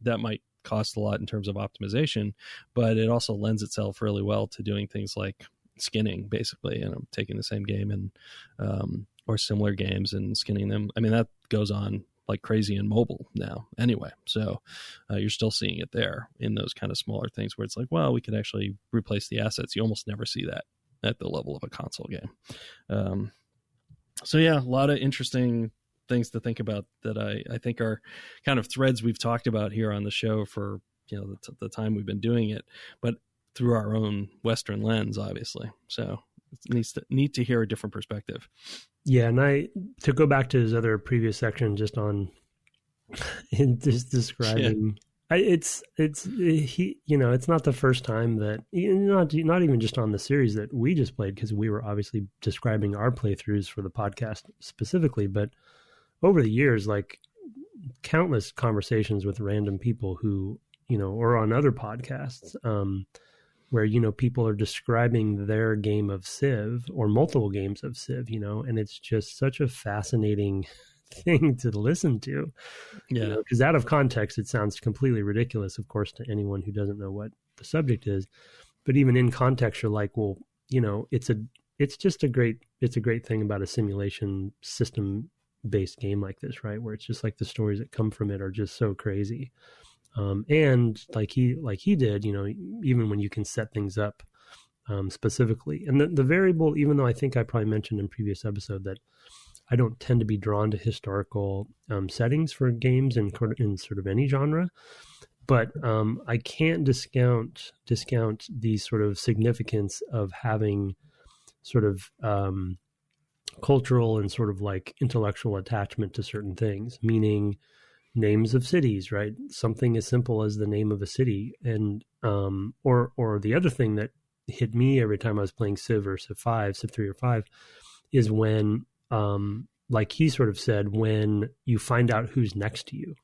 That might cost a lot in terms of optimization, but it also lends itself really well to doing things like skinning, basically, taking the same game and or similar games and skinning them. I mean, that goes on like crazy in mobile now anyway. So you're still seeing it there in those kind of smaller things where it's like, well, we could actually replace the assets. You almost never see that at the level of a console game. So yeah, a lot of interesting things to think about that I think are kind of threads we've talked about here on the show for, the time we've been doing it, but through our own Western lens, obviously. So it's neat to hear a different perspective. Yeah, and to go back to his other previous section, just on just describing, it's not the first time that, not even just on the series that we just played, because we were obviously describing our playthroughs for the podcast specifically, but over the years, like countless conversations with random people who, or on other podcasts, where, people are describing their game of Civ or multiple games of Civ, and it's just such a fascinating thing to listen to. Yeah. Because out of context, it sounds completely ridiculous, of course, to anyone who doesn't know what the subject is. But even in context, you're like, well, it's a great thing about a simulation system based game like this, right? Where it's just like the stories that come from it are just so crazy. And like he did, even when you can set things up specifically. And the variable, even though I think I probably mentioned in previous episode that I don't tend to be drawn to historical settings for games in sort of any genre, but I can't discount the sort of significance of having sort of cultural and sort of like intellectual attachment to certain things, meaning names of cities, right? Something as simple as the name of a city. And or the other thing that hit me every time I was playing Civ or Civ 5, Civ 3 or 5, is when like he sort of said, when you find out who's next to you.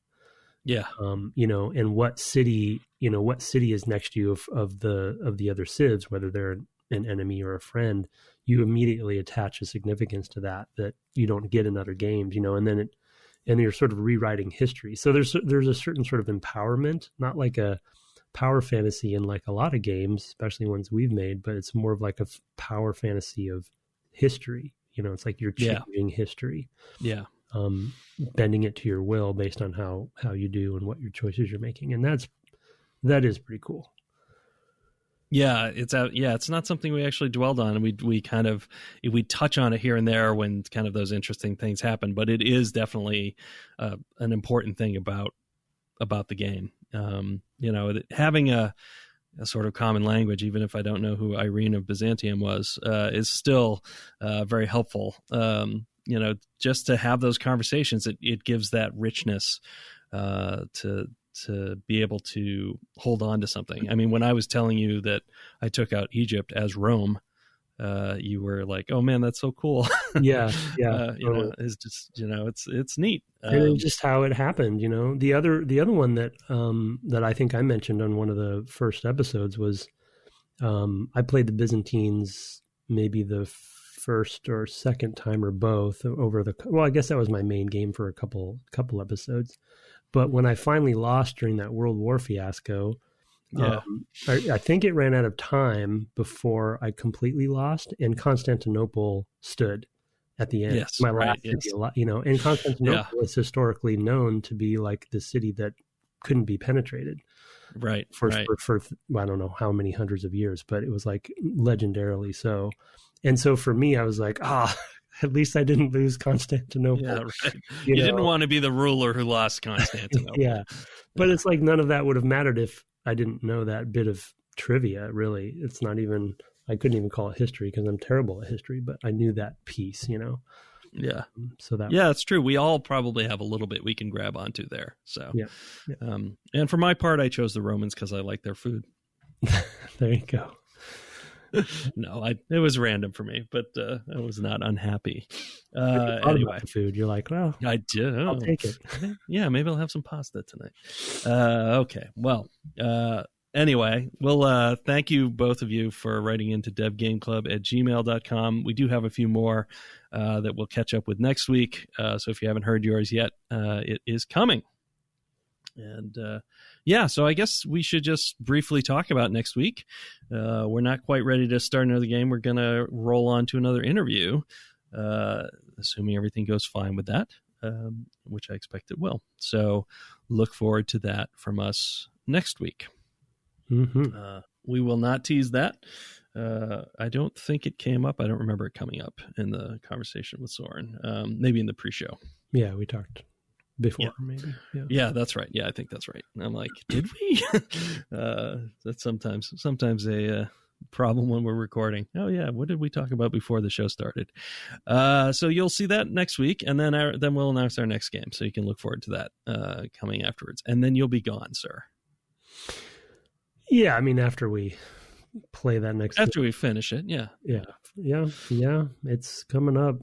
Yeah. And what city is next to you of the other Civs, whether they're an enemy or a friend, you immediately attach a significance to that you don't get in other games, and you're sort of rewriting history. So there's a certain sort of empowerment, not like a power fantasy in like a lot of games, especially ones we've made, but it's more of like a power fantasy of history. It's like you're changing history. Yeah. Bending it to your will based on how you do and what your choices you're making. And that is pretty cool. Yeah, it's not something we actually dwelled on, and we touch on it here and there when kind of those interesting things happen, but it is definitely an important thing about the game. Having a sort of common language, even if I don't know who Irene of Byzantium was, is still very helpful. Just to have those conversations, it gives that richness to be able to hold on to something. I mean, when I was telling you that I took out Egypt as Rome, you were like, "Oh man, that's so cool." Yeah. It's just it's neat. And just how it happened. The other one that I think I mentioned on one of the first episodes was I played the Byzantines maybe the first or second time or both I guess that was my main game for a couple episodes. But when I finally lost during that World War fiasco, I think it ran out of time before I completely lost, and Constantinople stood. at the end. Yes, My right, last yes. city, and Constantinople is historically known to be like the city that couldn't be penetrated. Right. For I don't know how many hundreds of years, but it was like legendarily so. And so for me, I was like, at least I didn't lose Constantinople. Yeah, right. You didn't want to be the ruler who lost Constantinople. Yeah. But it's like none of that would have mattered if I didn't know that bit of trivia, really. It's not even, I couldn't even call it history because I'm terrible at history, but I knew that piece, Yeah. So that. Yeah, it's true. We all probably have a little bit we can grab onto there. So, yeah. And for my part, I chose the Romans because I like their food. There you go. No, it was random for me, but I was not unhappy. Anyway, food. You're like, well, I do. I'll take it. Yeah, maybe I'll have some pasta tonight. Okay. Well, anyway, well, thank you both of you for writing into devgameclub@gmail.com. We do have a few more that we'll catch up with next week. So if you haven't heard yours yet, it is coming. And so I guess we should just briefly talk about next week. We're not quite ready to start another game. We're going to roll on to another interview, assuming everything goes fine with that, which I expect it will. So look forward to that from us next week. Mm-hmm. We will not tease that. I don't think it came up. I don't remember it coming up in the conversation with Soren. Maybe in the pre-show. Yeah, we talked before, maybe. Yeah, that's right. Yeah, I think that's right. And I'm like, did we? That's sometimes a problem when we're recording. Oh yeah, what did we talk about before the show started? So you'll see that next week, and then we'll announce our next game, so you can look forward to that coming afterwards. And then you'll be gone, sir. Yeah, I mean, after we play that next after we finish it, yeah, it's coming up.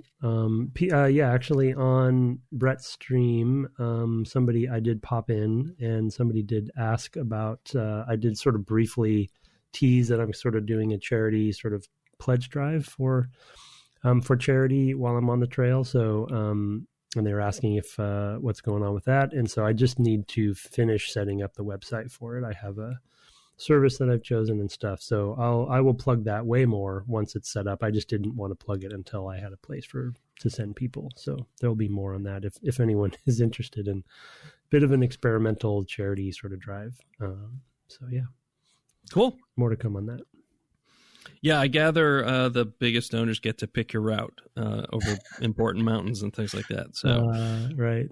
Actually on Brett's stream, I did pop in and somebody did ask about, I did sort of briefly tease that I'm sort of doing a charity sort of pledge drive for charity while I'm on the trail. So, and they were asking if, what's going on with that. And so I just need to finish setting up the website for it. I have a service that I've chosen and stuff. So I will plug that way more once it's set up. I just didn't want to plug it until I had a place to send people. So there'll be more on that if anyone is interested in a bit of an experimental charity sort of drive. So yeah. Cool. More to come on that. Yeah, I gather the biggest donors get to pick your route over important mountains and things like that. So right.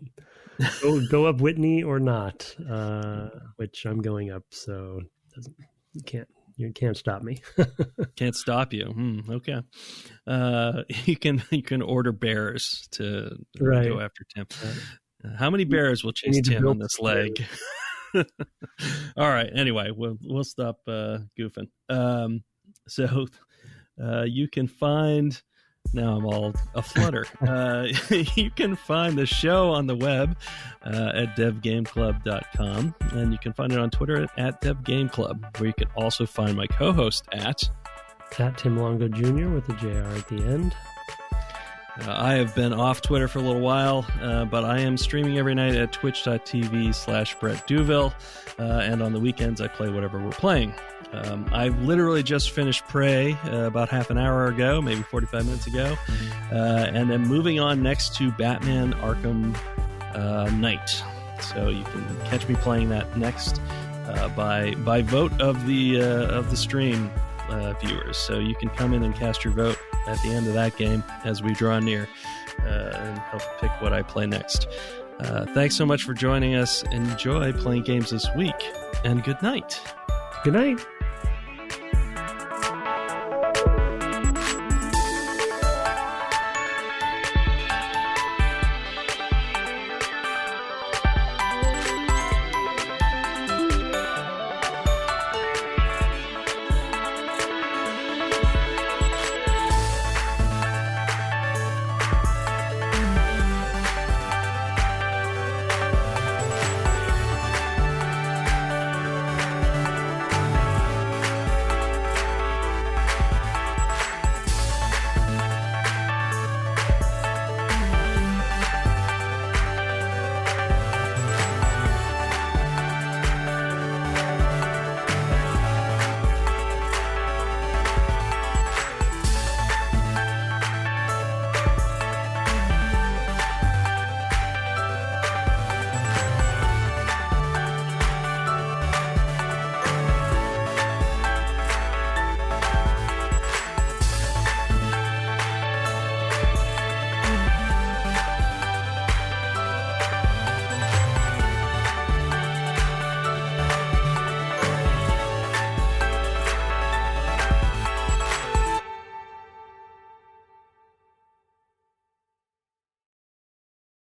Go up Whitney or not, which I'm going up, so you can't stop me. Can't stop you. Okay. You can order bears to go after Tim. Right. How many bears will chase Tim on this leg? All right. Anyway, we'll stop goofing. So you can find. Now I'm all aflutter. You can find the show on the web at devgameclub.com, and you can find it on Twitter at devgameclub, where you can also find my co-host at Tim Longo Jr. with a JR at the end. I have been off Twitter for a little while, but I am streaming every night at twitch.tv/Brett Duville, and on the weekends I play whatever we're playing. I've literally just finished Prey about half an hour ago, maybe 45 minutes ago, and I'm moving on next to Batman Arkham Knight. So you can catch me playing that next by vote of the stream viewers. So you can come in and cast your vote at the end of that game as we draw near and help pick what I play next. Thanks so much for joining us. Enjoy playing games this week, and good night. Good night.